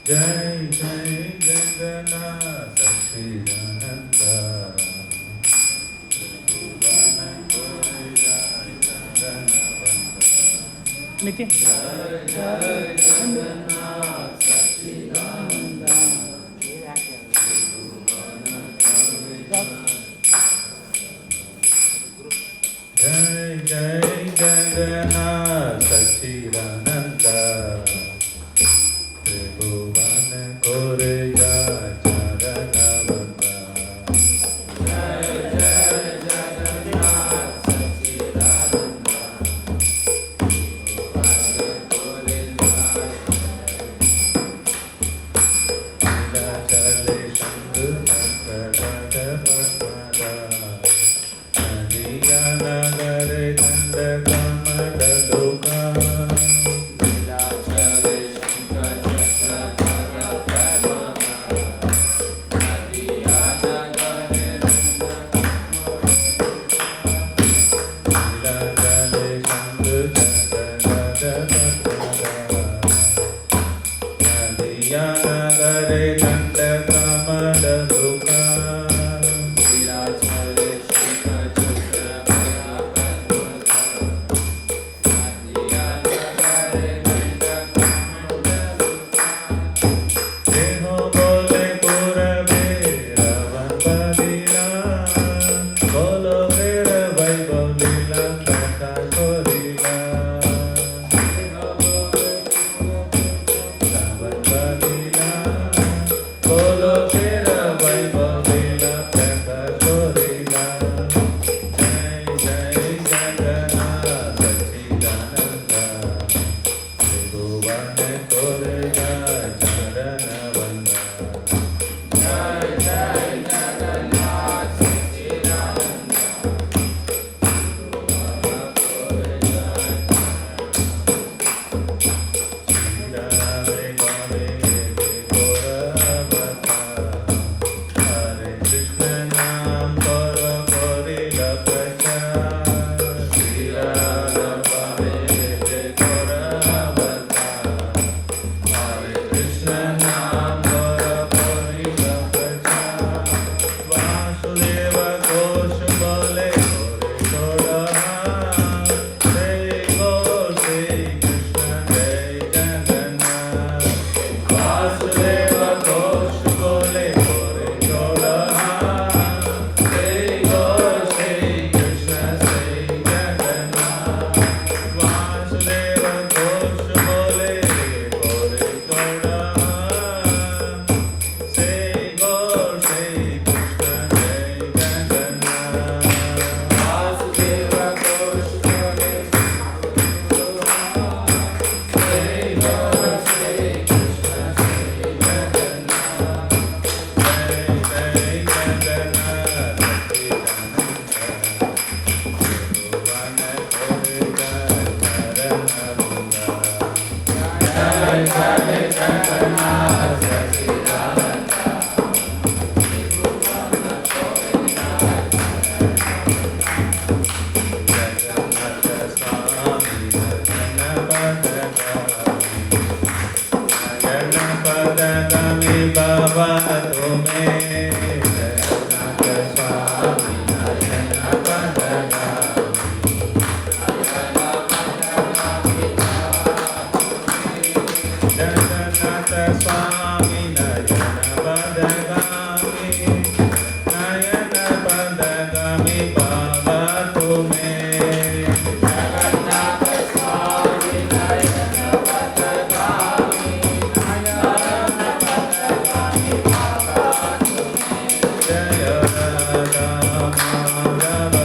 जय जय जगन्नाथ सच्चिदानंद त्रिभुवन कोय जय चरण वंदन नितिन जय जय जगन्नाथ सच्चिदानंद त्रिभुवन कोय जय जय जगन्नाथ सच्चिदानंद त्रिभुवन कोरे जय चरण वंदन जय जय जगन्नाथ सच्चिदानंद त्रिभुवन कोरे जय चले शंख चक्र पद्मदा नदिया नगर दंड कमल लोका चले शंख चक्र नदिया नगर चले शंख चक्र नदिया नगर दंड कमल लोका चले शंख चक्र देहो बोले पूरबे रवन बलिला बोलो फिर वैभव लीला कथा कोरिला देहो बोले रवन बलिला बोलो फिर वैभव लीला कथा कोरिला जय जय जगन्नाथ सच्चिदानंद त्रिभुवन कोरे जय चरण वंदन जय जय जगन्नाथ सच्चिदानंद त्रिभुवन कोरे जय श्री राधे गोविंद गौरवता हरे कृष्ण नाम करो कोरिल प्रचार श्री राधा गोविंद गौरवता हरे कृष्ण नाम करो कोरिल प्रचार वासुदेव घोष बोले गोरे छोड़ो जय गो श्री कृष्ण जय जगन्नाथ वासुदेव घोष बोले गोरे छोड़ो जय गो श्री कृष्ण जय जगन्नाथ वासुदेव घोष बोले गोरे छोड़ो जय गो श्री कृष्ण जय जगन्नाथ वासुदेव घोष बोले जय गो श्री कृष्ण जय जगन्नाथ जय जय जगन्नाथ गणपतगमी बाबा तुम्हें जगन्नाथ स्वामी जगन्नाथ स्वामी नयन पदगामी नयन पदगामी बाबा तुम्हें जगन्नाथ स्वामी नयन पदगामी नयन पदगामी बाबा तुम्हें जय राधा माधव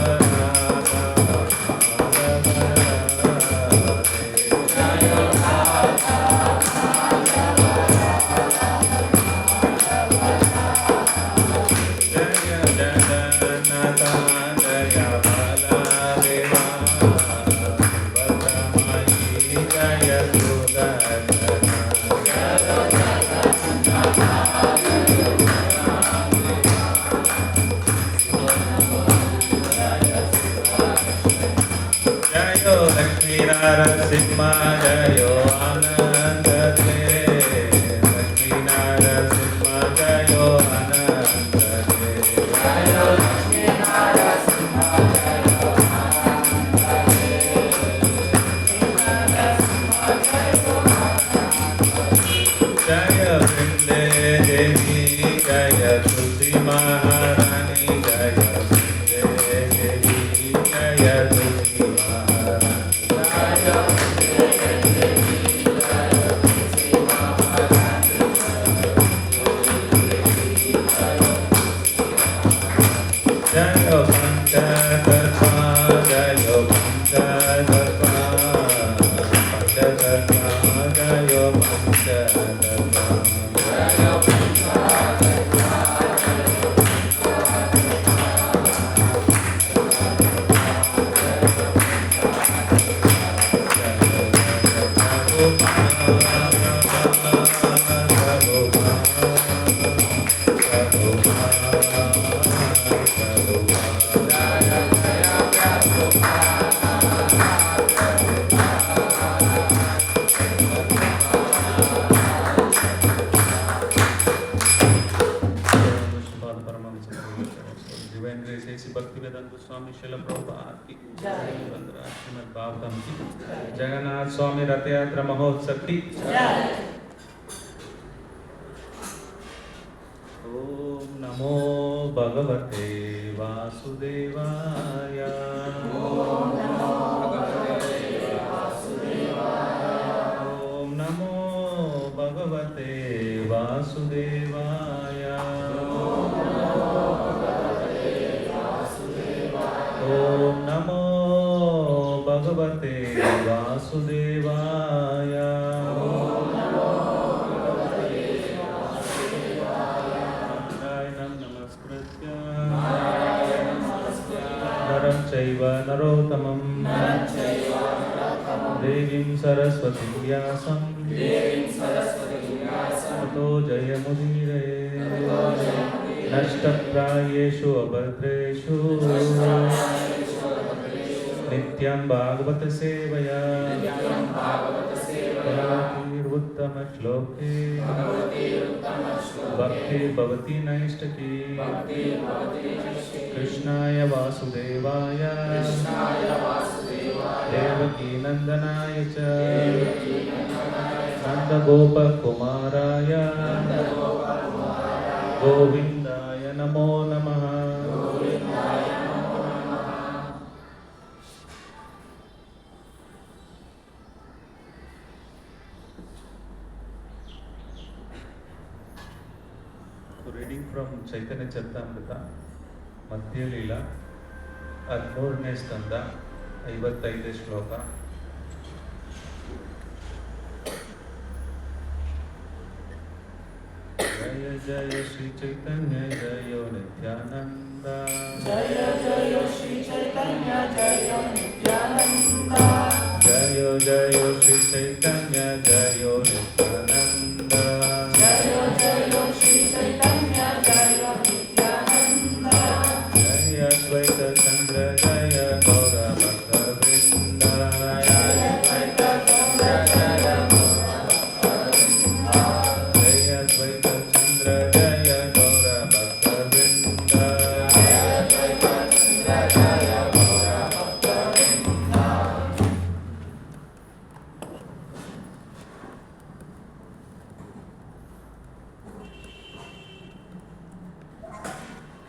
जय जय जगन्नाथ जय बलदेवा बलमयी जय सुदर्शना जयो लक्ष्मी नरसिंह जयो आनंद ते लक्ष्मी भक्तिवेदांत स्वामी शिल प्रभुपाद की श्रीमद् भागवतम की जगन्नाथ स्वामी रथ यात्रा महोत्सव की ओम नमो भगवते वासुदेवाय ओम नमो भगवते वासुदेवाय ओम नमो भगवते वासुदेवाय नारायणं नमस्कृत्य नरं चैव नरोत्तमं देवीं सरस्वतीं व्यासं ततो जयमुदीरये नष्टप्रायेषु अभद्रेषु नित्यं भागवत सेवया उत्तमश्लोके भक्तिर्भवति नैष्ठकी कृष्णाय वासुदेवाय देवकी नन्दनाय च नन्दगोपकुमाराय गोविन्दाय नमो नमः Reading from Chaitanya Charitamrita, Madhya Leela, 13ನೇ ಸ್ಕಂದ 55ನೇ ಶ್ಲೋಕ. जय जय श्री चैतन्य जय नित्यानंद जय जय श्री चैतन्य जय नित्यानंद जय जय श्री चैतन्य जय नित्यानंद जय जय श्री चैतन्य जय नित्यानंद जय अद्वैत चंद्र जय गौर भक्त वृंद जय अद्वैत चंद्र जय गौर भक्त वृंद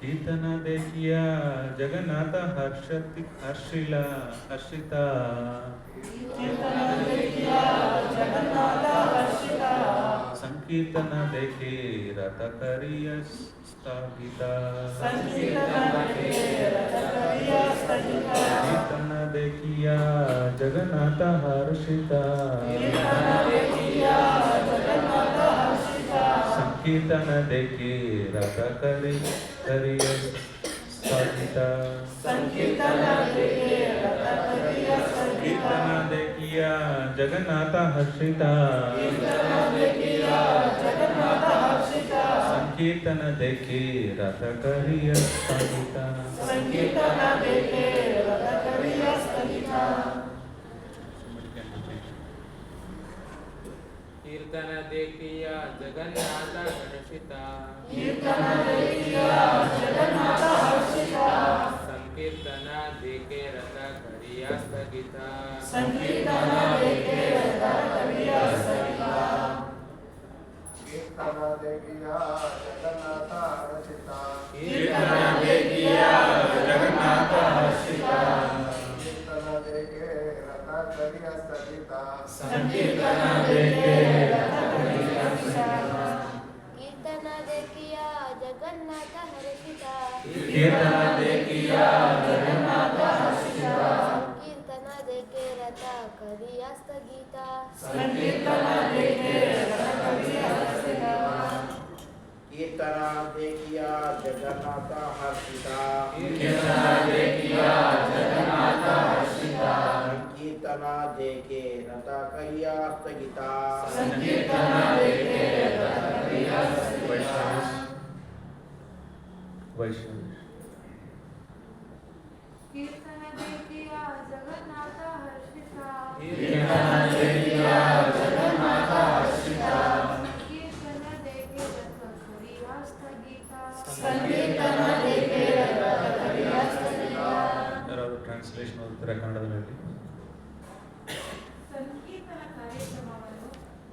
कीर्तन देखिया जगन्नाथ हर्षिला हर्षिता कीर्तन देखिया जगन्नाथ हर्षिता संकीर्तन देखे रथ करिय स्थापिता संकीर्तन देखे रथ करिय स्थापिता कीर्तन देखिया जगन्नाथ हर्षिता कीर्तन देखिया जगन्नाथ हर्षिता संकीर्तन देखे रथ करिय स्थापिता संकीर्तन देखे रथ करिय स्थापिता कीर्तन देखिया जगन्नाथ हर्षिता कीर्तन देखिया जगन्नाथ हर्षिता संकीर्तन देखे रथ करिय स्थापिता संकीर्तन देखे रथ करिय स्थापिता कीर्तन देखिया जगन्नाथ हर्षिता कीर्तन देखिया जगन्नाथ हर्षिता संकीर्तन देखे रथ करिया स्थगिता संकीर्तन देखे रथ करिय स्थापिता कीर्तन देखिया जगन्नाथ हर्षिता कीर्तन देखिया जगन्नाथ हर्षिता कीर्तन देखे रथ करिय स्थगिता संकीर्तन देखे रथ करिय स्थापिता कीर्तन देखिया जगन्नाथ हर्षिता कीर्तन देखिया जगन्नाथ हर्षिता कीर्तन देखे रथ करिया स्थगिता संकीर्तन देखे रथ करिय स्थापिता कीर्तन देखिया जगन्नाथ हर्षिता कीर्तन देखिया जगन्नाथ हर्षिता कीर्तन ಸಂಕೀರ್ತನ ದೇಕೆ ರಥ ಕೈಯ ಸ್ಥಗಿತ ಸಂಕೀರ್ತನ ದೇಕೆ ರಥ ಕೈಯ ಸ್ಥಗಿತ ವೈಷ್ಣವ कीर्तन देखिया जगन्नाथ हर्षिता कीर्तन देखिया जगन्नाथ हर्षिता कीर्तन देखे रथ करिया स्थगिता ಸಂಕೀರ್ತನ ದೇಕೆ ರಥ ಕೈಯ ಸ್ಥಗಿತ ಯಾರಾದರೂ ಟ್ರಾನ್ಸ್ಲೇಷನ್ ಓದ್ತಾರೆ ಕನ್ನಡದಲ್ಲಿ? ಸಂಕೀರ್ತನ ಕಾರ್ಯಕ್ರಮವನ್ನು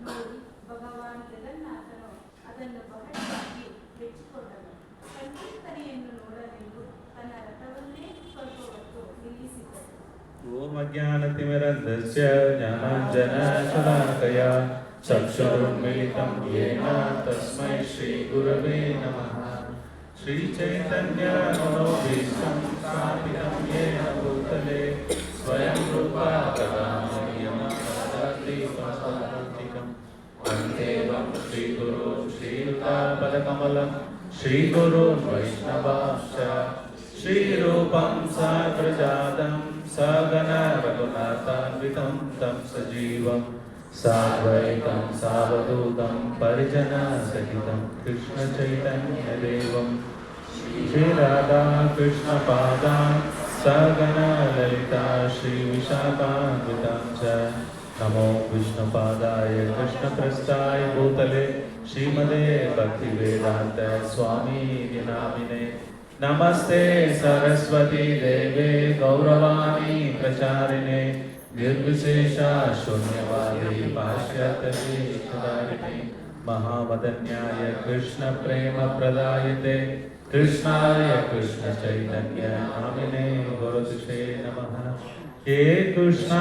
ನೋಡಿ ಭಗವಾನ್ ಜಗನ್ನಾಥನು ಅದನ್ನು ಬಹಳವಾಗಿ ಮೆಚ್ಚಿಕೊಂಡನು. ಸಂಕೀರ್ತನೆಯನ್ನು ನೋಡಲೆಂದು ತನ್ನ ರಥವನ್ನೇ ಸ್ವಲ್ಪ ಹೊತ್ತು ನಿಲ್ಲಿಸಿದನು. ಓಂ ಅಜ್ಞಾನತಿಮಿರಂಧಸ್ಯ ಜ್ಞಾನಾಂಜನಶಲಾಕಯ ಚಕ್ಷುರುನ್ಮಿಲಿತಂ ಯೇನ ತಸ್ಮೈ ಶ್ರೀ ಗುರವೇ ನಮಃ. ಶ್ರೀ ಚೈತನ್ಯ ಮನೋಭೀಷ್ಟಂ ಸ್ಥಾಪಿತಂ ಯೇನ ಭೂತಲೆ ಸ್ವಯಂ ರೂಪಾ ಕದಾ ಮಹ್ಯಂ ದದಾತಿ ಸ್ವಸ್ವರೂಪಿಕಂ. ವಂದೇಹಂ ಶ್ರೀ ಗುರು ಶ್ರೀಯುತಾಪದಕಮಲಂ ಶ್ರೀ ಗುರು ವೈಷ್ಣವಾಂಶ್ಚ ಶ್ರೀರೂಪಂ ಸಾಗ್ರಜಾತಂ ಸಗಣ ರಘುನಾಥಾನ್ವಿತಂ ತಂ ಸಜೀವಂ ಸಾದ್ವೈತಂ ಸಾವಧೂತಂ ಪರಿಜನ ಸಹಿತಂ ಕೃಷ್ಣ ಚೈತನ್ಯ ದೇವಂ ಶ್ರೀ ರಾಧಾ ಕೃಷ್ಣ ಪಾದಾನ್ ಸಗಣ ಲಲಿತಾ ಶ್ರೀ ವಿಶಾಖಾನ್ವಿತಂ ಚ ನಮೋ ವಿಷ್ಣು ಪಾದಾಯ ಕೃಷ್ಣ ಪ್ರಸ್ಥಾಯ ಭೂತಲೆ ಶ್ರೀಮದೇ ಭಕ್ತಿ ವೇದಾಂತ ಸ್ವಾಮಿ ನಾಮಿನೇ. ನಮಸ್ತೆ ಸರಸ್ವತಿ ದೇವೆ ಗೌರವಾಣಿ ಪ್ರಚಾರಿಣೆ ನಿರ್ವಿಶೇಷ ಶೂನ್ಯವಾದಿ ಭಾಷ್ಯತರಿಣೆ ಮಹಾಮದನ್ಯಾಯ ಕೃಷ್ಣ ಪ್ರೇಮ ಪ್ರದಾಯತೆ ಕೃಷ್ಣಾಯ ಕೃಷ್ಣ ಚೈತನ್ಯ ನಾಮಿನೇ ಗುರುತುಷೇ ನಮಃ. ಹೇ ಕೃಷ್ಣ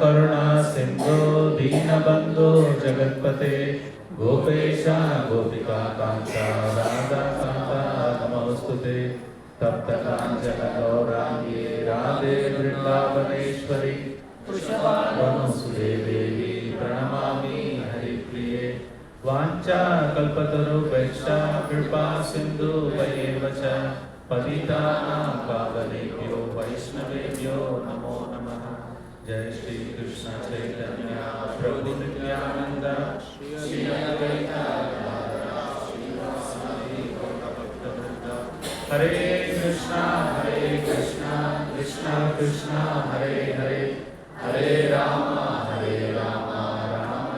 ಕರುಣಾ ಸಿಂಧು ದೀನಬಂಧು ಜಗತ್ಪತೆ ಗೋಪೇಶ ಗೋಪಿಕಾ ಕಾಂತ ರಾಧಾ ಕಾಂತ ನಮೋಸ್ತುತೆ. ತಪ್ತ ಕಾಂಚನ ಗೌರಾಂಗಿ ರಾಧೆ ವೃಂದಾವನೇಶ್ವರಿ ವೃಷಭಾನುಸುತೆ ದೇವಿ ಪ್ರಣಮಾಮಿ ಹರಿಪ್ರಿಯೆ. ವಾಂಛಾ ಕಲ್ಪತರುಭ್ಯಶ್ಚ ಕೃಪಾ ಸಿಂಧು ವಯೇವ ಚ ಪತಿತಾನಾಂ ಪಾವನೇಭ್ಯೋ ವೈಷ್ಣವೇಭ್ಯೋ ನಮೋ ನಮಃ. ಜಯ ಶ್ರೀ ಕೃಷ್ಣ ಚೈತನ್ಯ ಪ್ರಭು ನಿತ್ಯಾನಂದ ಶ್ರೀ ಅದ್ವೈತ ಹರೇ ಕೃಷ್ಣ ಕೃಷ್ಣ ಕೃಷ್ಣ ಹರೇ ಹರೇ ಹರೇ ರಾಮ ರಾಮ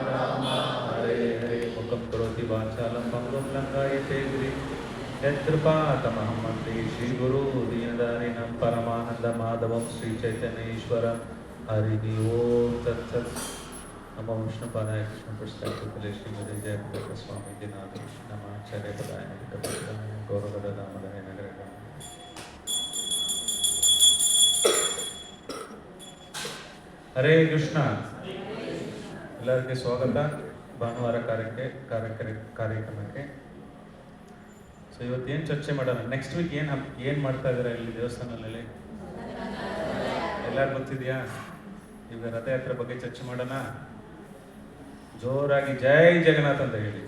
ರಾಮ ಹರೇ ಹರೇ. ಮುಖಂ ಕರೋತಿ ವಾಚಾಲಂ ಪಂಗುಂ ಲಂಘಯತೆ ಗಿರಿ ಯತ್ಕೃಪಾತಮಹಂ ವಂದೇ ಶ್ರೀ ಗುರು ದೀನದಾರಿಣಂ ಪರಮಾನಂದ ಮಾಧವಂ ಶ್ರೀ ಚೈತನ್ಯೇಶ್ವರಂ. ಹರಿ ಓಂ ತತ್ಸತ್. ನಮೋ ವಿಷ್ಣುಪಾದಾಯ ಕೃಷ್ಣ ಪ್ರಸ್ಥಾಯ ಭೂತಲೆ ಶ್ರೀಮತಿ ಜಯಪ್ರಕಾಶ ಸ್ವಾಮಿ ದಿನಾಥ ನಮ ಆಚಾರ್ಯ ಪದಾಯ ಗೌರವದ ದಾಮೋದರ ನಗರ. ಹರೇ ಕೃಷ್ಣ. ಎಲ್ಲರಿಗೆ ಸ್ವಾಗತ ಭಾನುವಾರ ಕಾರ್ಯಕ್ರಮಕ್ಕೆ. ಸೊ ಇವತ್ತು ಏನು ಚರ್ಚೆ ಮಾಡೋಣ? ನೆಕ್ಸ್ಟ್ ವೀಕ್ ಏನು ಮಾಡ್ತಾ ಇದ್ದಾರೆ ಇಲ್ಲಿ ದೇವಸ್ಥಾನದಲ್ಲಿ? ಎಲ್ಲರಿಗೂ ಗೊತ್ತಿದೆಯಾ? ಈಗ ರಥಯಾತ್ರೆ ಬಗ್ಗೆ ಚರ್ಚೆ ಮಾಡೋಣ. ಜೋರಾಗಿ ಜೈ ಜಗನ್ನಾಥ್ ಅಂತ ಹೇಳಿ.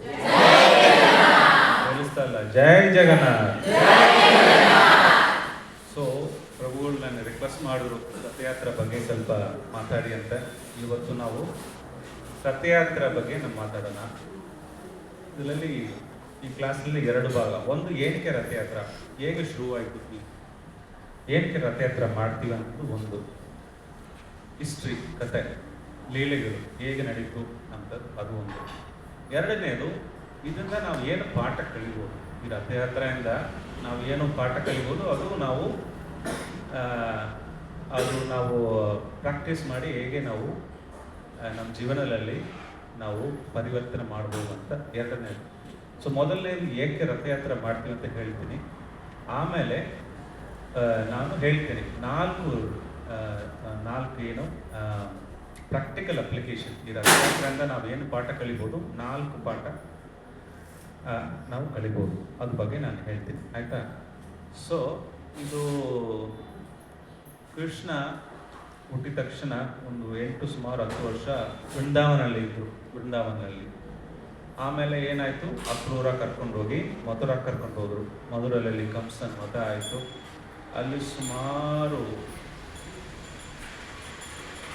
ಕೇಳಿಸ್ತಾ ಇಲ್ಲ? ಜೈ ಜಗನ್ನಾಥ್. ಸೊ ಪ್ರಭುಗಳು ನನ್ನ ರಿಕ್ವೆಸ್ಟ್ ಮಾಡಿದ್ರು ರಥಯಾತ್ರೆ ಬಗ್ಗೆ ಸ್ವಲ್ಪ ಮಾತಾಡಿ ಅಂತ. ಇವತ್ತು ನಾವು ರಥಯಾತ್ರೆ ಬಗ್ಗೆ ನಾವು ಮಾತಾಡೋಣ. ಇದರಲ್ಲಿ ಈ ಕ್ಲಾಸ್ನಲ್ಲಿ 2 ಭಾಗ. ಒಂದು, ಏನಕ್ಕೆ ರಥಯಾತ್ರೆ, ಹೇಗೆ ಶುರುವಾಯಿತು, ಏನಕ್ಕೆ ರಥಯಾತ್ರೆ ಮಾಡ್ತೀವಿ ಅನ್ನೋದು ಒಂದು. ಹಿಸ್ಟ್ರಿ, ಕತೆ, ಲೀಲೆಗಳು ಹೇಗೆ ನಡೀತು ಅಂತದ್ದು ಅದು ಒಂದು. ಎರಡನೇದು, ಇದರಿಂದ ನಾವು ಏನು ಪಾಠ ಕಲಿಬೋದು, ಈ ರಥಯಾತ್ರೆಯಿಂದ ನಾವು ಏನು ಪಾಠ ಕಲಿಬೋದು ಅದು ನಾವು ಪ್ರಾಕ್ಟೀಸ್ ಮಾಡಿ ಹೇಗೆ ನಾವು ನಮ್ಮ ಜೀವನದಲ್ಲಿ ನಾವು ಪರಿವರ್ತನೆ ಮಾಡ್ಬೋದು ಅಂತ ಎರಡನೇದು. ಸೊ ಮೊದಲನೇದು ಏಕೆ ರಥಯಾತ್ರೆ ಮಾಡ್ತೀವಿ ಅಂತ ಹೇಳ್ತೀನಿ. ಆಮೇಲೆ ನಾನು ಹೇಳ್ತೀನಿ 4 ಏನು ಪ್ರಾಕ್ಟಿಕಲ್ ಅಪ್ಲಿಕೇಶನ್ ಈ ರಥಯಾತ್ರೆಯಿಂದ ನಾವು ಏನು ಪಾಠ ಕಲಿಬೋದು, 4 ಪಾಠ ನಾವು ಕಲಿಬೋದು, ಅದ್ರ ಬಗ್ಗೆ ನಾನು ಹೇಳ್ತೀನಿ, ಆಯಿತಾ? ಸೊ ಇದು ಕೃಷ್ಣ ಹುಟ್ಟಿದ ತಕ್ಷಣ ಸುಮಾರು 10 ವರ್ಷ ವೃಂದಾವನಲ್ಲಿ. ಆಮೇಲೆ ಏನಾಯಿತು, ಅಕ್ರೂರ ಕರ್ಕೊಂಡು ಹೋಗಿ ಮಥುರಾ ಕರ್ಕೊಂಡು ಹೋದರು. ಮಧುರಲ್ಲಿ ಕಂಸನ್ ವಧ ಆಯಿತು. ಅಲ್ಲಿ ಸುಮಾರು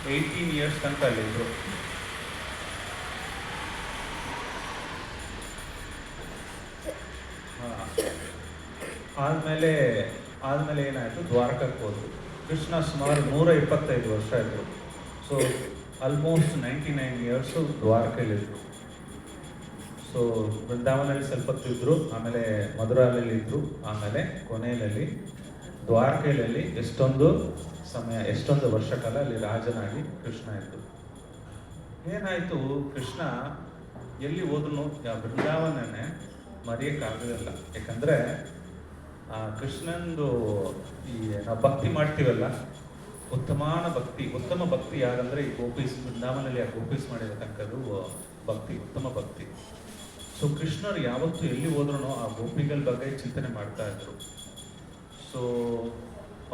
18 ಇಯರ್ಸ್ ತನಕ ಅಲ್ಲಿದ್ರು. ಆದಮೇಲೆ ಏನಾಯಿತು, ದ್ವಾರಕಕ್ಕೆ ಹೋದ್ರು. ಕೃಷ್ಣ ಸುಮಾರು 125 ವರ್ಷ ಇದ್ರು. ಸೊ ಆಲ್ಮೋಸ್ಟ್ 99 ಇಯರ್ಸು ದ್ವಾರಕೆಯಲ್ಲಿದ್ದರು. ಸೊ ಬೃಂದಾವನಲ್ಲಿ ಸ್ವಲ್ಪ ಹೊತ್ತಿದ್ರು, ಆಮೇಲೆ ಮಧುರಾಲಲ್ಲಿ ಇದ್ದರು, ಆಮೇಲೆ ಕೊನೆಯಲ್ಲಿ ದ್ವಾರಕೆಯಲ್ಲಿ ಎಷ್ಟೊಂದು ವರ್ಷ ಕಾಲ ಅಲ್ಲಿ ರಾಜನಾಗಿ ಕೃಷ್ಣ ಇದ್ದು. ಏನಾಯಿತು, ಕೃಷ್ಣ ಎಲ್ಲಿ ಹೋದ್ರು ಬೃಂದಾವನನೇ ಮರೆಯೋಕ್ಕಾಗೋದಿಲ್ಲ. ಯಾಕಂದರೆ ಕೃಷ್ಣಂದು ಈ ನಾವು ಭಕ್ತಿ ಮಾಡ್ತೀವಲ್ಲ, ಉತ್ತಮ ಭಕ್ತಿ ಯಾರಂದರೆ ಈ ಗೋಪೀಸ್, ಬೃಂದಾವನಲ್ಲಿ ಆ ಗೋಪೀಸ್ ಮಾಡಿರತಕ್ಕದ್ದು ಭಕ್ತಿ, ಉತ್ತಮ ಭಕ್ತಿ. ಸೊ ಕೃಷ್ಣರು ಯಾವತ್ತೂ ಎಲ್ಲಿ ಹೋದ್ರೂ ಆ ಗೋಪಿಗಳ ಬಗ್ಗೆ ಚಿಂತನೆ ಮಾಡ್ತಾ ಇದ್ರು. ಸೊ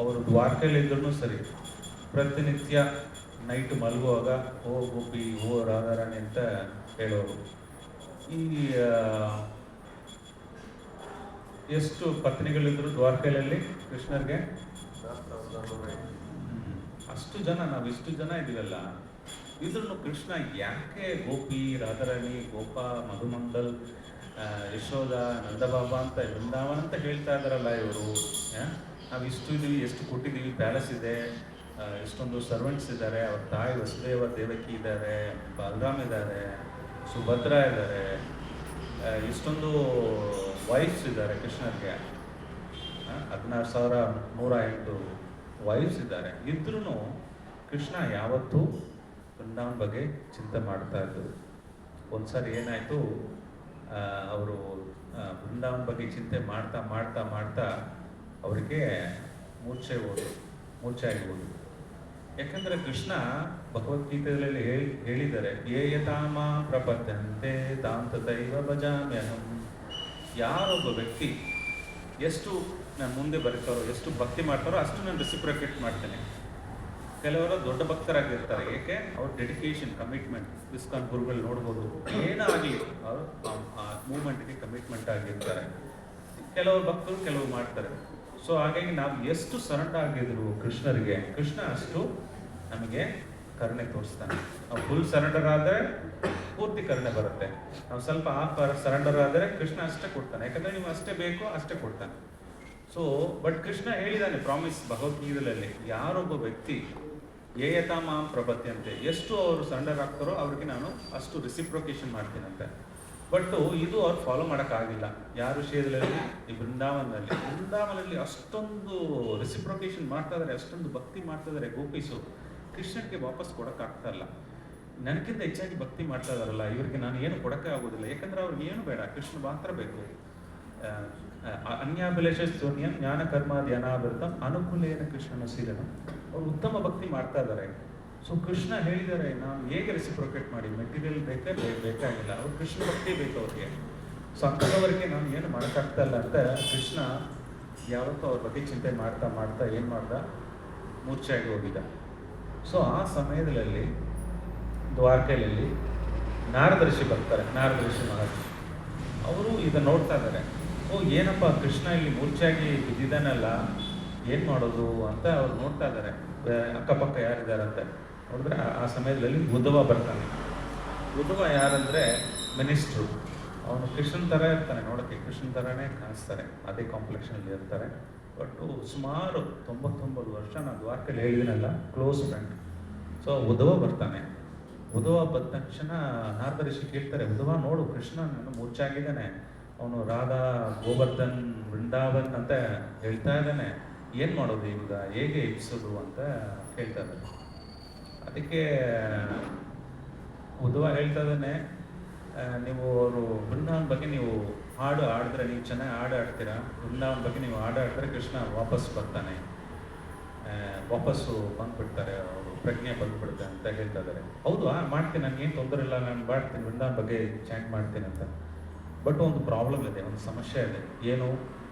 ಅವರು ದ್ವಾರಕೆಯಲ್ಲಿದ್ರೂ ಸರಿ, ಪ್ರತಿನಿತ್ಯ ನೈಟ್ ಮಲಗುವಾಗ ಓ ಗೋಪಿ, ಓ ರಾಧಾರಾಣಿ ಅಂತ ಹೇಳೋರು. ಈ ಎಷ್ಟು ಪತ್ನಿಗಳಿದ್ರು ದ್ವಾರಕೆಯಲ್ಲಿ ಕೃಷ್ಣರಿಗೆ? ಅಷ್ಟು ಜನ, ನಾವು ಇಷ್ಟು ಜನ ಇದೀವಲ್ಲ, ಇದ್ರೂ ಕೃಷ್ಣ ಯಾಕೆ ಗೋಪಿ, ರಾಧಾರಾಣಿ, ಗೋಪ, ಮಧುಮಂಡಲ್, ಯಶೋಧ, ನಂದಬಾಬಾ ಅಂತ ಬೃಂದಾವನ ಅಂತ ಹೇಳ್ತಾ ಇದ್ದಾರಲ್ಲ ಇವರು. ನಾವು ಇಷ್ಟು ಇದೀವಿ, ಎಷ್ಟು ಕೊಟ್ಟಿದ್ದೀವಿ, ಪ್ಯಾಲೇಸ್ ಇದೆ, ಎಷ್ಟೊಂದು ಸರ್ವೆಂಟ್ಸ್ ಇದ್ದಾರೆ, ಅವ್ರ ತಾಯಿ ವಸುದೇವ ದೇವಕಿ ಇದ್ದಾರೆ, ಬಲರಾಮ್ ಇದ್ದಾರೆ, ಸುಭದ್ರ ಇದ್ದಾರೆ, ಇಷ್ಟೊಂದು ವೈಫ್ಸ್ ಇದ್ದಾರೆ ಕೃಷ್ಣರಿಗೆ, 16,108 ವೈಫ್ಸ್ ಇದ್ದಾರೆ. ಇದ್ರೂ ಕೃಷ್ಣ ಯಾವತ್ತೂ ಬೃಂದಾವನ ಬಗ್ಗೆ ಚಿಂತೆ ಮಾಡ್ತಾ ಇದ್ರು. ಒಂದ್ಸರಿ ಏನಾಯಿತು, ಅವರು ಬೃಂದಾವನ ಬಗ್ಗೆ ಚಿಂತೆ ಮಾಡ್ತಾ ಮಾಡ್ತಾ ಮಾಡ್ತಾ ಅವರಿಗೆ ಮೂರ್ಛೆ ಆಗಿರ್ಬೋದು. ಯಾಕಂದರೆ ಕೃಷ್ಣ ಭಗವದ್ಗೀತೆಯಲ್ಲಿ ಹೇಳಿದ್ದಾರೆ, ಏಯತಾಮ ಪ್ರಪದ್ಯಂತೆ ತಾಂತದೈವ ಭಜಾಮ್ಯಹಂ. ಯಾರೊಬ್ಬ ವ್ಯಕ್ತಿ ಎಷ್ಟು ನಾನು ಮುಂದೆ ಬರೀತಾರೋ, ಎಷ್ಟು ಭಕ್ತಿ ಮಾಡ್ತಾರೋ ಅಷ್ಟು ನಾನು ರೆಸಿಪ್ರೊಕೇಟ್ ಮಾಡ್ತೇನೆ. ಕೆಲವರು ದೊಡ್ಡ ಭಕ್ತರಾಗಿರ್ತಾರೆ, ಏಕೆ? ಅವ್ರ ಡೆಡಿಕೇಶನ್, ಕಮಿಟ್ಮೆಂಟ್. ಇಸ್ಕಾನ್ ಗುರುಗಳು ನೋಡ್ಬೋದು, ಏನಾಗಲಿ ಅವರು ಆ ಮೂವ್ಮೆಂಟ್ಗೆ ಕಮಿಟ್ಮೆಂಟ್ ಆಗಿರ್ತಾರೆ. ಕೆಲವರು ಭಕ್ತರು ಕೆಲವು ಮಾಡ್ತಾರೆ. ಸೊ ಹಾಗಾಗಿ ನಾವು ಎಷ್ಟು ಸರೆಂಡರ್ ಆಗಿದ್ರು ಕೃಷ್ಣರಿಗೆ, ಕೃಷ್ಣ ಅಷ್ಟು ನಮಗೆ ಕರುಣೆ ತೋರಿಸ್ತಾನೆ. ನಾವು ಫುಲ್ ಸರೆಂಡರ್ ಆದರೆ ಪೂರ್ತಿ ಕರುಣೆ ಬರುತ್ತೆ. ನಾವು ಸ್ವಲ್ಪ ಸರೆಂಡರ್ ಆದರೆ ಕೃಷ್ಣ ಅಷ್ಟೇ ಕೊಡ್ತಾನೆ, ಯಾಕಂದರೆ ನೀವು ಅಷ್ಟೇ ಬೇಕೋ ಅಷ್ಟೇ ಕೊಡ್ತಾನೆ. ಸೊ ಬಟ್ ಕೃಷ್ಣ ಹೇಳಿದ್ದಾನೆ ಪ್ರಾಮಿಸ್ ಭಗವದ್ಗೀತೆಯಲ್ಲಿ, ಯಾರೊಬ್ಬ ವ್ಯಕ್ತಿ ಏಯತಾಮ ಪ್ರಪದ್ಯಂತೆ, ಎಷ್ಟು ಅವರು ಸರೆಂಡರ್ ಆಗ್ತಾರೋ ಅವ್ರಿಗೆ ನಾನು ಅಷ್ಟು ರೆಸಿಪ್ರೊಕೇಶನ್ ಮಾಡ್ತೀನಂತೆ. ಬಟ್ ಇದು ಅವ್ರು ಫಾಲೋ ಮಾಡೋಕ್ಕಾಗಿಲ್ಲ. ಯಾರ ವಿಷಯದಲ್ಲಿ? ಈ ಬೃಂದಾವನಲ್ಲಿ ಅಷ್ಟೊಂದು ರೆಸಿಪ್ರೊಕೇಶನ್ ಮಾಡ್ತಾ ಇದ್ದಾರೆ, ಅಷ್ಟೊಂದು ಭಕ್ತಿ ಮಾಡ್ತಾ ಇದ್ದಾರೆ ಗೋಪೀಸು. ಕೃಷ್ಣಕ್ಕೆ ವಾಪಸ್ ಕೊಡೋಕ್ಕಾಗ್ತಾ ಇಲ್ಲ. ನನಗಿಂತ ಹೆಚ್ಚಾಗಿ ಭಕ್ತಿ ಮಾಡ್ತಾ ಇದಾರಲ್ಲ, ಇವರಿಗೆ ನಾನು ಏನು ಕೊಡೋಕ್ಕೆ ಆಗೋದಿಲ್ಲ. ಯಾಕಂದ್ರೆ ಅವ್ರಿಗೆ ಏನು ಬೇಡ, ಕೃಷ್ಣ ಮಾತ್ರ ಬೇಕು. ಅನ್ಯಾಭಿಲೇಷ ಸ್ತೋನ್ಯಂ ಜ್ಞಾನ ಕರ್ಮ ಧ್ಯಾನಾಭೃತಂ ಅನುಕೂಲೇನ ಕೃಷ್ಣನ ಶೀಲನ. ಅವರು ಉತ್ತಮ ಭಕ್ತಿ ಮಾಡ್ತಾ ಇದ್ದಾರೆ. ಸೊ ಕೃಷ್ಣ ಹೇಳಿದ್ದಾರೆ, ನಾನು ಹೇಗೆ ರೆಸಿಪ್ರೊಕೇಟ್ ಮಾಡಿ, ಮೆಟೀರಿಯಲ್ ಬೇಕಾಗಿಲ್ಲ, ಅವ್ರು ಕೃಷ್ಣ ಭಕ್ತಿ ಬೇಕು ಅವ್ರಿಗೆ. ಸೊ ಅಂಥವರಿಗೆ ನಾನು ಏನು ಮಾಡೋಕ್ಕಾಗ್ತಾ ಇಲ್ಲ ಅಂತ ಕೃಷ್ಣ ಯಾವತ್ತೂ ಅವ್ರ ಬಗ್ಗೆ ಚಿಂತೆ ಮಾಡ್ತಾ ಮಾಡ್ತಾ ಏನು ಮಾಡ್ದ, ಮೂರ್ಛೆಯಾಗಿ ಹೋಗಿದ್ದ. ಸೊ ಆ ಸಮಯದಲ್ಲಿ ದ್ವಾರಕೆಯಲ್ಲಿ ನಾರದರ್ಶಿ ಬರ್ತಾರೆ, ನಾರದರ್ಶಿ ಮಹಾರಾಜ್. ಅವರು ಇದನ್ನು ನೋಡ್ತಾ ಇದ್ದಾರೆ, ಓ ಏನಪ್ಪ ಕೃಷ್ಣ ಇಲ್ಲಿ ಮೂರ್ಛೆಯಾಗಿ ಬಿದ್ದಿದ್ದಾನಲ್ಲ, ಏನು ಮಾಡೋದು ಅಂತ ಅವ್ರು ನೋಡ್ತಾ ಇದ್ದಾರೆ. ಅಕ್ಕಪಕ್ಕ ಯಾರಿದ್ದಾರೆ ಅಂತ ನೋಡಿದ್ರೆ ಆ ಸಮಯದಲ್ಲಿ ಉದ್ಧವ ಬರ್ತಾನೆ. ಉದ್ಧವ ಯಾರಂದರೆ ಮಿನಿಸ್ಟ್ರು. ಅವನು ಕೃಷ್ಣನ್ ಥರ ಇರ್ತಾನೆ, ನೋಡೋಕ್ಕೆ ಕೃಷ್ಣನ್ ಥರನೇ ಕಾಣಿಸ್ತಾರೆ, ಅದೇ ಕಾಂಪ್ಲೆಕ್ಷನಲ್ಲಿ ಇರ್ತಾರೆ. ಬಟ್ ಸುಮಾರು 99 ವರ್ಷ ನಾನು ದ್ವಾರಕೆಯಲ್ಲಿ ಹೇಳಿದ್ದೀನಲ್ಲ, ಕ್ಲೋಸ್ ಫ್ರೆಂಡ್. ಸೊ ಉದ್ಧವ ಬರ್ತಾನೆ. ಉದ್ಧವ ಬಂದ ತಕ್ಷಣ ನಾರದರ್ಶಿ ಕೇಳ್ತಾರೆ, ಉದ್ಧವ ನೋಡು ಕೃಷ್ಣ ನಾನು ಮೂರ್ಛೆಯಾಗಿದ್ದಾನೆ, ಅವನು ರಾಧಾ, ಗೋವರ್ಧನ್, ವೃಂದಾವನ್ ಅಂತ ಹೇಳ್ತಾ ಇದ್ದಾನೆ, ಏನು ಮಾಡೋದು ಈಗ, ಹೇಗೆ ಇಪ್ಸೋದು ಅಂತ ಕೇಳ್ತಾ ಇದ್ದಾನೆ. ಅದಕ್ಕೆ ಉದ್ಧವ ಹೇಳ್ತಾ ಇದ್ದಾನೆ, ನೀವು ಅವರು ಬೃಂದಾವನ್ ಬಗ್ಗೆ ನೀವು ಹಾಡು ಆಡಿದ್ರೆ, ನೀವು ಚೆನ್ನಾಗಿ ಹಾಡು ಆಡ್ತೀರಾ, ಬೃಂದಾವನ್ ಬಗ್ಗೆ ನೀವು ಹಾಡು ಆಡಿದ್ರೆ ಕೃಷ್ಣ ವಾಪಸ್ ಬರ್ತಾನೆ, ವಾಪಸ್ಸು ಬಂದುಬಿಡ್ತಾರೆ, ಅವರು ಪ್ರಜ್ಞೆ ಬಂದುಬಿಡುತ್ತೆ ಅಂತ ಹೇಳ್ತಾ ಇದ್ದಾರೆ. ಹೌದು ಮಾಡ್ತೀನಿ, ನನಗೇನು ತೊಂದರೆ ಇಲ್ಲ, ನಾನು ಮಾಡ್ತೀನಿ, ಬೃಂದಾವನ್ ಬಗ್ಗೆ ಚಾಂಟ್ ಮಾಡ್ತೀನಿ ಅಂತ. ಬಟ್ ಒಂದು ಪ್ರಾಬ್ಲಮ್ ಇದೆ, ಒಂದು ಸಮಸ್ಯೆ ಇದೆ. ಏನು?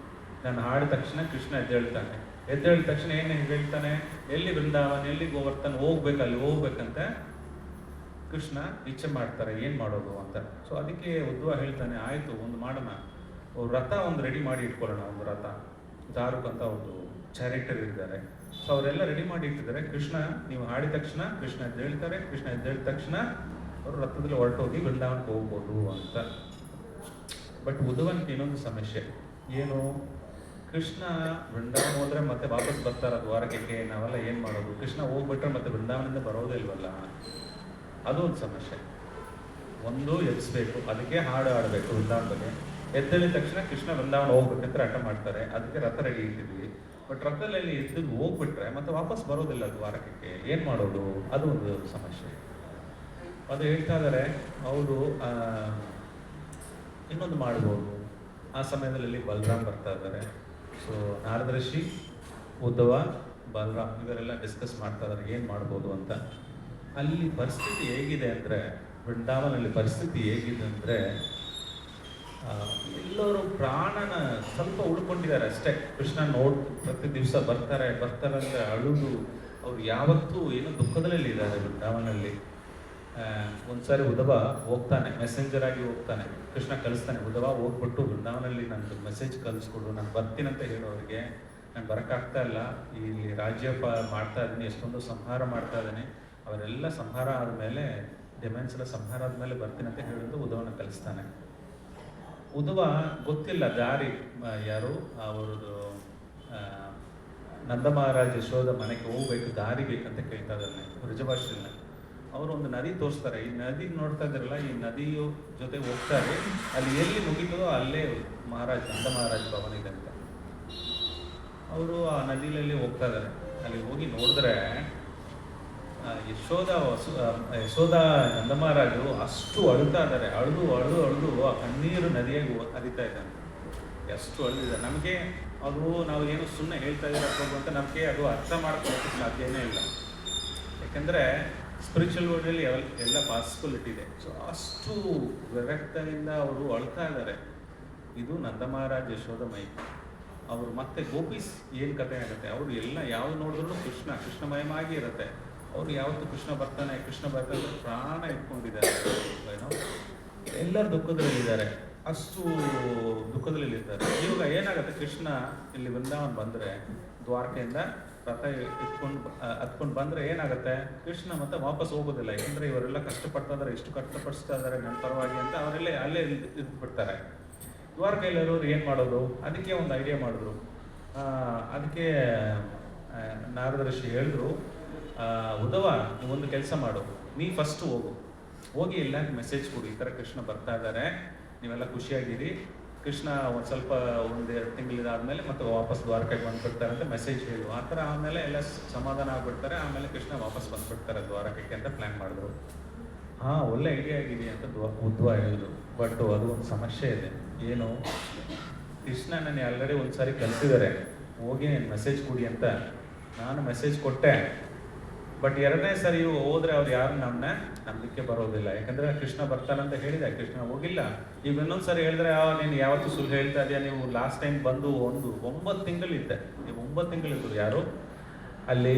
ನಾನು ಹಾಡಿದ ತಕ್ಷಣ ಕೃಷ್ಣ ಎದ್ದೇಳ್ತಾನೆ. ಎದ್ದೇಳಿದ ತಕ್ಷಣ ಏನು ಹೇಳ್ತಾನೆ, ಎಲ್ಲಿ ಬೃಂದಾವನ್, ಎಲ್ಲಿ ಗೋವರ್ಧನ್, ಅಲ್ಲಿ ಹೋಗ್ಬೇಕಂತ ಕೃಷ್ಣ ಇಚ್ಛೆ ಮಾಡ್ತಾರೆ, ಏನು ಮಾಡೋದು ಅಂತ. ಸೊ ಅದಕ್ಕೆ ಉದ್ಧವ ಹೇಳ್ತಾನೆ, ಆಯಿತು ಒಂದು ಮಾಡೋಣ, ರಥ ಒಂದು ರೆಡಿ ಮಾಡಿ ಇಟ್ಕೊಳ್ಳೋಣ, ಒಂದು ರಥ ಜಾರುಕ್ ಅಂತ ಒಂದು ಚಾರಿಟರ್ ಇದ್ದಾರೆ. ಸೊ ಅವರೆಲ್ಲ ರೆಡಿ ಮಾಡಿ ಇಟ್ಟಿದ್ದಾರೆ. ಕೃಷ್ಣ ನೀವು ಹಾಡಿದ ತಕ್ಷಣ ಕೃಷ್ಣ ಎದ್ದೇಳ್ತಾರೆ, ಕೃಷ್ಣ ಎದ್ದೇಳಿದ ತಕ್ಷಣ ಅವರು ರಥದಲ್ಲಿ ಹೊರಟೋಗಿ ಬೃಂದಾವನಕ್ಕೆ ಹೋಗ್ಬೋದು ಅಂತ. ಬಟ್ ಉದ್ಧವನ್ಗೆ ಇನ್ನೊಂದು ಸಮಸ್ಯೆ ಏನು, ಕೃಷ್ಣ ಬೃಂದಾವನ ಹೋದ್ರೆ ಮತ್ತೆ ವಾಪಸ್ ಬರ್ತಾರ ದ್ವಾರಕೆಗೆ, ನಾವೆಲ್ಲ ಏನು ಮಾಡೋದು? ಕೃಷ್ಣ ಹೋಗ್ಬಿಟ್ರೆ ಮತ್ತೆ ಬೃಂದಾವನದಿಂದ ಬರೋದೇ ಇಲ್ವಲ್ಲ, ಅದು ಒಂದು ಸಮಸ್ಯೆ. ಒಂದು ಎಬ್ಸ್ಬೇಕು, ಅದಕ್ಕೆ ಹಾಡು ಆಡಬೇಕು ಬೃಂದಾವನ ಬಗ್ಗೆ. ಎದ್ದೇಳಿದ ತಕ್ಷಣ ಕೃಷ್ಣ ಬೃಂದಾವನ ಹೋಗ್ಬೇಕಂತ ಹಠ ಮಾಡ್ತಾರೆ, ಅದಕ್ಕೆ ರಥ ರೆಡಿ ಇಟ್ಟಿದ್ವಿ. ಬಟ್ ರಥದಲ್ಲಿ ಎದ್ದು ಹೋಗ್ಬಿಟ್ರೆ ಮತ್ತೆ ವಾಪಸ್ ಬರೋದಿಲ್ಲ ದ್ವಾರಕಕ್ಕೆ, ಏನು ಮಾಡೋದು? ಅದು ಒಂದು ಸಮಸ್ಯೆ. ಅದು ಹೇಳ್ತಾ ಇದ್ದಾರೆ ಅವರು. ಇನ್ನೊಂದು ಮಾಡ್ಬೋದು, ಆ ಸಮಯದಲ್ಲಿ ಬಲರಾಮ್ ಬರ್ತಾ ಇದ್ದಾರೆ. ಸೊ ನಾರದ ಋಷಿ, ಉದ್ಧವ, ಬಲರಾಮ್ ಇವರೆಲ್ಲ ಡಿಸ್ಕಸ್ ಮಾಡ್ತಾ ಇದ್ದಾರೆ ಏನು ಮಾಡ್ಬೋದು ಅಂತ. ಅಲ್ಲಿ ಪರಿಸ್ಥಿತಿ ಹೇಗಿದೆ ಅಂದರೆ, ಬೃಂದಾವನಲ್ಲಿ ಪರಿಸ್ಥಿತಿ ಹೇಗಿದೆ ಅಂದರೆ, ಎಲ್ಲರೂ ಪ್ರಾಣನ ಸ್ವಲ್ಪ ಉಳ್ಕೊಂಡಿದ್ದಾರೆ ಅಷ್ಟೇ. ಕೃಷ್ಣ ಪ್ರತಿ ದಿವಸ ಬರ್ತಾರೆ ಅಂದರೆ ಅಳುದು, ಅವ್ರು ಯಾವತ್ತೂ ಏನೋ ದುಃಖದಲ್ಲಿ ಇದ್ದಾರೆ ಬೃಂದಾವನಲ್ಲಿ. ಒಂದ್ಸಾರಿ ಉದ್ಧವ ಹೋಗ್ತಾನೆ, ಮೆಸೆಂಜರ್ ಆಗಿ ಹೋಗ್ತಾನೆ, ಕೃಷ್ಣ ಕಳಿಸ್ತಾನೆ, ಉದ್ಧವ ಹೋಗ್ಬಿಟ್ಟು ಬೃಂದಾವನಲ್ಲಿ ನನಗೆ ಮೆಸೇಜ್ ಕಳಿಸ್ಕೊಡು, ನಾನು ಬರ್ತೀನಂತ ಹೇಳೋರಿಗೆ. ನಾನು ಬರೋಕ್ಕಾಗ್ತಾ ಇಲ್ಲ, ಇಲ್ಲಿ ರಾಜ್ಯಪ ಮಾಡ್ತಾ ಇದ್ದೀನಿ, ಎಷ್ಟೊಂದು ಸಂಹಾರ ಮಾಡ್ತಾ ಇದ್ದೀನಿ, ಅವರೆಲ್ಲ ಸಂಹಾರ ಆದಮೇಲೆ ಡೆಮೆನ್ಸ್ ಎಲ್ಲ ಸಂಹಾರ ಆದಮೇಲೆ ಬರ್ತೀನಂತ ಹೇಳಿದ್ದು ಉದ್ಧವನ ಕಳಿಸ್ತಾನೆ. ಉದ್ಧವ ಗೊತ್ತಿಲ್ಲ ದಾರಿ, ಯಾರು ಅವ್ರದ್ದು ನಂದ ಮಹಾರಾಜ ಯಶೋದ ಮನೆಗೆ ಹೋಗ್ಬೇಕು, ದಾರಿ ಬೇಕಂತ ಕೇಳ್ತಾ ಇದ್ದಾನೆ ಬ್ರಜಭಾಷೆಯಲ್ಲಿ. ಅವರು ಒಂದು ನದಿ ತೋರಿಸ್ತಾರೆ, ಈ ನದಿ ನೋಡ್ತಾ ಇದ್ದಾರಲ್ಲ, ಈ ನದಿಯು ಜೊತೆ ಹೋಗ್ತಾರೆ, ಅಲ್ಲಿ ಎಲ್ಲಿ ಮುಗಿತದೋ ಅಲ್ಲೇ ನಂದ ಮಹಾರಾಜ ಭವನ ಇದೆ ಅಂತ. ಅವರು ಆ ನದಿಯಲ್ಲಿ ಹೋಗ್ತಾ ಇದ್ದಾರೆ. ಅಲ್ಲಿ ಹೋಗಿ ನೋಡಿದ್ರೆ ಯಶೋದ ನಂದ ಮಹಾರಾಜರು ಅಷ್ಟು ಅಳುತ್ತಾ ಇದ್ದಾರೆ. ಅಳುದು ಆ ಕಣ್ಣೀರು ನದಿಯಾಗಿ ಹರಿತಾ ಇದ್ದಾನೆ. ಎಷ್ಟು ಅಳುದಿದೆ. ನಮಗೆ ಅದು ನಾವು ಏನು ಸುಮ್ಮನೆ ಹೇಳ್ತಾ ಇರೋದು ಅಂತ ನಮಗೆ ಅದು ಅರ್ಥ ಮಾಡ್ಕೊಳ್ಳೋಕ್ಕೆ ಸಾಧ್ಯನೇ ಇಲ್ಲ. ಯಾಕೆಂದರೆ ಸ್ಪಿರಿಚುವಲ್ ವರ್ಲ್ಡಲ್ಲಿ ಎಲ್ಲ ಪಾಸಿಬಿಲಿಟಿ ಇದೆ. ಸೊ ಅಷ್ಟು ವಿರಕ್ತದಿಂದ ಅವರು ಅಳ್ತಾ ಇದ್ದಾರೆ. ಇದು ನಂದ ಮಹಾರಾಜ ಯಶೋದಮಯಿ. ಅವರು ಮತ್ತೆ ಗೋಪೀಸ್ ಏನು ಕಥೆ ಆಗುತ್ತೆ, ಅವರು ಎಲ್ಲ ಯಾವ್ದು ನೋಡಿದ್ರು ಕೃಷ್ಣಮಯವಾಗಿ ಇರುತ್ತೆ. ಅವರು ಯಾವತ್ತು ಕೃಷ್ಣ ಬರ್ತಾನೆ ಪ್ರಾಣ ಇಟ್ಕೊಂಡಿದ್ದಾರೆ. ಏನೋ ಎಲ್ಲರೂ ದುಃಖದಲ್ಲಿದ್ದಾರೆ, ಅಷ್ಟು ದುಃಖದಲ್ಲಿರ್ತಾರೆ. ಇವಾಗ ಏನಾಗುತ್ತೆ, ಕೃಷ್ಣ ಇಲ್ಲಿ ಬೃಂದಾವನ ಬಂದರೆ, ದ್ವಾರಕೆಯಿಂದ ರಥ ಹತ್ಕೊಂಡು ಬಂದರೆ ಏನಾಗುತ್ತೆ, ಕೃಷ್ಣ ಮತ್ತೆ ವಾಪಸ್ ಹೋಗೋದಿಲ್ಲ. ಯಾಕಂದರೆ ಇವರೆಲ್ಲ ಕಷ್ಟಪಡ್ತಾ ಇದ್ದಾರೆ, ಎಷ್ಟು ಕಷ್ಟಪಡಿಸ್ತಾ ಇದ್ದಾರೆ ನನ್ನ ಪರವಾಗಿ ಅಂತ ಅವರೆಲ್ಲ ಅಲ್ಲೇ ಇದ್ಬಿಡ್ತಾರೆ. ದ್ವಾರಕೆಯಲ್ಲಿರೋರು ಏನು ಮಾಡೋದು? ಅದಕ್ಕೆ ಒಂದು ಐಡಿಯಾ ಮಾಡಿದ್ರು. ಅದಕ್ಕೆ ನಾರದ ಋಷಿ ಹೇಳಿದ್ರು, ಉದ್ಧವ ನೀವೊಂದು ಕೆಲಸ ಮಾಡು, ನೀ ಫಸ್ಟ್ ಹೋಗಿ ಎಲ್ಲ ಮೆಸೇಜ್ ಕೊಡು, ಈ ಥರ ಕೃಷ್ಣ ಬರ್ತಾ ಇದ್ದಾರೆ, ನೀವೆಲ್ಲ ಖುಷಿಯಾಗಿರಿ, ಕೃಷ್ಣ ಒಂದೆರಡು ತಿಂಗಳಿದಾದ್ಮೇಲೆ ಮತ್ತೆ ವಾಪಸ್ ದ್ವಾರಕೆಗೆ ಬಂದ್ಬಿಡ್ತಾರೆ ಅಂತ ಮೆಸೇಜ್ ಹೇಳು. ಆ ಥರ ಆಮೇಲೆ ಎಲ್ಲ ಸಮಾಧಾನ ಆಗ್ಬಿಡ್ತಾರೆ, ಆಮೇಲೆ ಕೃಷ್ಣ ವಾಪಸ್ ಬಂದ್ಬಿಡ್ತಾರೆ ದ್ವಾರಕೆಗೆ ಅಂತ ಪ್ಲ್ಯಾನ್ ಮಾಡಿದ್ರು. ಒಳ್ಳೆ ಐಡಿಯಾ ಆಗಿದೆ ಅಂತ ಉದ್ಧವ ಹೇಳಿದ್ರು. ಬಟ್ ಅದು ಒಂದು ಸಮಸ್ಯೆ ಇದೆ. ಏನು, ಕೃಷ್ಣ ನನಗೆ ಆಲ್ರೆಡಿ ಒಂದ್ಸಾರಿ ಕಲಿಸಿದ್ದಾರೆ, ಹೋಗಿ ಮೆಸೇಜ್ ಕೊಡಿ ಅಂತ. ನಾನು ಮೆಸೇಜ್ ಕೊಟ್ಟೆ, ಬಟ್ ಎರಡನೇ ಸರಿ ಹೋದ್ರೆ ಅವ್ರು ಯಾರು ನಮ್ಮನ್ನ ನಂಬಿಕೆ ಬರೋದಿಲ್ಲ. ಯಾಕಂದ್ರೆ ಕೃಷ್ಣ ಬರ್ತಾನಂತ ಹೇಳಿದೆ, ಕೃಷ್ಣ ಹೋಗಿಲ್ಲ. ಈಗ ಇನ್ನೊಂದು ಸರಿ ಹೇಳಿದ್ರೆ ನೀನು ಯಾವತ್ತೂ ಸುಳ್ಳು ಹೇಳ್ತಾ ಇದೆಯಾ, ನೀವು ಲಾಸ್ಟ್ ಟೈಮ್ ಬಂದು 9 ತಿಂಗಳಿದ್ದೆ, ನೀವು 9 ತಿಂಗಳಿದ್ರು ಯಾರು ಅಲ್ಲಿ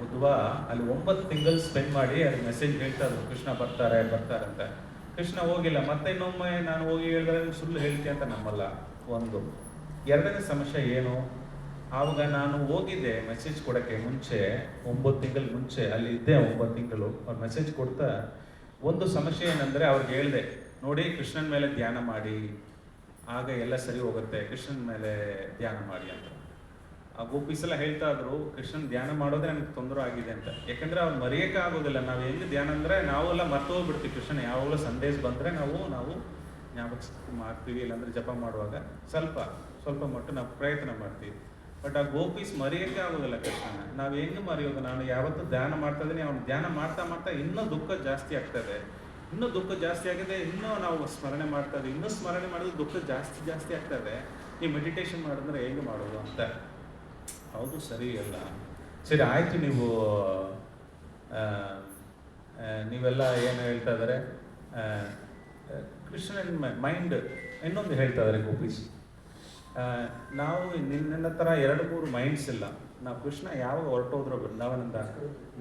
ಉದ್ಧವ, ಅಲ್ಲಿ 9 ತಿಂಗಳು ಸ್ಪೆಂಡ್ ಮಾಡಿ ಅಲ್ಲಿ ಮೆಸೇಜ್ ಹೇಳ್ತಾ ಇದ್ರು ಕೃಷ್ಣ ಬರ್ತಾರೆ ಅಂತ. ಕೃಷ್ಣ ಹೋಗಿಲ್ಲ. ಮತ್ತೆ ಇನ್ನೊಮ್ಮೆ ನಾನು ಹೋಗಿ ಹೇಳಿದ್ರೆ ಸುಳ್ಳು ಹೇಳ್ತೀಯ ಅಂತ ನಮ್ಮಲ್ಲ. ಒಂದು ಎರಡನೇ ಸಮಸ್ಯೆ ಏನು, ಆವಾಗ ನಾನು ಹೋಗಿದ್ದೆ ಮೆಸೇಜ್ ಕೊಡೋಕ್ಕೆ ಮುಂಚೆ, 9 ತಿಂಗಳ ಮುಂಚೆ ಅಲ್ಲಿ ಇದ್ದೆ. 9 ತಿಂಗಳು ಅವ್ರು ಮೆಸೇಜ್ ಕೊಡ್ತಾ ಒಂದು ಸಮಸ್ಯೆ ಏನಂದರೆ ಅವ್ರಿಗೆ ಹೇಳಿದೆ, ನೋಡಿ ಕೃಷ್ಣನ ಮೇಲೆ ಧ್ಯಾನ ಮಾಡಿ, ಆಗ ಎಲ್ಲ ಸರಿ ಹೋಗುತ್ತೆ, ಕೃಷ್ಣನ ಮೇಲೆ ಧ್ಯಾನ ಮಾಡಿ ಅಂತ. ಆ ಗೋಪೀಸ್ ಎಲ್ಲ ಹೇಳ್ತಾ ಇದ್ರು, ಕೃಷ್ಣನ್ ಧ್ಯಾನ ಮಾಡೋದೇ ನನಗೆ ತೊಂದರೆ ಆಗಿದೆ ಅಂತ. ಯಾಕಂದರೆ ಅವ್ರು ಮರೆಯೋಕೆ ಆಗೋದಿಲ್ಲ. ನಾವು ಹೆಂಗೆ ಧ್ಯಾನ ಅಂದರೆ ನಾವೆಲ್ಲ ಮರ್ತೋಗ್ಬಿಡ್ತೀವಿ. ಕೃಷ್ಣ ಯಾವಾಗಲೂ ಸಂದೇಶ ಬಂದರೆ ನಾವು ಜ್ಞಾಪಕ ಮಾಡ್ತೀವಿ, ಇಲ್ಲಾಂದರೆ ಜಪ ಮಾಡುವಾಗ ಸ್ವಲ್ಪ ಮಟ್ಟ ನಾವು ಪ್ರಯತ್ನ ಮಾಡ್ತೀವಿ. ಬಟ್ ಆ ಗೋಪೀಸ್ ಮರೆಯೋಕ್ಕೆ ಆಗೋದಿಲ್ಲ ಕೃಷ್ಣನ. ನಾವು ಹೆಂಗೆ ಮರೆಯೋದು? ನಾನು ಯಾವತ್ತೂ ಧ್ಯಾನ ಮಾಡ್ತಾ ಇದ್ದೀನಿ, ಅವ್ನು ಧ್ಯಾನ ಮಾಡ್ತಾ ಇನ್ನೂ ದುಃಖ ಜಾಸ್ತಿ ಆಗ್ತದೆ, ಇನ್ನೂ ದುಃಖ ಜಾಸ್ತಿ ಆಗಿದೆ, ಇನ್ನೂ ನಾವು ಸ್ಮರಣೆ ಮಾಡ್ತಾ ಇದ್ದೀವಿ, ಇನ್ನೂ ಸ್ಮರಣೆ ಮಾಡಿದ್ರೆ ದುಃಖ ಜಾಸ್ತಿ ಆಗ್ತದೆ. ಈ ಮೆಡಿಟೇಷನ್ ಮಾಡಿದ್ರೆ ಹೇಗೆ ಮಾಡೋದು ಅಂತ. ಹೌದು, ಸರಿ ಅಲ್ಲ, ಸರಿ ಆಯಿತು. ನೀವೆಲ್ಲ ಏನು ಹೇಳ್ತಾ ಇದ್ದಾರೆ, ಕೃಷ್ಣನ ಮೈಂಡ್ ಇನ್ನೊಂದು ಹೇಳ್ತಾ ಇದ್ದಾರೆ ಗೋಪೀಸ್. ನಾವು ನಿನ್ನ ಥರ 2-3 ಮೈಂಡ್ಸ್ ಇಲ್ಲ. ನಾವು ಕೃಷ್ಣ ಯಾವಾಗ ಹೊರಟೋದ್ರು ಬೃಂದಾವನದಿಂದ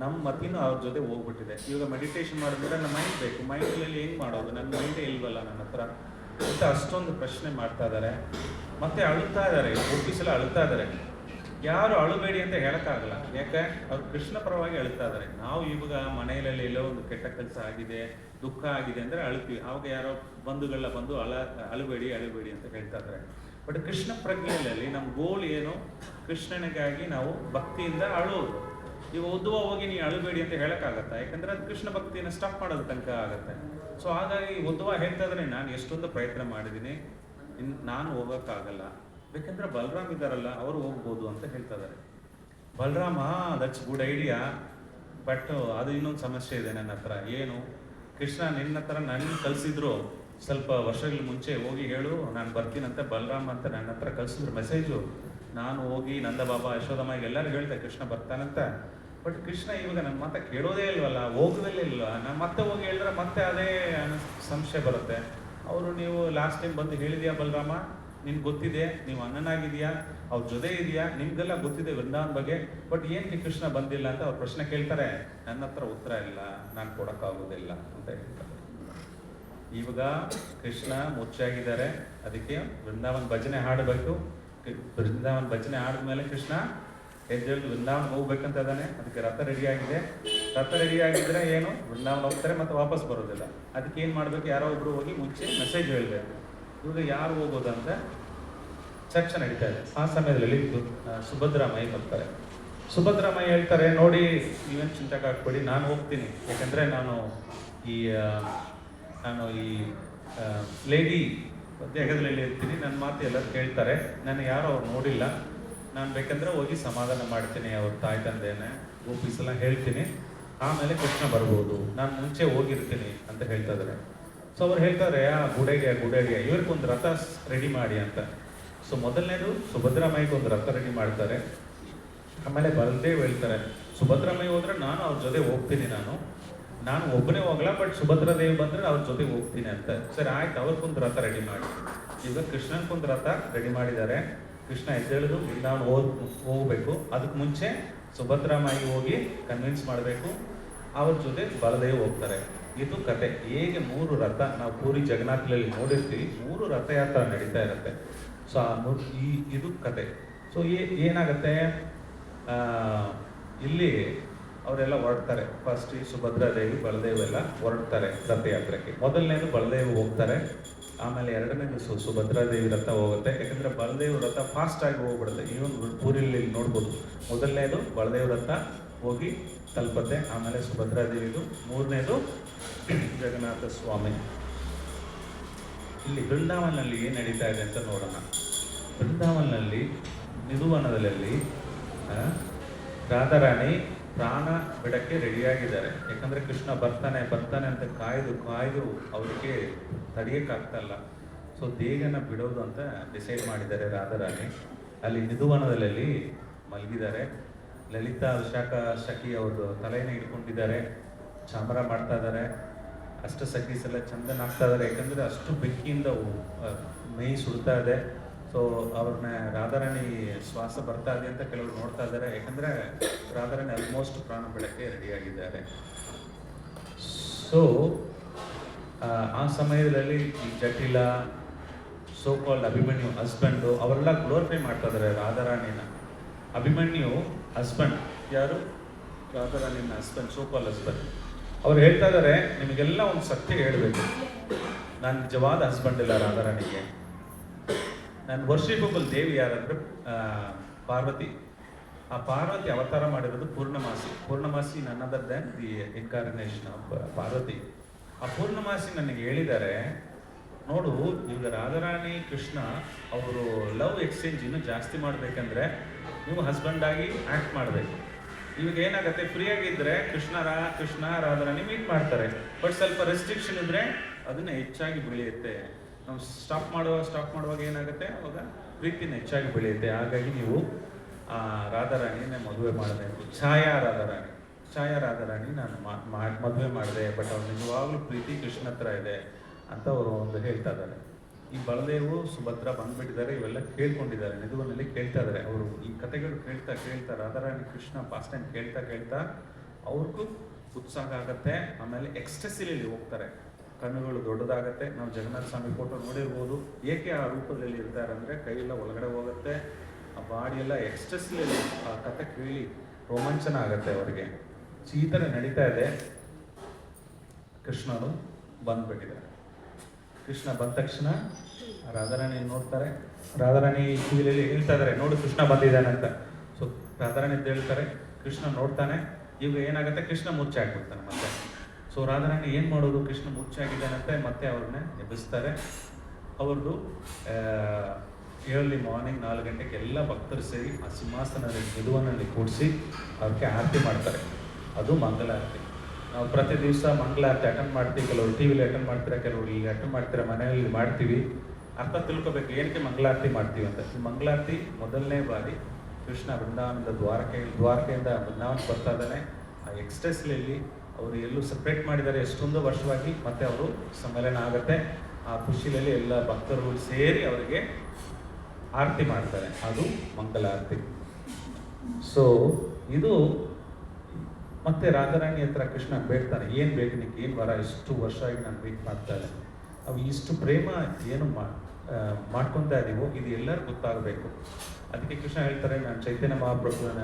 ನಮ್ಮ ಮತಿನೂ ಅವ್ರ ಜೊತೆ ಹೋಗ್ಬಿಟ್ಟಿದೆ. ಇವಾಗ ಮೆಡಿಟೇಷನ್ ಮಾಡಿದ್ರೆ ನನ್ನ ಮೈಂಡ್ ಬೇಕು, ಮೈಂಡಲ್ಲಿ ಹೆಂಗೆ ಮಾಡೋದು, ನನ್ನ ಮೈಂಡೇ ಇಲ್ವಲ್ಲ ನನ್ನ ಹತ್ರ ಅಂತ ಅಷ್ಟೊಂದು ಪ್ರಶ್ನೆ ಮಾಡ್ತಾ ಇದ್ದಾರೆ. ಮತ್ತೆ ಅಳುತ್ತಾ ಇದ್ದಾರೆ, ಗೋಪೀಸ್ ಎಲ್ಲ ಅಳುತ್ತಾ ಇದ್ದಾರೆ. ಯಾರು ಅಳುಬೇಡಿ ಅಂತ ಹೇಳಕ್ಕಾಗಲ್ಲ. ಯಾಕೆ ಅವ್ರು ಕೃಷ್ಣ ಪರವಾಗಿ ಅಳ್ತಾ ಇದಾರೆ. ನಾವು ಇವಾಗ ಮನೆಯಲ್ಲಿ ಎಲ್ಲೋ ಒಂದು ಕೆಟ್ಟ ಕೆಲಸ ಆಗಿದೆ, ದುಃಖ ಆಗಿದೆ ಅಂದ್ರೆ ಅಳ್ತೀವಿ. ಅವಾಗ ಯಾರೋ ಬಂಧುಗಳ ಬಂದು ಅಳಬೇಡಿ ಅಂತ ಹೇಳ್ತಾ ಇದ್ದಾರೆ. ಬಟ್ ಕೃಷ್ಣ ಪ್ರಜ್ಞೆಯಲ್ಲಿ ನಮ್ಮ ಗೋಲ್ ಏನು? ಕೃಷ್ಣನಿಗಾಗಿ ನಾವು ಭಕ್ತಿಯಿಂದ ಅಳುವುದು. ಇವಾಗ ಉದ್ಧವ ಹೋಗಿ ನೀ ಅಳಬೇಡಿ ಅಂತ ಹೇಳಕ್ಕಾಗತ್ತಾ? ಯಾಕಂದ್ರೆ ಅದು ಕೃಷ್ಣ ಭಕ್ತಿಯನ್ನು ಸ್ಟಾಪ್ ಮಾಡೋದು ತನಕ ಆಗತ್ತೆ. ಸೊ ಹಾಗಾಗಿ ಉದ್ಧವ ಹೇಳ್ತಾ ಇದ್ರೆ ನಾನು ಎಷ್ಟೊಂದು ಪ್ರಯತ್ನ ಮಾಡಿದ್ದೀನಿ, ನಾನು ಹೋಗೋಕ್ಕಾಗಲ್ಲ. ಬೇಕಂದ್ರೆ ಬಲರಾಮ್ ಇದ್ದಾರಲ್ಲ ಅವರು ಹೋಗ್ಬೋದು ಅಂತ ಹೇಳ್ತಾ ಇದ್ದಾರೆ. Balarama that's good idea, but ಅದು ಇನ್ನೊಂದು ಸಮಸ್ಯೆ ಇದೆ ನನ್ನ ಹತ್ರ. ಏನು? ಕೃಷ್ಣ ನಿನ್ನ ಹತ್ರ ನನಗೆ ಕಳಿಸಿದ್ರು ಸ್ವಲ್ಪ ವರ್ಷಗಳ ಮುಂಚೆ, ಹೋಗಿ ಹೇಳು ನಾನು ಬರ್ತೀನಂತ ಬಲರಾಮ್ ಅಂತ ನನ್ನ ಹತ್ರ ಕಳಿಸಿದ್ರು ಮೆಸೇಜು. ನಾನು ಹೋಗಿ ನಂದ ಬಾಬಾ ಯಶೋದಮ್ಮಗೆ ಎಲ್ಲರೂ ಹೇಳ್ದೆ ಕೃಷ್ಣ ಬರ್ತಾನಂತ. ಬಟ್ ಕೃಷ್ಣ ಇವಾಗ ನನ್ನ ಮಾತ ಕೇಳೋದೇ ಇಲ್ವಲ್ಲ, ಹೋಗೋದೇ ಇಲ್ವ. ನಾನು ಮತ್ತೆ ಹೋಗಿ ಹೇಳಿದ್ರೆ ಮತ್ತೆ ಅದೇ ಸಂಶಯ ಬರುತ್ತೆ. ಅವರು ನೀವು ಲಾಸ್ಟ್ ಟೈಮ್ ಬಂದು ಹೇಳಿದ್ಯಾ ಬಲರಾಮ, ನಿನ್ಗೆ ಗೊತ್ತಿದೆ, ನೀವು ಅಣ್ಣನಾಗಿದೆಯಾ, ಅವ್ರ ಜೊತೆ ಇದೆಯಾ, ನಿಮ್ಗೆಲ್ಲ ಗೊತ್ತಿದೆ ವೃಂದಾವನ್ ಬಗ್ಗೆ, ಬಟ್ ಏನಕ್ಕೆ ಕೃಷ್ಣ ಬಂದಿಲ್ಲ ಅಂತ ಅವ್ರು ಪ್ರಶ್ನೆ ಕೇಳ್ತಾರೆ. ನನ್ನ ಹತ್ರ ಉತ್ತರ ಇಲ್ಲ, ನಾನು ಕೊಡೋಕ್ಕಾಗೋದಿಲ್ಲ ಅಂತ ಹೇಳ್ತಾರೆ. ಇವಾಗ ಕೃಷ್ಣ ಮುಚ್ಚಾಗಿದ್ದಾರೆ, ಅದಕ್ಕೆ ವೃಂದಾವನ್ ಭಜನೆ ಹಾಡಬೇಕು. ವೃಂದಾವನ್ ಭಜನೆ ಆಡಿದ್ಮೇಲೆ ಕೃಷ್ಣ ಎದ್ದೇಳಿ ವೃಂದಾವನ್ ಹೋಗ್ಬೇಕಂತ ಇದ್ದಾನೆ. ಅದಕ್ಕೆ ರಥ ರೆಡಿ ಆಗಿದೆ. ರಥ ರೆಡಿ ಆಗಿದ್ರೆ ಏನು ವೃಂದಾವನ್ ಹೋಗ್ತಾರೆ ಮತ್ತೆ ವಾಪಸ್ ಬರೋದಿಲ್ಲ. ಅದಕ್ಕೆ ಏನು ಮಾಡ್ಬೇಕು? ಯಾರೋ ಒಬ್ರು ಹೋಗಿ ಮುಂಚೆ ಮೆಸೇಜ್ ಹೇಳ್ಬೇಕು. ಇವಾಗ ಯಾರು ಹೋಗೋದಂತ ಚರ್ಚೆ ನಡೀತಾ ಇದೆ. ಆ ಸಮಯದಲ್ಲಿ ಸುಭದ್ರಾಮಯ್ಯ ಬರ್ತಾರೆ. ಸುಭದ್ರಾಮಯ್ಯ ಹೇಳ್ತಾರೆ, ನೋಡಿ ನೀವೇನು ಚಿಂತೆಗೆ ಹಾಕ್ಬೇಡಿ, ನಾನು ಹೋಗ್ತೀನಿ. ಯಾಕಂದ್ರೆ ನಾನು ಈ ಲೇಡಿ ದೇಹದಲ್ಲಿ ಇರ್ತೀನಿ, ನನ್ನ ಮಾತು ಎಲ್ಲರೂ ಕೇಳ್ತಾರೆ, ನನ್ನ ಯಾರು ಅವ್ರು ನೋಡಿಲ್ಲ, ನಾನು ಬೇಕಂದ್ರೆ ಹೋಗಿ ಸಮಾಧಾನ ಮಾಡ್ತೀನಿ ಅವ್ರ ತಾಯಿ ತಂದೆಯನ್ನ ಒಪ್ಪಿಸಲ್ಲ ಹೇಳ್ತೀನಿ, ಆಮೇಲೆ ಕೃಷ್ಣ ಬರ್ಬೋದು, ನಾನು ಮುಂಚೆ ಹೋಗಿರ್ತೀನಿ ಅಂತ ಹೇಳ್ತಾ ಇದ್ದಾರೆ. ಸೊ ಅವ್ರು ಹೇಳ್ತಾರೆ, ಗುಡ್ ಐಡಿಯಾ, ಇವ್ರಿಗೊಂದು ರಥ ರೆಡಿ ಮಾಡಿ ಅಂತ. ಸೊ ಮೊದಲನೇದು ಸುಭದ್ರಾಮಯ್ಯಗೆ ಒಂದು ರಥ ರೆಡಿ ಮಾಡ್ತಾರೆ. ಆಮೇಲೆ ಬಲದೇವ್ ಹೇಳ್ತಾರೆ, ಸುಭದ್ರಾಮಯ್ಯ ಹೋದ್ರೆ ನಾನು ಅವ್ರ ಜೊತೆ ಹೋಗ್ತೀನಿ, ನಾನು ಒಬ್ಬನೇ ಹೋಗಲ್ಲ, ಬಟ್ ಸುಭದ್ರಾದೇವಿ ಬಂದ್ರೆ ಅವ್ರ ಜೊತೆ ಹೋಗ್ತೀನಿ ಅಂತ. ಸರಿ ಆಯ್ತು, ಅವ್ರಿಗೊಂದು ರಥ ರೆಡಿ ಮಾಡಿ. ಈಗ ಕೃಷ್ಣನ್ಗೊಂದು ರಥ ರೆಡಿ ಮಾಡಿದ್ದಾರೆ. ಕೃಷ್ಣ ಎದ್ದೇಳಿದು ವೃಂದಾವನ ಹೋಗ್ಬೇಕು. ಅದಕ್ಕೆ ಮುಂಚೆ ಸುಭದ್ರಾಮಯ್ಯ ಹೋಗಿ ಕನ್ವಿನ್ಸ್ ಮಾಡಬೇಕು, ಅವ್ರ ಜೊತೆ ಬಲದೇವ್ ಹೋಗ್ತಾರೆ. ಇದು ಕತೆ. ಹೇಗೆ 3 ರಥ ನಾವು ಪೂರಿ ಜಗನ್ನಾಥಲ್ಲಿ ನೋಡಿರ್ತೀವಿ, 3 ರಥಯಾತ್ರೆ ನಡೀತಾ ಇರುತ್ತೆ. ಸೊ ಇದು ಕತೆ. ಸೊ ಏನಾಗುತ್ತೆ, ಇಲ್ಲಿ ಅವರೆಲ್ಲ ಹೊರಡ್ತಾರೆ. ಫಸ್ಟ್ ಈ ಸುಭದ್ರಾದೇವಿ ಬಲದೇವ್ ಎಲ್ಲ ಹೊರಡ್ತಾರೆ ರಥಯಾತ್ರೆಗೆ. ಮೊದಲನೇದು ಬಲದೇವ್ ಹೋಗ್ತಾರೆ, ಆಮೇಲೆ ಎರಡನೇದು ಸುಭದ್ರಾದೇವಿ ರಥ ಹೋಗುತ್ತೆ. ಯಾಕಂದ್ರೆ ಬಲದೇವ್ ರಥ ಫಾಸ್ಟ್ ಆಗಿ ಹೋಗ್ಬಿಡುತ್ತೆ. ಇವನ್ ಪೂರಿಲಿ ನೋಡ್ಬೋದು. ಮೊದಲನೇದು ಬಲದೇವ್ ರಥ ಹೋಗಿ ತಲುಪತ್ತೆ, ಆಮೇಲೆ ಸುಭದ್ರಾದೇವಿದು, ಮೂರನೇದು ಜಗನ್ನಾಥ ಸ್ವಾಮಿ. ಇಲ್ಲಿ ಬೃಂದಾವನಲ್ಲಿ ಏನು ನಡೀತಾ ಇದೆ ಅಂತ ನೋಡೋಣ. ಬೃಂದಾವನಲ್ಲಿ ನಿಧುವನದಲ್ಲಿ ರಾಧಾರಾಣಿ ಪ್ರಾಣ ಬಿಡಕ್ಕೆ ರೆಡಿಯಾಗಿದ್ದಾರೆ. ಯಾಕಂದ್ರೆ ಕೃಷ್ಣ ಬರ್ತಾನೆ ಅಂತ ಕಾಯ್ದು ಅವ್ರಿಗೆ ತಡೆಯಕ್ಕಾಗ್ತಲ್ಲ. ಸೊ ದೇಹನ ಬಿಡೋದು ಅಂತ ಡಿಸೈಡ್ ಮಾಡಿದ್ದಾರೆ ರಾಧಾರಾಣಿ. ಅಲ್ಲಿ ನಿಧುವನದಲ್ಲಿ ಮಲಗಿದ್ದಾರೆ. ಲಲಿತಾ ಶಕಿ ಅವ್ರದ್ದು ತಲೆಯನ್ನು ಹಿಡ್ಕೊಂಡಿದ್ದಾರೆ, ಚಾಮರ ಮಾಡ್ತಾ ಇದ್ದಾರೆ. ಅಷ್ಟ ಸಖೀಸ್ ಎಲ್ಲ ಚಂದನ ಆಗ್ತಾ ಇದ್ದಾರೆ. ಯಾಕಂದ್ರೆ ಅಷ್ಟು ಬೆಕ್ಕಿಯಿಂದ ಮೈ ಸುಡ್ತಾ ಇದೆ. ಸೊ ಅವ್ರನ್ನ ರಾಧಾರಾಣಿ ಶ್ವಾಸ ಬರ್ತಾ ಇದೆ ಅಂತ ಕೆಲವರು ನೋಡ್ತಾ ಇದ್ದಾರೆ. ಯಾಕಂದ್ರೆ ರಾಧಾರಾಣಿ ಆಲ್ಮೋಸ್ಟ್ ಪ್ರಾಣ ಬಿಡಕ್ಕೆ ರೆಡಿಯಾಗಿದ್ದಾರೆ. ಸೊ ಆ ಸಮಯದಲ್ಲಿ ಈ ಜಟಿಲ, ಸೋಕಾಲ್ಡ್ ಅಭಿಮನ್ಯು ಹಸ್ಬೆಂಡು ಅವರೆಲ್ಲ ಗ್ಲೋರಿಫೈ ಮಾಡ್ತಾ ಇದ್ದಾರೆ ರಾಧಾರಾಣಿನ. ಅಭಿಮನ್ಯು ಹಸ್ಬೆಂಡ್ ಯಾರು? ರಾಧಾರಾಣಿನ ಹಸ್ಬೆಂಡ್, ಸೋಕಾಲ್ಡ್ ಹಸ್ಬೆಂಡ್. ಅವ್ರು ಹೇಳ್ತಾ ಇದ್ದಾರೆ, ನಿಮಗೆಲ್ಲ ಒಂದು ಸತ್ಯ ಹೇಳಬೇಕು, ನಾನು ನಿಜವಾದ ಹಸ್ಬೆಂಡ್ ಇಲ್ಲ ರಾಧಾರಾಣಿಗೆ. ನಾನು ವರ್ಷಿಪಬಲ್ ದೇವಿ ಯಾರಂದ್ರೆ ಪಾರ್ವತಿ. ಆ ಪಾರ್ವತಿ ಅವತಾರ ಮಾಡಿರೋದು Purnamasi none other then the incarnation of Parvati. ಆ ಪೂರ್ಣಮಾಸಿ ನನಗೆ ಹೇಳಿದ್ದಾರೆ, ನೋಡು ಈಗ ರಾಧಾರಾಣಿ ಕೃಷ್ಣ ಅವರು ಲವ್ ಎಕ್ಸ್ಚೇಂಜ್ ಇನ್ನೂ ಜಾಸ್ತಿ ಮಾಡಬೇಕಂದ್ರೆ ನೀವು ಹಸ್ಬೆಂಡ್ ಆಗಿ ಆ್ಯಕ್ಟ್ ಮಾಡಬೇಕು. ಇವಾಗ ಏನಾಗುತ್ತೆ, ಫ್ರೀಯಾಗಿದ್ದರೆ ಕೃಷ್ಣ ರಾಧಾರಾಣಿ ಮೀಟ್ ಮಾಡ್ತಾರೆ. ಬಟ್ ಸ್ವಲ್ಪ ರೆಸ್ಟ್ರಿಕ್ಷನ್ ಇದ್ದರೆ ಅದನ್ನ ಹೆಚ್ಚಾಗಿ ಬೆಳೆಯುತ್ತೆ. ನಾವು ಸ್ಟಾಪ್ ಮಾಡುವಾಗ ಏನಾಗುತ್ತೆ, ಅವಾಗ ಪ್ರೀತಿನ ಹೆಚ್ಚಾಗಿ ಬೆಳೆಯುತ್ತೆ. ಹಾಗಾಗಿ ನೀವು ಆ ರಾಧಾರಾಣಿನೇ ಮದುವೆ ಮಾಡಬೇಕು. ಛಾಯಾ ರಾಧಾರಾಣಿ ನಾನು ಮದುವೆ ಮಾಡಿದೆ, ಬಟ್ ಅವ್ರು ನಿಜವಾಗ್ಲೂ ಪ್ರೀತಿ ಕೃಷ್ಣ ಹತ್ರ ಇದೆ ಅಂತ ಅವರು ಒಂದು ಹೇಳ್ತಾ ಇದ್ದಾರೆ. ಈ ಬಲದೇವು ಸುಭದ್ರ ಬಂದ್ಬಿಟ್ಟಿದ್ದಾರೆ, ಇವೆಲ್ಲ ಕೇಳ್ಕೊಂಡಿದ್ದಾರೆ, ನಿಧುವನಲ್ಲಿ ಕೇಳ್ತಾ ಇದ್ದಾರೆ. ಅವರು ಈ ಕಥೆಗಳು ಕೇಳ್ತಾ ರಾಧಾರಾಣಿ ಕೃಷ್ಣ ಪಾಸ್ಟ್ ಟೈಮ್ ಕೇಳ್ತಾ ಅವ್ರಿಗೂ ಉತ್ಸಾಹ ಆಗತ್ತೆ. ಆಮೇಲೆ ಎಕ್ಸ್ಟಸಿಲಿ ಹೋಗ್ತಾರೆ, ಕಣ್ಣುಗಳು ದೊಡ್ಡದಾಗತ್ತೆ. ನಾವು ಜಗನ್ನಾಥ ಸ್ವಾಮಿ ಫೋಟೋ ನೋಡಿರ್ಬೋದು. ಏಕೆ ಆ ರೂಪದಲ್ಲಿ ಇರ್ತಾರೆ ಅಂದರೆ ಕೈಯೆಲ್ಲ ಒಳಗಡೆ ಹೋಗುತ್ತೆ, ಆ ಬಾಡಿ ಎಲ್ಲ ಎಕ್ಸ್ಟ್ರೆಸ್ಲಿ ಆ ಕಥೆ ಕೇಳಿ ರೋಮಾಂಚನ ಆಗುತ್ತೆ ಅವರಿಗೆ. ಈ ಥರ ನಡೀತಾ ಇದೆ. ಕೃಷ್ಣನು ಬಂದ್ಬಿಟ್ಟಿದ್ದಾರೆ. ಕೃಷ್ಣ ಬಂದ ತಕ್ಷಣ ರಾಧಾರಾಣಿ ನೋಡ್ತಾರೆ. ರಾಧಾರಾಣಿ ಕಿವಿಯಲ್ಲಿ ಹೇಳ್ತಾ ಇದ್ದಾರೆ, ನೋಡು ಕೃಷ್ಣ ಬಂದಿದ್ದಾನೆ ಅಂತ. ಸೊ ರಾಧಾರಾಣಿ ಅಂತ ಹೇಳ್ತಾರೆ, ಕೃಷ್ಣ ನೋಡ್ತಾನೆ. ಈಗ ಏನಾಗುತ್ತೆ, ಕೃಷ್ಣ ಮುಚ್ಚೆ ಹಾಕ್ಬಿಡ್ತಾನೆ ಮತ್ತೆ. ಸೊ ರಾಧಾರಾಣಿ ಏನು ಮಾಡೋದು, ಕೃಷ್ಣ ಮುಚ್ಚೆ ಆಗಿದ್ದಾನಂತೆ ಮತ್ತೆ ಅವ್ರನ್ನ ಎಬ್ಬಿಸ್ತಾರೆ. ಅವ್ರದ್ದು ಏರ್ಲಿ ಮಾರ್ನಿಂಗ್ 4 ಗಂಟೆಗೆ ಎಲ್ಲ ಭಕ್ತರು ಸೇರಿ ಆ ಸಿಂಹಾಸನದಲ್ಲಿ ನಿಲುವನಲ್ಲಿ ಕೂಡಿಸಿ ಅವ್ರಿಗೆ ಆರತಿ ಮಾಡ್ತಾರೆ. ಅದು ಮಂಗಲಾರತಿ. ನಾವು ಪ್ರತಿ ದಿವಸ ಮಂಗಳಾರತಿ ಅಟೆಂಡ್ ಮಾಡ್ತೀವಿ. ಕೆಲವರು ಟಿ ವಿಲಿ ಅಟೆಂಡ್ ಮಾಡ್ತೀರಾ, ಕೆಲವರು ಇಲ್ಲಿ ಅಟೆಂಡ್ ಮಾಡ್ತೀರಾ, ಮನೆಯಲ್ಲಿ ಮಾಡ್ತೀವಿ. ಅರ್ಥ ತಿಳ್ಕೊಬೇಕು ಏನಕ್ಕೆ ಮಂಗಳಾರತಿ ಮಾಡ್ತೀವಿ ಅಂತ. ಈ ಮಂಗಳಾರತಿ ಮೊದಲನೇ ಬಾರಿ ಕೃಷ್ಣ ವೃಂದಾವನದ ದ್ವಾರಕೆಯಿಂದ ವೃಂದಾವನಕ್ಕೆ ಬರ್ತಾ ಇದ್ದಾನೆ. ಆ ಎಕ್ಸ್ಟ್ರೆಸ್ಲಿ ಅವರು ಎಲ್ಲೂ ಸಪ್ರೇಟ್ ಮಾಡಿದ್ದಾರೆ ಎಷ್ಟೊಂದು ವರ್ಷವಾಗಿ. ಮತ್ತೆ ಅವರು ಸಮ್ಮೇಳನ ಆಗುತ್ತೆ. ಆ ಖುಷಿಯಲ್ಲಿ ಎಲ್ಲ ಭಕ್ತರು ಸೇರಿ ಅವರಿಗೆ ಆರತಿ ಮಾಡ್ತಾರೆ. ಅದು ಮಂಗಲಾರತಿ. ಸೊ ಇದು ಮತ್ತೆ ರಾಧಾರಾಣಿ ಹತ್ರ ಕೃಷ್ಣ ಬೇಡ್ತಾನೆ, ಏನು ಬೇಕು ನಿನಗೆ, ಏನು ವರ, ಇಷ್ಟು ವರ್ಷ ಆಗಿ ನಾನು ವೇಟ್ ಮಾಡ್ತಾ ಇದ್ದೆ. ಅವು ಇಷ್ಟು ಪ್ರೇಮ ಏನು ಮಾಡ್ಕೊತಾ ಇದೀವೋ ಇದು ಎಲ್ಲರೂ ಗೊತ್ತಾಗಬೇಕು. ಅದಕ್ಕೆ ಕೃಷ್ಣ ಹೇಳ್ತಾರೆ, ನಾನು ಚೈತನ್ಯ ಮಹಾಪ್ರಭುವಿನ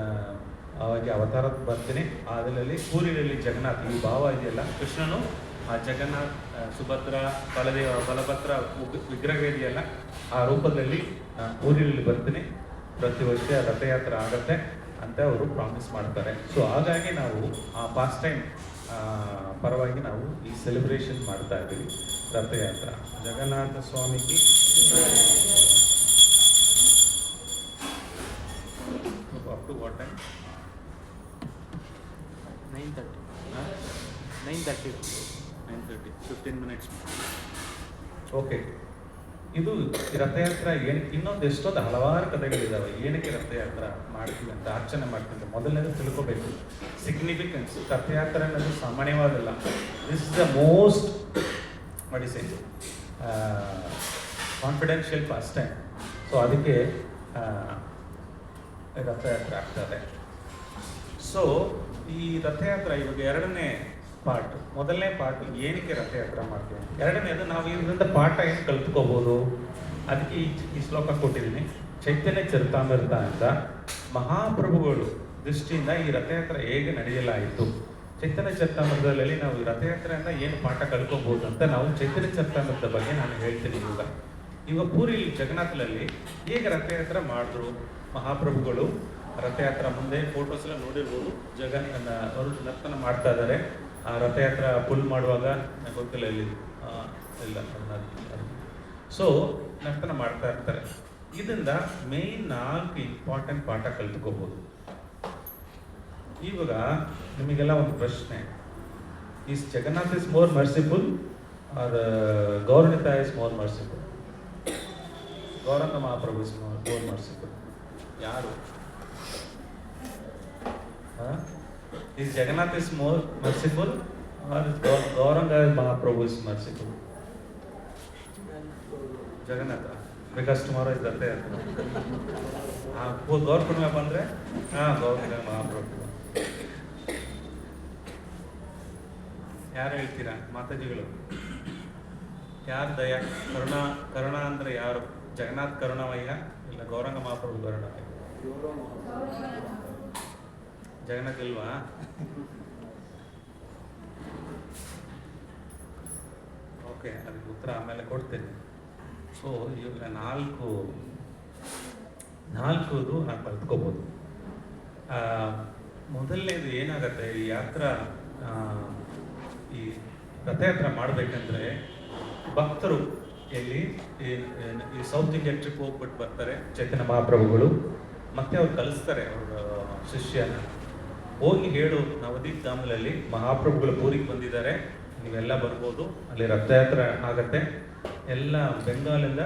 ಅವಾಗ ಅವತಾರ ಬರ್ತೀನಿ. ಅದರಲ್ಲಿ ಪೂರಿಯಲ್ಲಿ ಜಗನ್ನಾಥ್ ಈ ಭಾವ ಇದೆಯಲ್ಲ, ಕೃಷ್ಣನು ಆ ಜಗನ್ನಾಥ್, ಸುಭದ್ರ, ಬಲಭದ್ರ ವಿಗ್ರಹ ಇದೆಯಲ್ಲ, ಆ ರೂಪದಲ್ಲಿ ಪೂರಿಯಲ್ಲಿ ಬರ್ತೀನಿ. ಪ್ರತಿ ವರ್ಷ ರಥಯಾತ್ರೆ ಆಗತ್ತೆ ಅಂತ ಅವರು ಪ್ರಾಮಿಸ್ ಮಾಡ್ತಾರೆ. ಸೊ ಹಾಗಾಗಿ ನಾವು ಆ ಪಾಸ್ಟ್ ಟೈಮ್ ಪರವಾಗಿ ನಾವು ಈ ಸೆಲೆಬ್ರೇಷನ್ ಮಾಡ್ತಾ ಇದ್ದೀವಿ ರಥಯಾತ್ರೆ. ಜಗನ್ನಾಥ ಸ್ವಾಮಿಗೆ up to what time? 9:30. 15 minutes. Okay. ಇದು ರಥಯಾತ್ರೆ ಇನ್ನೊಂದು ಎಷ್ಟೊಂದು ಹಲವಾರು ಕಥೆಗಳಿದ್ದಾವೆ. ಏನಕ್ಕೆ ರಥಯಾತ್ರೆ ಮಾಡ್ತೀವಿ ಅಂತ, ಅರ್ಚನೆ ಮಾಡ್ತೀವಿ ಅಂತ ಮೊದಲನೇದು ತಿಳ್ಕೋಬೇಕು. ಸಿಗ್ನಿಫಿಕೆನ್ಸ್ ರಥಯಾತ್ರೆ ಅನ್ನೋದು ಸಾಮಾನ್ಯವಾದಲ್ಲ. This is the most medicine confidential fast time. So ಅದಕ್ಕೆ ರಥಯಾತ್ರೆ ಆಗ್ತದೆ. ಸೊ ಈ ರಥಯಾತ್ರೆ ಇವಾಗ ಎರಡನೇ ಪಾರ್ಟ್. ಮೊದಲನೇ ಪಾರ್ಟ್ ಏನಕ್ಕೆ ರಥಯಾತ್ರೆ ಮಾಡ್ತೀವಿ, ಎರಡನೇದು ನಾವು ಇದರಿಂದ ಪಾಠ ಏನು ಕಲ್ತ್ಕೋಬೋದು. ಅದಕ್ಕೆ ಈ ಶ್ಲೋಕ ಕೊಟ್ಟಿದ್ದೀನಿ. ಚೈತನ್ಯ ಚರಿತಾಮೃತ ಅಂತ ಮಹಾಪ್ರಭುಗಳು ದೃಷ್ಟಿಯಿಂದ ಈ ರಥಯಾತ್ರೆ ಹೇಗೆ ನಡೆಯಲಾಯಿತು. ಚೈತನ್ಯ ಚರಿತಾಮೃತದಲ್ಲಿ ನಾವು ಈ ರಥಯಾತ್ರೆಯಿಂದ ಏನು ಪಾಠ ಕಲ್ತ್ಕೋಬೋದು ಅಂತ ನಾವು ಚೈತನ್ಯ ಚರಿತಾಮೃತದ ಬಗ್ಗೆ ನಾನು ಹೇಳ್ತೀನಿ. ಇವಾಗ ಪೂರಿ ಜಗನ್ನಾಥಲ್ಲಿ ಹೇಗೆ ರಥಯಾತ್ರೆ ಮಾಡಿದ್ರು ಮಹಾಪ್ರಭುಗಳು. ರಥಯಾತ್ರೆ ಮುಂದೆ ಫೋಟೋಸ್ ಎಲ್ಲ ನೋಡಿರ್ಬೋದು. ಅವರು ನರ್ತನ ಮಾಡ್ತಾ ಇದ್ದಾರೆ. ಆ ರಥಯಾತ್ರೆ ಫುಲ್ ಮಾಡುವಾಗ ಗೊತ್ತಿಲ್ಲ ಇಲ್ಲಿ ಇಲ್ಲ. ಸೊ ನರ್ತನ ಮಾಡ್ತಾ ಇರ್ತಾರೆ. ಇದರಿಂದ ಮೇನ್ 4 ಇಂಪಾರ್ಟೆಂಟ್ ಪಾಠ ಕಲ್ತ್ಕೋಬೋದು. ಇವಾಗ ನಿಮಗೆಲ್ಲ ಒಂದು ಪ್ರಶ್ನೆ, is Jagannath is more merciful or Gauranitai is more merciful? Gauranga Mahaprabhu is more merciful. ಯಾರು? Is Jagannath is more merciful or is Gauranga Mahaprabhu is merciful? Jagannath, because tomorrow is Rath Yatra. Gaur Purnima bandre Gauranga Mahaprabhu. ಯಾರು ಹೇಳ್ತೀರಾ ಮಾತಾಜಿಗಳು? ಯಾರು ದಯ ಕರುಣ ಅಂದ್ರೆ ಯಾರು? ಜಗನ್ನಾಥ್ ಕರುಣವಯ್ಯ ಇಲ್ಲ ಗೌರಂಗ ಮಹಾಪ್ರಭು ಕರುಣವಯ್ಯ? ಜಗನ್ನಾಥ್ ಇಲ್ವಾ? ಓಕೆ, ಅದಕ್ಕೆ ಉತ್ತರ ಆಮೇಲೆ ಕೊಡ್ತೇನೆ. ಸೊ ಇವಾಗ ನಾಲ್ಕು ನಾವು ಕಲ್ತ್ಕೋಬೋದು. ಮೊದಲನೇದು ಏನಾಗತ್ತೆ, ಈ ಈ ರಥಯಾತ್ರೆ ಮಾಡಬೇಕಂದ್ರೆ ಭಕ್ತರು ಎಲ್ಲಿ ಈ ಸೌತ್ ಇಂಡಿಯಾ ಟ್ರಿಪ್ ಹೋಗ್ಬಿಟ್ಟು ಬರ್ತಾರೆ ಚೈತನ್ಯ ಮಹಾಪ್ರಭುಗಳು. ಮತ್ತೆ ಅವ್ರು ಕಲಿಸ್ತಾರೆ ಅವ್ರ ಶಿಷ್ಯನ, ಹೋಗಿ ಹೇಳು ನವದೀಪ್ ಧಾಮದಲ್ಲಿ ಮಹಾಪ್ರಭುಗಳು ಪೂರಿಗೆ ಬಂದಿದ್ದಾರೆ, ನೀವೆಲ್ಲ ಬರ್ಬೋದು, ಅಲ್ಲಿ ರಥಯಾತ್ರೆ ಆಗತ್ತೆ. ಎಲ್ಲ ಬೆಂಗಾಲಿಂದ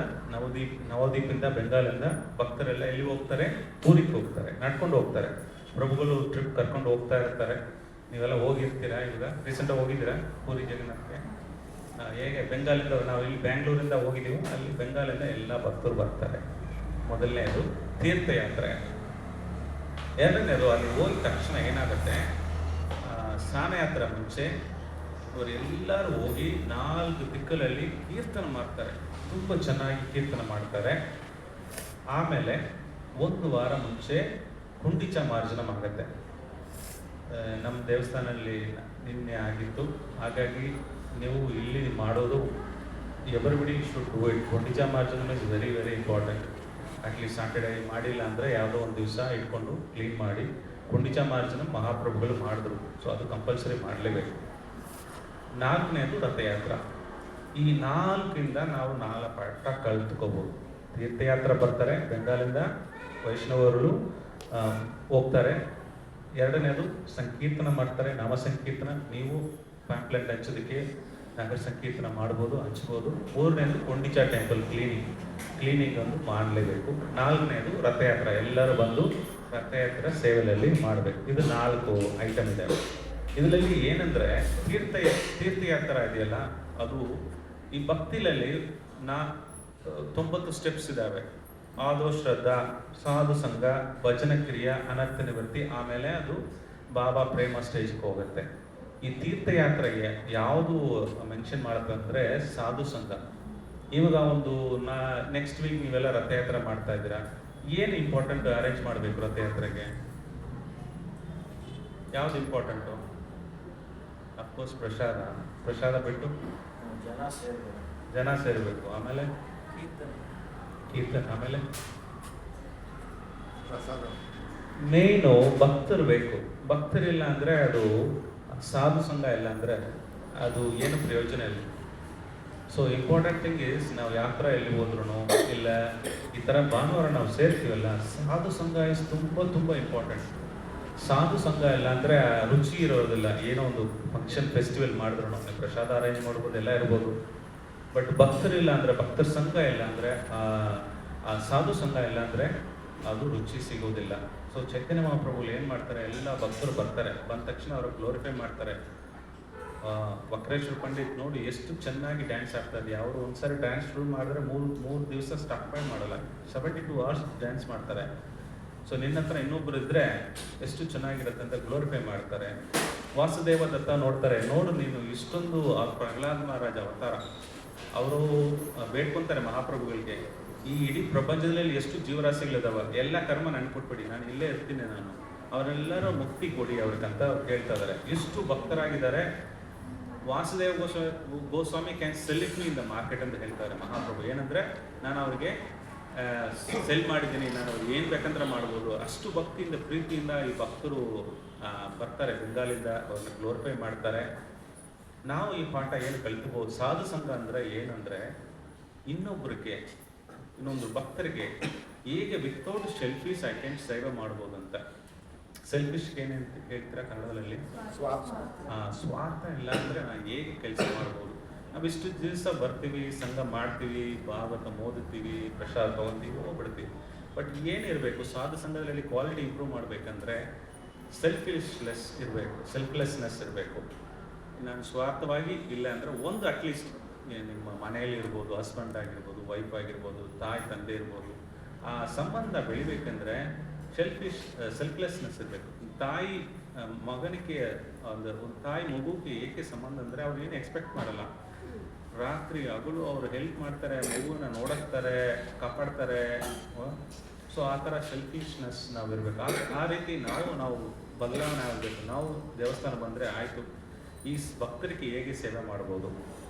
ನವದೀಪಿಂದ ಬೆಂಗಾಲಿಂದ ಭಕ್ತರೆಲ್ಲ ಎಲ್ಲಿ ಹೋಗ್ತಾರೆ? ಪೂರಿಗೆ ಹೋಗ್ತಾರೆ, ನಡ್ಕೊಂಡು ಹೋಗ್ತಾರೆ. ಪ್ರಭುಗಳು ಟ್ರಿಪ್ ಕರ್ಕೊಂಡು ಹೋಗ್ತಾ ಇರ್ತಾರೆ. ನೀವೆಲ್ಲ ಹೋಗಿರ್ತೀರಾ? ಇವಾಗ ರೀಸೆಂಟಾಗಿ ಹೋಗಿದ್ದೀರಾ ಪೂರಿ ಜಗನ್ನಾಥ್ಗೆ? ಹೇಗೆ ಬೆಂಗಾಲಿಂದ, ನಾವು ಇಲ್ಲಿ ಬ್ಯಾಂಗ್ಳೂರಿಂದ ಹೋಗಿದ್ದೀವಿ, ಅಲ್ಲಿ ಬೆಂಗಾಲಿಂದ ಎಲ್ಲ ಭಕ್ತರು ಬರ್ತಾರೆ. ಮೊದಲನೇದು ತೀರ್ಥಯಾತ್ರೆ. ಎರಡನೇದು ಅಲ್ಲಿ ಹೋಗಿದ ತಕ್ಷಣ ಏನಾಗುತ್ತೆ, ಸ್ನಾನಯಾತ್ರೆ ಮುಂಚೆ ಅವರೆಲ್ಲರೂ ಹೋಗಿ 4 ದಿಕ್ಕಲಲ್ಲಿ ಕೀರ್ತನ ಮಾಡ್ತಾರೆ. ತುಂಬ ಚೆನ್ನಾಗಿ ಕೀರ್ತನ ಮಾಡ್ತಾರೆ. ಆಮೇಲೆ ಒಂದು ವಾರ ಮುಂಚೆ ಹುಂಡಿಚ ಮಾರ್ಜನ ಆಗುತ್ತೆ. ನಮ್ಮ ದೇವಸ್ಥಾನದಲ್ಲಿ ನಿನ್ನೆ ಆಗಿತ್ತು, ಹಾಗಾಗಿ ನೀವು ಇಲ್ಲಿ ಮಾಡೋದು everybody should do it. Gundicha Marjana is very very important. At least Saturday ಮಾಡಿಲ್ಲ ಅಂದರೆ ಯಾವುದೋ ಒಂದು ದಿವಸ ಇಟ್ಕೊಂಡು ಕ್ಲೀನ್ ಮಾಡಿ ಹುಂಡಿಚ ಮಾರ್ಜನ ಮಹಾಪ್ರಭುಗಳು ಮಾಡಿದ್ರು. ಸೊ ಅದು ಕಂಪಲ್ಸರಿ ಮಾಡಲೇಬೇಕು. 4ನೇದು ರಥಯಾತ್ರ. ಈ 4ರಿಂದ ನಾವು 4 ಪಾಠ ಕಲ್ತ್ಕೋಬೋದು. ತೀರ್ಥಯಾತ್ರೆ ಬರ್ತಾರೆ, ಬೆಂಗಾಲಿಂದ ವೈಷ್ಣವರು ಹೋಗ್ತಾರೆ. 2ನೇದು ಸಂಕೀರ್ತನ ಮಾಡ್ತಾರೆ, ನಾಮ ಸಂಕೀರ್ತನ. ನೀವು ಪ್ಯಾಂಪ್ಲೆಟ್ ಹಂಚೋದಕ್ಕೆ ನಗರ ಸಂಕೀರ್ತನ ಮಾಡ್ಬೋದು, ಹಂಚ್ಬೋದು. 3ನೇದು ಕೊಂಡಿಚಾ ಟೆಂಪಲ್ ಕ್ಲೀನಿಂಗ್ ಒಂದು ಮಾಡಲೇಬೇಕು. 4ನೇದು ರಥಯಾತ್ರೆ, ಎಲ್ಲರೂ ಬಂದು ರಥಯಾತ್ರೆ ಸೇವೆಯಲ್ಲಿ ಮಾಡಬೇಕು. ಇದು 4 ಐಟಮ್ ಇದ್ದಾವೆ. ಇದರಲ್ಲಿ ಏನಂದರೆ ತೀರ್ಥಯಾತ್ರೆ ಇದೆಯಲ್ಲ, ಅದು ಈ ಭಕ್ತಿಲಲ್ಲಿ 90 ಸ್ಟೆಪ್ಸ್ ಇದ್ದಾವೆ. ಆದೋ ಶ್ರದ್ಧಾ, ಸಾಧು ಸಂಘ, ಭಜನ ಕ್ರಿಯೆ, ಅನರ್ಥ ನಿವೃತ್ತಿ, ಆಮೇಲೆ ಅದು ಬಾಬಾ ಪ್ರೇಮ ಸ್ಟೇಜ್ಗೆ ಹೋಗುತ್ತೆ. ಈ ತೀರ್ಥಯಾತ್ರೆಗೆ ಯಾವುದು ಮೆನ್ಷನ್ ಮಾಡುತ್ತೆ ಅಂದರೆ ಸಾಧು ಸಂಘ. ಇವಾಗ ಒಂದು ನೆಕ್ಸ್ಟ್ ವೀಕ್ ನೀವೆಲ್ಲ ರಥಯಾತ್ರೆ ಮಾಡ್ತಾ ಇದ್ದೀರಾ, ಏನು ಇಂಪಾರ್ಟೆಂಟ್ ಅರೇಂಜ್ ಮಾಡಬೇಕು ರಥಯಾತ್ರೆಗೆ? ಯಾವ್ದು ಇಂಪಾರ್ಟೆಂಟು? ಅಫ್ಕೋರ್ಸ್ ಪ್ರಸಾದ ಬಿಟ್ಟು ಜನ ಸೇರಬೇಕು. ಆಮೇಲೆ ಕೀರ್ತನೆ, ಆಮೇಲೆ ಮೇಯ್ನು ಭಕ್ತರು ಬೇಕು. ಭಕ್ತರಿಲ್ಲ ಅಂದರೆ ಅದು ಸಾಧು ಸಂಘ ಇಲ್ಲ ಅಂದರೆ ಅದು ಏನು ಪ್ರಯೋಜನ ಇಲ್ಲ. ಸೊ ಇಂಪಾರ್ಟೆಂಟ್ ಥಿಂಗ್ ಈಸ್, ನಾವು ಯಾತ್ರೆ ಎಲ್ಲಿ ಹೋದ್ರೂ ಇಲ್ಲ ಈ ಥರ ಭಾನುವಾರ ನಾವು ಸೇರ್ತೀವಲ್ಲ, ಸಾಧು ಸಂಘ ಇಸ್ ತುಂಬ ಇಂಪಾರ್ಟೆಂಟ್. ಸಾಧು ಸಂಘ ಇಲ್ಲ ಅಂದರೆ ರುಚಿ ಇರೋದಿಲ್ಲ. ಏನೋ ಒಂದು ಫಂಕ್ಷನ್ ಫೆಸ್ಟಿವಲ್ ಮಾಡಿದ್ರು ನಾವು ಪ್ರಸಾದ ಅರೇಂಜ್ ಮಾಡ್ಬೋದು, ಎಲ್ಲ ಇರ್ಬೋದು. ಬಟ್ ಭಕ್ತರಿಲ್ಲ ಅಂದರೆ, ಭಕ್ತರ ಸಂಘ ಇಲ್ಲ ಅಂದರೆ, ಆ ಸಾಧು ಸಂಘ ಇಲ್ಲ ಅಂದರೆ ಅದು ರುಚಿ ಸಿಗೋದಿಲ್ಲ. ಸೊ ಚೈತನ್ಯ ಮಹಾಪ್ರಭುಗಳು ಏನು ಮಾಡ್ತಾರೆ, ಎಲ್ಲ ಭಕ್ತರು ಬರ್ತಾರೆ, ಬಂದ ತಕ್ಷಣ ಅವರು ಗ್ಲೋರಿಫೈ ಮಾಡ್ತಾರೆ. ವಕ್ರೇಶ್ವರ ಪಂಡಿತ್ ನೋಡಿ ಎಷ್ಟು ಚೆನ್ನಾಗಿ ಡ್ಯಾನ್ಸ್ ಆಗ್ತಾ ಇದೆ. ಅವರು ಒಂದ್ಸರಿ ಡ್ಯಾನ್ಸ್ ಶುರು ಮಾಡಿದ್ರೆ ಮೂರು ದಿವಸ ಸ್ಟಾಪ್ ಮಾಡಲ್ಲ, 72 hours ಡ್ಯಾನ್ಸ್ ಮಾಡ್ತಾರೆ. ಸೊ ನಿನ್ನ ಹತ್ರ ಇನ್ನೊಬ್ರು ಇದ್ರೆ ಎಷ್ಟು ಚೆನ್ನಾಗಿರುತ್ತೆ ಅಂತ ಗ್ಲೋರಿಫೈ ಮಾಡ್ತಾರೆ. ವಾಸುದೇವ ದತ್ತ ನೋಡ್ತಾರೆ, ನೋಡು ನೀನು ಇಷ್ಟೊಂದು ಪ್ರಹ್ಲಾದ್ ಮಹಾರಾಜ ಅವತಾರ, ಅವರು ಬೇಡ್ಕೊಂತಾರೆ ಮಹಾಪ್ರಭುಗಳಿಗೆ, ಈ ಇಡೀ ಪ್ರಪಂಚದಲ್ಲಿ ಎಷ್ಟು ಜೀವರಾಶಿಗಳಿದಾವ, ಎಲ್ಲ ಕರ್ಮ ನನ್ಗೆ ಕೊಟ್ಬಿಡಿ, ನಾನು ಇಲ್ಲೇ ಇರ್ತೀನಿ, ಅವರೆಲ್ಲರೂ ಮುಕ್ತಿ ಕೊಡಿ ಅವ್ರಿಗಂತ ಅವ್ರು ಕೇಳ್ತಾ ಇದ್ದಾರೆ. ಎಷ್ಟು ಭಕ್ತರಾಗಿದ್ದಾರೆ. Vasudeva Goswami can sell it me in the market ಅಂತ ಹೇಳ್ತಾರೆ ಮಹಾಪ್ರಭು. ಏನಂದ್ರೆ ನಾನು ಅವ್ರಿಗೆ ಸೆಲ್ ಮಾಡಿದ್ದೀನಿ, ನಾನು ಅವ್ರಿಗೆ ಏನು ಬೇಕಂದ್ರೆ ಮಾಡ್ಬೋದು. ಅಷ್ಟು ಭಕ್ತಿಯಿಂದ ಪ್ರೀತಿಯಿಂದ ಈ ಭಕ್ತರು ಬರ್ತಾರೆ, ಬೆಂಗಾಲಿಂದ ಅವ್ರನ್ನ ಗ್ಲೋರಿಫೈ ಮಾಡ್ತಾರೆ. ನಾವು ಈ ಪಾಠ ಏನು ಕಲಿತಬಹುದು, ಸಾಧು ಸಂಘ ಅಂದರೆ ಏನಂದರೆ ಇನ್ನೊಬ್ಬರಿಗೆ, ಇನ್ನೊಂದು ಭಕ್ತರಿಗೆ ಹೇಗೆ ವಿತೌಟ್ ಸೆಲ್ಫಿಶ್ ಐಟೆಮ್ಸ್ ಸೇವೆ ಮಾಡ್ಬೋದು ಅಂತ. ಸೆಲ್ಫಿಶ್ ಏನಂತ ಹೇಳ್ತೀರಾ ಕನ್ನಡದಲ್ಲಿ? ಸ್ವಾರ್ಥ ಇಲ್ಲ ಅಂದರೆ ನಾನು ಹೇಗೆ ಕೆಲಸ ಮಾಡ್ಬೋದು. ನಾವು ಇಷ್ಟು ದಿವಸ ಬರ್ತೀವಿ, ಸಂಘ ಮಾಡ್ತೀವಿ, ಭಾಗವತ ಓದುತ್ತೀವಿ, ಪ್ರಸಾದ ತಗೊತೀವಿ, ಹೋಗ್ಬಿಡ್ತೀವಿ. ಬಟ್ ಏನಿರಬೇಕು ಸಾಧು ಸಂಘದಲ್ಲಿ ಕ್ವಾಲಿಟಿ ಇಂಪ್ರೂವ್ ಮಾಡಬೇಕಂದ್ರೆ ಸೆಲ್ಫ್ಲೆಸ್ನೆಸ್ ಇರಬೇಕು. ನಾನು ಸ್ವಾರ್ಥವಾಗಿ ಇಲ್ಲ ಅಂದರೆ ಒಂದು ಅಟ್ಲೀಸ್ಟ್ ನಿಮ್ಮ ಮನೆಯಲ್ಲಿ ಇರ್ಬೋದು, ಹಸ್ಬೆಂಡ್ ಆಗಿರ್ಬೋದು, ವೈಫ್ ಆಗಿರ್ಬೋದು, ತಾಯಿ ತಂದೆ ಇರ್ಬೋದು, ಆ ಸಂಬಂಧ ಬೆಳಿಬೇಕಂದ್ರೆ ಸೆಲ್ಫ್ಲೆಸ್ನೆಸ್ ಇರಬೇಕು. ತಾಯಿ ಮಗನಿಗೆ ಒಂದು ತಾಯಿ ಮಗುಗೆ ಏಕೆ ಸಂಬಂಧ ಅಂದರೆ ಅವ್ರು ಏನು ಎಕ್ಸ್ಪೆಕ್ಟ್ ಮಾಡಲ್ಲ. ರಾತ್ರಿ ಹಗಲು ಅವರು ಹೆಲ್ಪ್ ಮಾಡ್ತಾರೆ, ಮಗುವನ್ನ ನೋಡಿಸ್ತಾರೆ, ಕಾಪಾಡ್ತಾರೆ. ಸೊ ಆ ಥರ ಸೆಲ್ಫಿಶ್ನೆಸ್ ನಾವು ಇರಬೇಕು. ಆ ರೀತಿ ನಾವು ಬದಲಾವಣೆ ಆಗಬೇಕು. ನಾವು ದೇವಸ್ಥಾನ ಬಂದರೆ ಆಯಿತು, ಈ ಭಕ್ತರಿಗೆ ಹೇಗೆ ಸೇವೆ ಮಾಡ್ಬೋದು,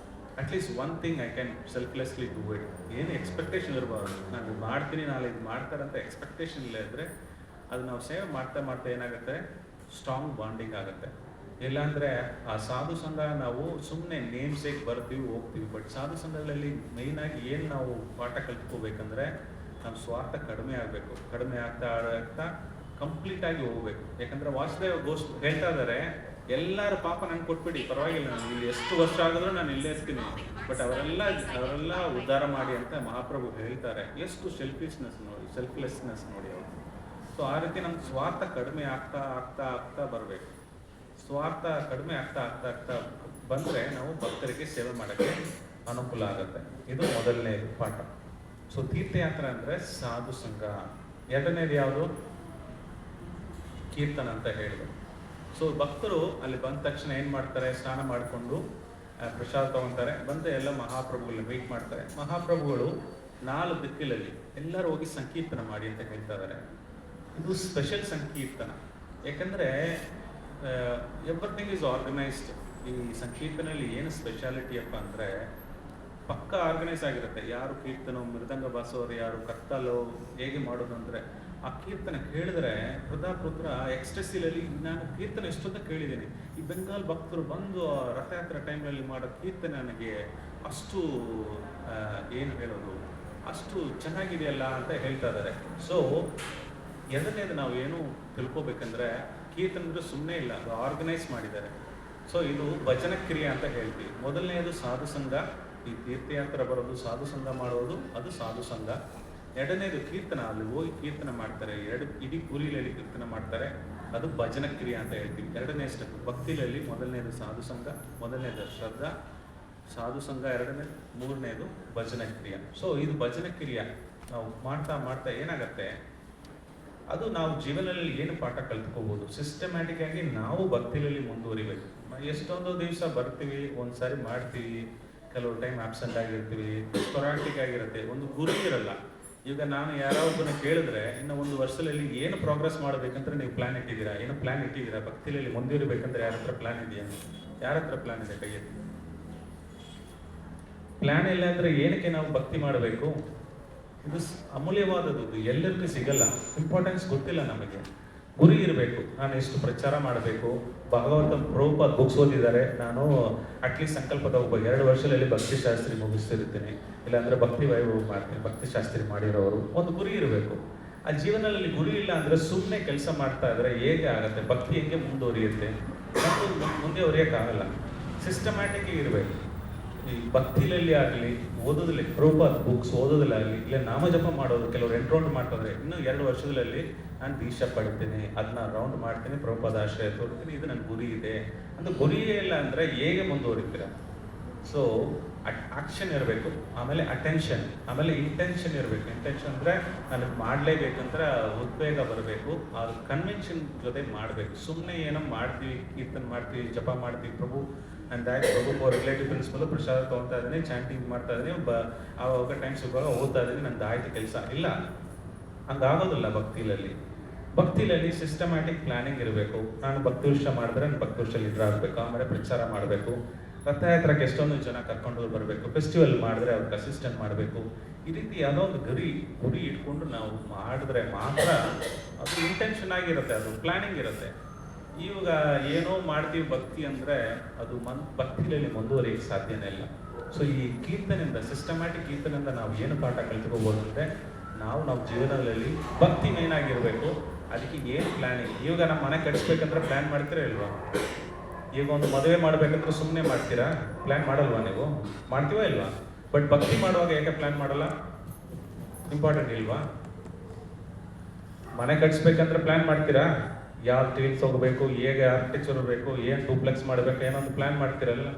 at least one thing I can selflessly do it. ಏನು ಎಕ್ಸ್ಪೆಕ್ಟೇಷನ್ ಇರಬಾರ್ದು, ನಾನು ಮಾಡ್ತೀನಿ, ನಾಳೆ ಇದು ಮಾಡ್ತಾರಂತ ಎಕ್ಸ್ಪೆಕ್ಟೇಷನ್ ಇಲ್ಲ ಇದ್ದರೆ ಅದು ನಾವು ಸೇವೆ ಮಾಡ್ತಾ ಏನಾಗುತ್ತೆ, ಸ್ಟ್ರಾಂಗ್ ಬಾಂಡಿಂಗ್ ಆಗುತ್ತೆ. ಇಲ್ಲಾಂದರೆ ಆ ಸಾಧು ಸಂಘ ನಾವು ಸುಮ್ಮನೆ ನೇಮ್ ಸೇಕ್ ಬರ್ತೀವಿ ಹೋಗ್ತೀವಿ. ಬಟ್ ಸಾಧು ಸಂಘಗಳಲ್ಲಿ ಮೇಯ್ನಾಗಿ ಏನು ನಾವು ಪಾಠ ಕಲ್ತ್ಕೋಬೇಕಂದ್ರೆ ನಮ್ಮ ಸ್ವಾರ್ಥ ಕಡಿಮೆ ಆಗಬೇಕು. ಕಡಿಮೆ ಆಗ್ತಾ ಕಂಪ್ಲೀಟಾಗಿ ಹೋಗ್ಬೇಕು. ಯಾಕಂದರೆ ವಾಸುದೇವ ಹೇಳ್ತಾ ಇದ್ದಾರೆ, ಎಲ್ಲರೂ ಪಾಪ ನಂಗೆ ಕೊಟ್ಬಿಡಿ, ಪರವಾಗಿಲ್ಲ, ನಾನು ಇಲ್ಲಿ ಎಷ್ಟು ವರ್ಷ ಆಗಿದ್ರು ನಾನು ಇಲ್ಲೇ ಇರ್ತೀನಿ, ಬಟ್ ಅವರೆಲ್ಲ ಉದ್ಧಾರ ಮಾಡಿ ಅಂತ ಮಹಾಪ್ರಭು ಹೇಳ್ತಾರೆ. ಎಷ್ಟು ಸೆಲ್ಫ್ಲೆಸ್ನೆಸ್ ನೋಡಿ ಅವರು. ಸೊ ಆ ರೀತಿ ನಮ್ಗೆ ಸ್ವಾರ್ಥ ಕಡಿಮೆ ಆಗ್ತಾ ಬರಬೇಕು. ಸ್ವಾರ್ಥ ಕಡಿಮೆ ಆಗ್ತಾ ಬಂದರೆ ನಾವು ಭಕ್ತರಿಗೆ ಸೇವೆ ಮಾಡೋಕ್ಕೆ ಅನುಕೂಲ ಆಗುತ್ತೆ. ಇದು ಮೊದಲನೇ ಪಾಠ. ಸೊ ತೀರ್ಥಯಾತ್ರೆ ಅಂದರೆ ಸಾಧು ಸಂಘ. ಎರಡನೇದು ಯಾವುದು? ಕೀರ್ತನ ಅಂತ ಹೇಳಿದೆ. ಸೊ ಭಕ್ತರು ಅಲ್ಲಿ ಬಂದ ತಕ್ಷಣ ಏನು ಮಾಡ್ತಾರೆ, ಸ್ನಾನ ಮಾಡಿಕೊಂಡು ಪ್ರಸಾದ ತಗೊತಾರೆ, ಬಂದು ಎಲ್ಲ ಮಹಾಪ್ರಭುಗಳನ್ನ ಮೀಟ್ ಮಾಡ್ತಾರೆ. ಮಹಾಪ್ರಭುಗಳು 4 ದಿಕ್ಕಲ್ಲಿ ಎಲ್ಲರೂ ಹೋಗಿ ಸಂಕೀರ್ತನ ಮಾಡಿ ಅಂತ ಹೇಳ್ತಾ ಇದ್ದಾರೆ. ಇದು ಸ್ಪೆಷಲ್ ಸಂಕೀರ್ತನ, ಯಾಕಂದರೆ ಎವ್ರಿಥಿಂಗ್ ಈಸ್ ಆರ್ಗನೈಸ್ಡ್. ಈ ಸಂಕೀರ್ತನೆಯಲ್ಲಿ ಏನು ಸ್ಪೆಷಾಲಿಟಿ ಅಪ್ಪ ಅಂದರೆ ಪಕ್ಕ ಆರ್ಗನೈಸ್ ಆಗಿರುತ್ತೆ. ಯಾರು ಕೀರ್ತನೋ, ಮೃದಂಗ ಬಾಸೋರು ಯಾರು, ಕತ್ತಲು ಹೇಗೆ ಮಾಡೋದು ಅಂದರೆ ಆ ಕೀರ್ತನೆ ಕೇಳಿದ್ರೆ ಹೃದಯ ಎಕ್ಸ್ಟ್ರೆಸ್ಸಿಲಲ್ಲಿ ನಾನು ಕೀರ್ತನೆ ಎಷ್ಟೊಂದು ಕೇಳಿದ್ದೀನಿ. ಈ ಬೆಂಗಾಲ್ ಭಕ್ತರು ಬಂದು ರಥಯಾತ್ರೆ ಟೈಮ್ನಲ್ಲಿ ಮಾಡೋ ಕೀರ್ತನೆ ನನಗೆ ಅಷ್ಟು ಏನು ಹೇಳೋದು, ಅಷ್ಟು ಚೆನ್ನಾಗಿದೆಯಲ್ಲ ಅಂತ ಹೇಳ್ತಾ ಇದ್ದಾರೆ. ಸೊ ಎರಡನೇದು ನಾವು ಏನು ತಿಳ್ಕೊಬೇಕಂದ್ರೆ ಕೀರ್ತನೆ ಸುಮ್ಮನೆ ಇಲ್ಲ, ಅದು ಆರ್ಗನೈಸ್ ಮಾಡಿದ್ದಾರೆ. ಸೊ ಇದು ಭಜನ ಕ್ರಿಯೆ ಅಂತ ಹೇಳ್ತೀವಿ. ಮೊದಲನೇದು ಸಾಧು ಸಂಘ, ಈ ತೀರ್ಥಯಾತ್ರೆ ಬರೋದು ಸಾಧು ಸಂಘ ಮಾಡೋದು, ಅದು ಸಾಧು ಸಂಘ. ಎರಡನೇದು ಕೀರ್ತನ, ಅಲ್ಲಿ ಹೋಗಿ ಕೀರ್ತನ ಮಾಡ್ತಾರೆ, ಇಡೀ ಗುರಿಯಲ್ಲಿ ಕೀರ್ತನ ಮಾಡ್ತಾರೆ, ಅದು ಭಜನ ಕ್ರಿಯೆ ಅಂತ ಹೇಳ್ತೀವಿ. ಎರಡನೇ ಸ್ಟೆಪ್ ಭಕ್ತಿಲಲ್ಲಿ ಮೊದಲನೇದು ಸಾಧು ಸಂಘ, ಮೊದಲನೇದು ಶ್ರದ್ಧಾ, ಸಾಧು ಸಂಘ ಎರಡನೇದು, ಮೂರನೇದು ಭಜನ ಕ್ರಿಯೆ. ಸೊ ಇದು ಭಜನ ಕ್ರಿಯೆ ನಾವು ಮಾಡ್ತಾ ಮಾಡ್ತಾ ಏನಾಗತ್ತೆ, ಅದು ನಾವು ಜೀವನದಲ್ಲಿ ಏನು ಪಾಠ ಕಲ್ತ್ಕೋಬೋದು. ಸಿಸ್ಟಮ್ಯಾಟಿಕ್ ಆಗಿ ನಾವು ಭಕ್ತಿಲಲ್ಲಿ ಮುಂದುವರಿಬೇಕು. ಎಷ್ಟೊಂದು ದಿವಸ ಬರ್ತೀವಿ, ಒಂದ್ಸಾರಿ ಮಾಡ್ತೀವಿ, ಕೆಲವು ಟೈಮ್ ಆಬ್ಸೆಂಟ್ ಆಗಿರ್ತೀವಿ, ಸ್ಪೊರಾಟಿಕ್ ಆಗಿರುತ್ತೆ, ಒಂದು ಗುರಿ ಇರಲ್ಲ. ಈಗ ನಾನು ಯಾರೋ ಒಬ್ಬನ ಕೇಳಿದ್ರೆ ಇನ್ನು 1 ವರ್ಷದಲ್ಲಿ ಏನು ಪ್ರೋಗ್ರೆಸ್ ಮಾಡಬೇಕಂದ್ರೆ ನೀವು ಪ್ಲಾನ್ ಇಟ್ಟಿದ್ದೀರಾ, ಏನು ಪ್ಲಾನ್ ಇಟ್ಟಿದ್ದೀರಾ, ಭಕ್ತಿಲಲ್ಲಿ ಮುಂದುವರಿಬೇಕಂದ್ರೆ ಯಾರ ಹತ್ರ ಪ್ಲಾನ್ ಇದೆಯಾ? ಯಾರ ಹತ್ರ ಪ್ಲಾನ್ ಇದೆ? ಕೈ ಎತ್ತಿ. ಪ್ಲಾನ್ ಇಲ್ಲ ಅಂದ್ರೆ ಏನಕ್ಕೆ ನಾವು ಭಕ್ತಿ ಮಾಡಬೇಕು? ಇದು ಅಮೂಲ್ಯವಾದದ್ದು, ಎಲ್ಲರಿಗೂ ಸಿಗಲ್ಲ, ಇಂಪಾರ್ಟೆನ್ಸ್ ಗೊತ್ತಿಲ್ಲ ನಮಗೆ. ಗುರಿ ಇರಬೇಕು. ನಾನು ಎಷ್ಟು ಪ್ರಚಾರ ಮಾಡಬೇಕು, ಭಾಗವತ ಪ್ರಭುಪಾದ ಬುಕ್ಸ್ ಓದಿದ್ದಾರೆ, ನಾನು ಅಟ್ಲೀಸ್ಟ್ ಸಂಕಲ್ಪದ ಒಬ್ಬ 2 ವರ್ಷದಲ್ಲಿ ಭಕ್ತಿ ಶಾಸ್ತ್ರಿ ಮುಗಿಸ್ತಿರ್ತೀನಿ, ಇಲ್ಲಾಂದ್ರೆ ಭಕ್ತಿ ವೈಭವ ಮಾಡ್ತೀನಿ, ಭಕ್ತಿ ಶಾಸ್ತ್ರಿ ಮಾಡಿರೋರು. ಒಂದು ಗುರಿ ಇರಬೇಕು. ಆ ಜೀವನದಲ್ಲಿ ಗುರಿ ಇಲ್ಲ ಅಂದ್ರೆ ಸುಮ್ಮನೆ ಕೆಲಸ ಮಾಡ್ತಾ ಇದ್ರೆ ಹೇಗೆ ಆಗುತ್ತೆ? ಭಕ್ತಿ ಹೆಂಗೆ ಮುಂದುವರಿಯುತ್ತೆ? ಮುಂದೆ ಹೊರಿಯೋಕ್ಕಾಗಲ್ಲ. ಸಿಸ್ಟಮ್ಯಾಟಿಕ್ ಇರಬೇಕು. ಈ ಭಕ್ತಿಲಲ್ಲಿ ಆಗಲಿ, ಓದೋದ್ರಲ್ಲಿ ಪ್ರಭುಪಾದ ಬುಕ್ಸ್ ಓದೋದ್ರಲ್ಲಾಗಲಿ, ಇಲ್ಲ ನಾಮಜಪ ಮಾಡೋದು, ಕೆಲವರು ಎನ್ರೌಂಡ್ ಮಾಡ್ತಾರೆ, ಇನ್ನೂ 2 ವರ್ಷಗಳಲ್ಲಿ ನಾನು ದೀಕ್ಷಾ ಪಡ್ತೀನಿ, ಅದನ್ನ ರೌಂಡ್ ಮಾಡ್ತೀನಿ, ಪ್ರಭುಪಾದ ಆಶ್ರಯ ತೋರ್ತೀನಿ, ಇದು ನನ್ನ ಗುರಿ ಇದೆ ಅಂತ. ಗುರಿಯೇ ಇಲ್ಲ ಅಂದರೆ ಹೇಗೆ ಮುಂದುವರಿತೀರ? ಸೊ ಆಕ್ಷನ್ ಇರಬೇಕು, ಆಮೇಲೆ ಅಟೆನ್ಷನ್, ಆಮೇಲೆ ಇಂಟೆನ್ಷನ್ ಇರಬೇಕು. ಇಂಟೆನ್ಷನ್ ಅಂದರೆ ನನಗೆ ಮಾಡಲೇಬೇಕಂದ್ರೆ ಉದ್ವೇಗ ಬರಬೇಕು, ಅದು ಕನ್ವೆನ್ಷನ್ ಜೊತೆ ಮಾಡಬೇಕು. ಸುಮ್ಮನೆ ಏನೋ ಮಾಡ್ತೀವಿ, ಕೀರ್ತನೆ ಮಾಡ್ತೀವಿ, ಜಪ ಮಾಡ್ತೀವಿ, ಪ್ರಭು ಅಂದಾಯ್ತು, ಪ್ರಭು ರಿಲೇಟಿವ್ ಪ್ರಿನ್ಸಿಪಲ್ ಪ್ರಸಾದ ತೊಗೊತಾ ಇದ್ದೀನಿ, ಚಾಂಟಿಂಗ್ ಮಾಡ್ತಾ ಇದ್ದೀನಿ, ಆವಾಗ ಟೈಮ್ ಸಿಗುವಾಗ ಓದ್ತಾ ಇದ್ದೀನಿ, ನಂದು ಆಯ್ತು ಕೆಲಸ ಇಲ್ಲ. ಹಂಗಾಗೋದಿಲ್ಲ ಭಕ್ತಿಲಲ್ಲಿ. ಭಕ್ತಿಲಲ್ಲಿ ಸಿಸ್ಟಮ್ಯಾಟಿಕ್ ಪ್ಲಾನಿಂಗ್ ಇರಬೇಕು. ನಾನು ಭಕ್ತಿ ವರ್ಷ ಮಾಡಿದ್ರೆ ನಾನು ಭಕ್ತಿ ವರ್ಷ ಲೀಡರ್ ಆಗಬೇಕು, ಆಮೇಲೆ ಪ್ರಚಾರ ಮಾಡಬೇಕು, ರಥಯಾತ್ರಕ್ಕೆ ಎಷ್ಟೊಂದು ಜನ ಕರ್ಕೊಂಡು ಬರಬೇಕು, ಫೆಸ್ಟಿವಲ್ ಮಾಡಿದ್ರೆ ಅವ್ರಿಗೆ ಅಸಿಸ್ಟೆಂಟ್ ಮಾಡಬೇಕು. ಈ ರೀತಿ ಯಾವುದೋ ಒಂದು ಗುರಿ ಇಟ್ಕೊಂಡು ನಾವು ಮಾಡಿದ್ರೆ ಮಾತ್ರ ಅದು ಇಂಟೆನ್ಷನ್ ಆಗಿರುತ್ತೆ, ಅದು ಪ್ಲಾನಿಂಗ್ ಇರುತ್ತೆ. ಇವಾಗ ಏನೋ ಮಾಡ್ತೀವಿ ಭಕ್ತಿ ಅಂದರೆ ಅದು ಭಕ್ತಿಲಲ್ಲಿ ಮುಂದುವರಿಯಕ್ಕೆ ಸಾಧ್ಯನೇ ಇಲ್ಲ. ಸೊ ಈ ಕೀರ್ತನೆಯಿಂದ, ಸಿಸ್ಟಮ್ಯಾಟಿಕ್ ಕೀರ್ತನೆಯಿಂದ ನಾವು ಏನು ಪಾಠ ಕಲ್ತ್ಕೋಬೋದು ಅಂದರೆ, ನಾವು ಜೀವನದಲ್ಲಿ ಭಕ್ತಿ ಮೇನ್ ಆಗಿರಬೇಕು. ಅದಕ್ಕೆ ಏನು ಪ್ಲಾನಿಂಗ್? ಇವಾಗ ನಮ್ಮ ಮನೆ ಕಟ್ಸ್ಬೇಕಂದ್ರೆ ಪ್ಲ್ಯಾನ್ ಮಾಡ್ತೀರಾ ಇಲ್ವಾ? ಈಗ ಒಂದು ಮದುವೆ ಮಾಡಬೇಕಂದ್ರೆ ಸುಮ್ಮನೆ ಮಾಡ್ತೀರಾ? ಪ್ಲ್ಯಾನ್ ಮಾಡಲ್ವಾ? ನೀವು ಮಾಡ್ತೀವಾ ಇಲ್ವಾ? ಬಟ್ ಭಕ್ತಿ ಮಾಡುವಾಗ ಯಾಕೆ ಪ್ಲ್ಯಾನ್ ಮಾಡಲ್ಲ? ಇಂಪಾರ್ಟೆಂಟ್ ಇಲ್ವಾ? ಮನೆ ಕಟ್ಸ್ಬೇಕಂದ್ರೆ ಪ್ಲ್ಯಾನ್ ಮಾಡ್ತೀರಾ? ಯಾವ ಟೀಲ್ಸ್ ಹೋಗಬೇಕು, ಹೇಗೆ ಆರ್ಕಿಟೆಕ್ಚರ್ ಬೇಕು, ಏನು ಡೂಪ್ಲೆಕ್ಸ್ ಮಾಡಬೇಕು, ಏನೊಂದು ಪ್ಲ್ಯಾನ್ ಮಾಡ್ತೀರಲ್ಲ.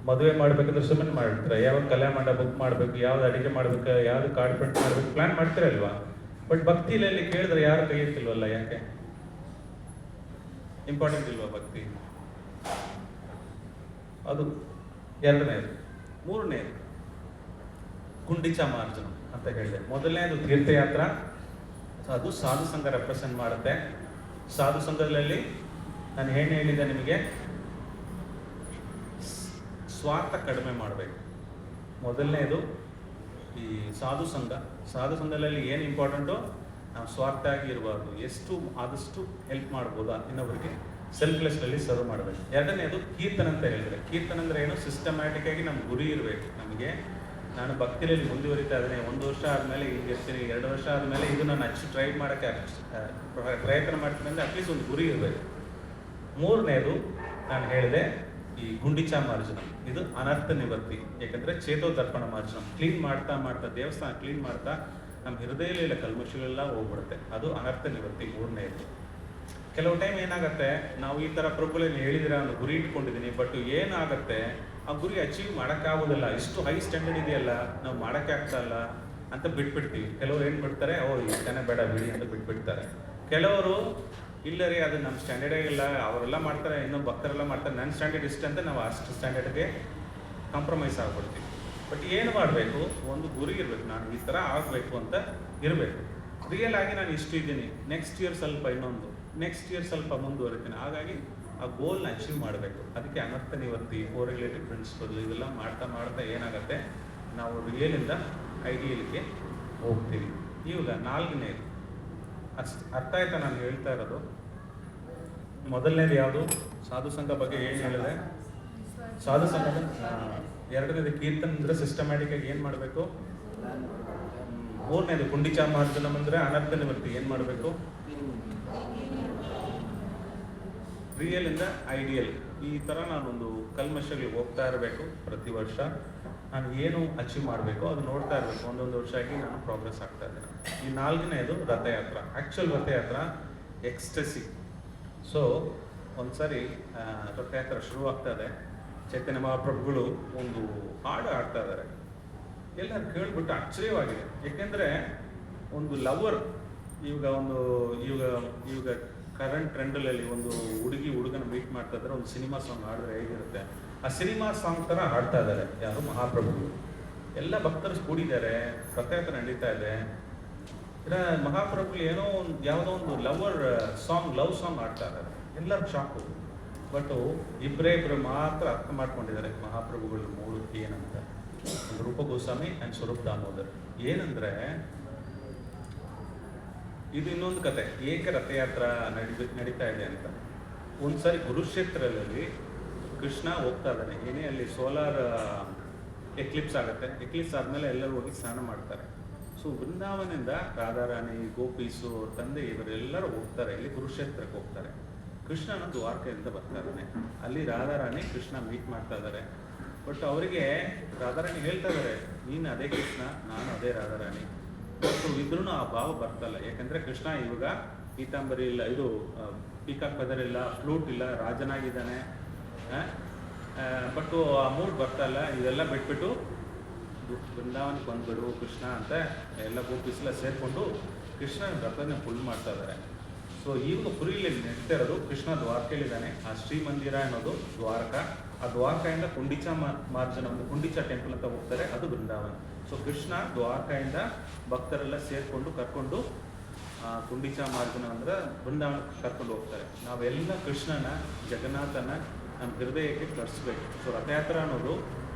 ಮದುವೆ ಮಾಡ್ಬೇಕಂದ್ರೆ ಸುಮ್ಮನೆ ಮಾಡ್ತೀರಾ? ಯಾವಾಗ ಕಲ್ಯಾಣ ಮಂಟಪ ಬುಕ್ ಮಾಡಬೇಕು, ಯಾವ್ದು ಅಡಿಗೆ ಮಾಡ್ಬೇಕು, ಯಾವ್ದು ಕಾರ್ಡ್ ಪ್ರಿಂಟ್ ಮಾಡಬೇಕು, ಪ್ಲ್ಯಾನ್ ಮಾಡ್ತೀರಲ್ವಾ? ಬಟ್ ಭಕ್ತಿಯಲ್ಲಿ ಕೇಳಿದ್ರೆ ಯಾರು ಕೈ ಎತ್ತಿಲ್ವಲ್ಲ, ಯಾಕೆ? ಇಂಪಾರ್ಟೆಂಟ್ ಇಲ್ವಾ ಭಕ್ತಿ? ಅದು ಎರಡನೇದು. ಮೂರನೇದು ಗುಂಡಿಚಾ ಮಾರ್ಜನ ಅಂತ ಹೇಳಿದೆ. ಮೊದಲನೇದು ತೀರ್ಥಯಾತ್ರ, ಅದು ಸಾಧು ಸಂಘ ರೆಪ್ರೆಸೆಂಟ್ ಮಾಡುತ್ತೆ. ಸಾಧು ಸಂಘದಲ್ಲಿ ನಾನು ಏನು ಹೇಳಿದೆ ನಿಮಗೆ, ಸ್ವಾರ್ಥ ಕಡಿಮೆ ಮಾಡಬೇಕು. ಮೊದಲನೇದು ಈ ಸಾಧು ಸಂಘದಲ್ಲಿ ಏನು ಇಂಪಾರ್ಟೆಂಟು, ನಾವು ಸ್ವಾರ್ಥ ಆಗಿ ಇರಬಾರ್ದು, ಎಷ್ಟು ಆದಷ್ಟು ಹೆಲ್ಪ್ ಮಾಡ್ಬೋದು ಇನ್ನೊಬ್ಬರಿಗೆ, ಸೆಲ್ಫ್ಲೆಸ್ನಲ್ಲಿ ಸರ್ವ್ ಮಾಡಬೇಕು. ಎರಡನೇದು ಕೀರ್ತನ ಅಂತ ಹೇಳಿದ್ರೆ, ಕೀರ್ತನ ಅಂದರೆ ಏನು, ಸಿಸ್ಟಮ್ಯಾಟಿಕ್ ಆಗಿ ನಮ್ಮ ಗುರಿ ಇರಬೇಕು. ನಮಗೆ ನಾನು ಭಕ್ತಿಯಲ್ಲಿ ಮುಂದುವರಿತಾ ಇದ್ದೇನೆ, 1 ವರ್ಷ ಆದಮೇಲೆ ಹಿಂಗೆ ಇರ್ತೀನಿ, 2 ವರ್ಷ ಆದಮೇಲೆ ಇದು ನಾನು ಅಷ್ಟು ಟ್ರೈ ಮಾಡೋಕ್ಕೆ ಪ್ರಯತ್ನ ಮಾಡ್ತೀನಿ ಅಂದರೆ ಅಟ್ಲೀಸ್ಟ್ ಒಂದು ಗುರಿ ಇರಬೇಕು. ಮೂರನೇದು ನಾನು ಹೇಳಿದೆ ಈ ಗುಂಡಿಚಾ ಮಾರ್ಜನ, ಇದು ಅನರ್ಥ ನಿವರ್ತಿ. ಯಾಕಂದರೆ ಚೇತೋ ದರ್ಪಣ ಮಾರ್ಜನ, ಕ್ಲೀನ್ ಮಾಡ್ತಾ ದೇವಸ್ಥಾನ ಕ್ಲೀನ್ ಮಾಡ್ತಾ ನಮ್ಮ ಹೃದಯದಲ್ಲಿಲ್ಲ ಕಲ್ಮಶಗಳೆಲ್ಲ ಹೋಗ್ಬಿಡುತ್ತೆ, ಅದು ಅನರ್ಥ ನಿವರ್ತಿ. ಮೂರನೇದು. ಕೆಲವು ಟೈಮ್ ಏನಾಗುತ್ತೆ, ನಾವು ಈ ಥರ ಪ್ರಭುಗಳನ್ನು ಹೇಳಿದಿರ ಅನ್ನೋ ಗುರಿ ಇಟ್ಕೊಂಡಿದ್ದೀನಿ, ಬಟ್ ಏನಾಗುತ್ತೆ ಆ ಗುರಿ ಅಚೀವ್ ಮಾಡೋಕ್ಕಾಗೋದಿಲ್ಲ, ಇಷ್ಟು ಹೈ ಸ್ಟ್ಯಾಂಡರ್ಡ್ ಇದೆಯಲ್ಲ, ನಾವು ಮಾಡೋಕ್ಕೆ ಆಗ್ತಾ ಇಲ್ಲ ಅಂತ ಬಿಟ್ಬಿಡ್ತೀವಿ. ಕೆಲವರು ಏನು ಬಿಡ್ತಾರೆ, ಇದನ್ನೇ ಬೇಡ ಬಿಡಿ ಅಂತ ಬಿಟ್ಬಿಡ್ತಾರೆ. ಕೆಲವರು ಇಲ್ಲ ರೀ, ಅದು ನಮ್ಮ ಸ್ಟ್ಯಾಂಡರ್ಡೇ ಇಲ್ಲ, ಅವರೆಲ್ಲ ಮಾಡ್ತಾರೆ, ಇನ್ನೂ ಭಕ್ತರೆಲ್ಲ ಮಾಡ್ತಾರೆ, ನನ್ನ ಸ್ಟ್ಯಾಂಡರ್ಡ್ ಇಷ್ಟ ಅಂತ ನಾವು ಅಷ್ಟು ಸ್ಟ್ಯಾಂಡರ್ಡ್ಗೆ ಕಾಂಪ್ರಮೈಸ್ ಆಗ್ಬಿಡ್ತೀವಿ. ಬಟ್ ಏನು ಮಾಡಬೇಕು, ಒಂದು ಗುರಿ ಇರಬೇಕು, ನಾನು ಈ ಥರ ಆಗಬೇಕು ಅಂತ ಇರಬೇಕು. ರಿಯಲ್ ಆಗಿ ನಾನು ಇಷ್ಟು ಇದ್ದೀನಿ, ನೆಕ್ಸ್ಟ್ ಇಯರ್ ಸ್ವಲ್ಪ ಇನ್ನೊಂದು, ನೆಕ್ಸ್ಟ್ ಇಯರ್ ಸ್ವಲ್ಪ ಮುಂದುವರಿತೀನಿ. ಹಾಗಾಗಿ ಆ ಗೋಲ್ನ ಅಚೀವ್ ಮಾಡಬೇಕು. ಅದಕ್ಕೆ ಅನರ್ಥ ನಿವರ್ತಿ, ಕೋರಿಲೇಟಿವ್ ಪ್ರಿನ್ಸಿಪಲ್ ಇವೆಲ್ಲ ಮಾಡ್ತಾ ಮಾಡ್ತಾ ಏನಾಗುತ್ತೆ, ನಾವು ರಿಯಲಿಂದ ಐಡಿಯಲ್ಗೆ ಹೋಗ್ತೀವಿ. ಇವಾಗ 4ನೇದು ಅರ್ಥ ಆಯ್ತಾ ನಾನು ಹೇಳ್ತಾ ಇರೋದು? ಮೊದಲನೇದು ಯಾವುದು? ಸಾಧು ಸಂಘ ಬಗ್ಗೆ ಏನು ಹೇಳಿದೆ? ಸಾಧು ಸಂಘದ 2ನೇದು ಕೀರ್ತನ ಅಂದರೆ ಸಿಸ್ಟಮ್ಯಾಟಿಕ್ ಆಗಿ ಏನು ಮಾಡಬೇಕು? 3ನೇದು ಕುಂಡಿಚಾ ಮಾರ್ಜನ ಅಂದರೆ ಅನರ್ಥ ನಿವೃತ್ತಿ ಏನು ಮಾಡಬೇಕು? ರಿಯಲ್ ಇಂದ ಐಡಿಯಲ್. ಈ ಥರ ನಾನೊಂದು ಕಲ್ಮಶಗಳಿಗೆ ಹೋಗ್ತಾ ಇರಬೇಕು. ಪ್ರತಿ ವರ್ಷ ನಾನು ಏನು ಅಚೀವ್ ಮಾಡಬೇಕು ಅದು ನೋಡ್ತಾ ಇರಬೇಕು. ಒಂದೊಂದು ವರ್ಷ ಆಗಿ ನಾನು ಪ್ರೋಗ್ರೆಸ್ ಆಗ್ತಾ ಇದ್ದೇನೆ. ಈ 4ನೇದು Rathayatra. Actual Rathayatra ecstasy. So ಒಂದ್ಸರಿ ರಥಯಾತ್ರ ಶುರುವಾಗ್ತಾ ಇದೆ. ಚೈತನ್ಯ ಮಹಾಪ್ರಭುಗಳು ಒಂದು ಹಾಡು ಆಡ್ತಾ ಇದ್ದಾರೆ. ಎಲ್ಲರೂ ಕೇಳ್ಬಿಟ್ಟು ಆಶ್ಚರ್ಯವಾಗಿದೆ. ಏಕೆಂದರೆ ಒಂದು ಲವರ್ ಇವಾಗ ಕರೆಂಟ್ ಟ್ರೆಂಡಲ್ಲಿ ಒಂದು ಹುಡುಗನ ಮೀಟ್ ಮಾಡ್ತಾ ಇದ್ದಾರೆ. ಒಂದು ಸಿನಿಮಾ ಸಾಂಗ್ ಹಾಡಿದ್ರೆ ಹೇಗಿರುತ್ತೆ, ಆ ಸಿನಿಮಾ ಸಾಂಗ್ ಥರ ಹಾಡ್ತಾ ಇದ್ದಾರೆ ಯಾರು? ಮಹಾಪ್ರಭುಗಳು. ಎಲ್ಲ ಭಕ್ತರು ಕೂಡಿದ್ದಾರೆ, ರಥಯಾತ್ರೆ ನಡೀತಾ ಇದೆ. ಮಹಾಪ್ರಭುಗಳು ಏನೋ ಒಂದು ಯಾವುದೋ ಒಂದು ಲವ್ ಸಾಂಗ್ ಆಡ್ತಾ ಇದ್ದಾರೆ. ಎಲ್ಲರೂ ಶಾಕು. ಬಟ್ ಇಬ್ಬರು ಮಾತ್ರ ಅರ್ಥ ಮಾಡ್ಕೊಂಡಿದ್ದಾರೆ ಮಹಾಪ್ರಭುಗಳು ಮೂರು ಏನಂತ. ಒಂದು ರೂಪ ಗೋಸ್ವಾಮಿ ಆ್ಯಂಡ್ ಸ್ವರೂಪ್ ದಾಮೋದರ್. ಏನಂದ್ರೆ ಇದು ಇನ್ನೊಂದು ಕತೆ. ಏಕೆ ರಥಯಾತ್ರ ನಡೀತಾ ಇದೆ ಅಂತ. ಒಂದ್ಸರಿ ಕುರುಕ್ಷೇತ್ರದಲ್ಲಿ ಕೃಷ್ಣ ಹೋಗ್ತಾ ಇದ್ದಾನೆ. ಏನೇ ಅಲ್ಲಿ ಸೋಲಾರ್ ಎಕ್ಲಿಪ್ಸ್ ಆಗುತ್ತೆ. ಎಕ್ಲಿಪ್ಸ್ ಆದಮೇಲೆ ಎಲ್ಲರೂ ಹೋಗಿ ಸ್ನಾನ ಮಾಡ್ತಾರೆ. ಸೊ ಬೃಂದಾವನದಿಂದ ರಾಧಾರಾಣಿ, ಗೋಪೀಸು, ಅವ್ರ ತಂದೆ ಇವರೆಲ್ಲರೂ ಹೋಗ್ತಾರೆ. ಇಲ್ಲಿ ಕುರುಕ್ಷೇತ್ರಕ್ಕೆ ಹೋಗ್ತಾರೆ. ಕೃಷ್ಣನ ದ್ವಾರಕೆಯಿಂದ ಬರ್ತಾ ಇದ್ದಾನೆ. ಅಲ್ಲಿ ರಾಧಾರಾಣಿ ಕೃಷ್ಣ ಮೀಟ್ ಮಾಡ್ತಾ ಇದ್ದಾರೆ. ಬಟ್ ಅವರಿಗೆ ರಾಧಾರಾಣಿ ಹೇಳ್ತಾ ಇದ್ದಾರೆ, ನೀನು ಅದೇ ಕೃಷ್ಣ, ನಾನು ಅದೇ ರಾಧಾರಾಣಿ. ಬಟ್ ಇದ್ರೂ ಆ ಭಾವ ಬರ್ತಲ್ಲ. ಯಾಕಂದ್ರೆ ಕೃಷ್ಣ ಇವಾಗ ಪೀತಾಂಬರಿ ಇಲ್ಲ, ಇದು ಪೀಕಾಕ್ ಪದರ್ ಇಲ್ಲ, ಫ್ಲೂಟ್ ಇಲ್ಲ, ರಾಜನಾಗಿದ್ದಾನೆ. ಬಟ್ ಆ ಮೂಡ್ ಬರ್ತಲ್ಲ. ಇದೆಲ್ಲ ಬಿಟ್ಬಿಟ್ಟು ಬೃಂದಾವನಕ್ಕೆ ಬಂದ್ಬಿಡು ಕೃಷ್ಣ ಅಂತ ಎಲ್ಲ ಗೋಪಿಸೆಲ್ಲ ಸೇರಿಕೊಂಡು ಕೃಷ್ಣನ ರಥನ ಫುಲ್ ಮಾಡ್ತಾ ಇದ್ದಾರೆ. ಸೊ ಇವಾಗ ಪುರಿಯಲ್ಲಿ ನಡೀತಾ ಇರೋದು ಕೃಷ್ಣ ದ್ವಾರಕೆಯಲ್ಲಿದ್ದಾನೆ. ಆ ಶ್ರೀಮಂದಿರ ಅನ್ನೋದು ದ್ವಾರಕ. ಆ ದ್ವಾರಕೆಯಿಂದ ಕುಂಡಿಚಾ ಮಾರ್ಜನ, ಒಂದು ಕುಂಡಿಚಾ ಟೆಂಪಲ್ ಅಂತ ಹೋಗ್ತಾರೆ, ಅದು ಬೃಂದಾವನ. ಸೊ ಕೃಷ್ಣ ದ್ವಾರಕೆಯಿಂದ ಭಕ್ತರೆಲ್ಲ ಸೇರಿಕೊಂಡು ಕರ್ಕೊಂಡು ಕುಂಡಿಚಾ ಮಾರ್ಜನ ಅಂದ್ರೆ ಬೃಂದಾವನಕ್ಕೆ ಕರ್ಕೊಂಡು ಹೋಗ್ತಾರೆ. ನಾವೆಲ್ಲ ಕೃಷ್ಣನ, ಜಗನ್ನಾಥನ ನಮ್ಮ ಹೃದಯಕ್ಕೆ ಕಳಿಸ್ಬೇಕು. ಸೊ ರಥಯಾತ್ರೆ ಅನ್ನೋದು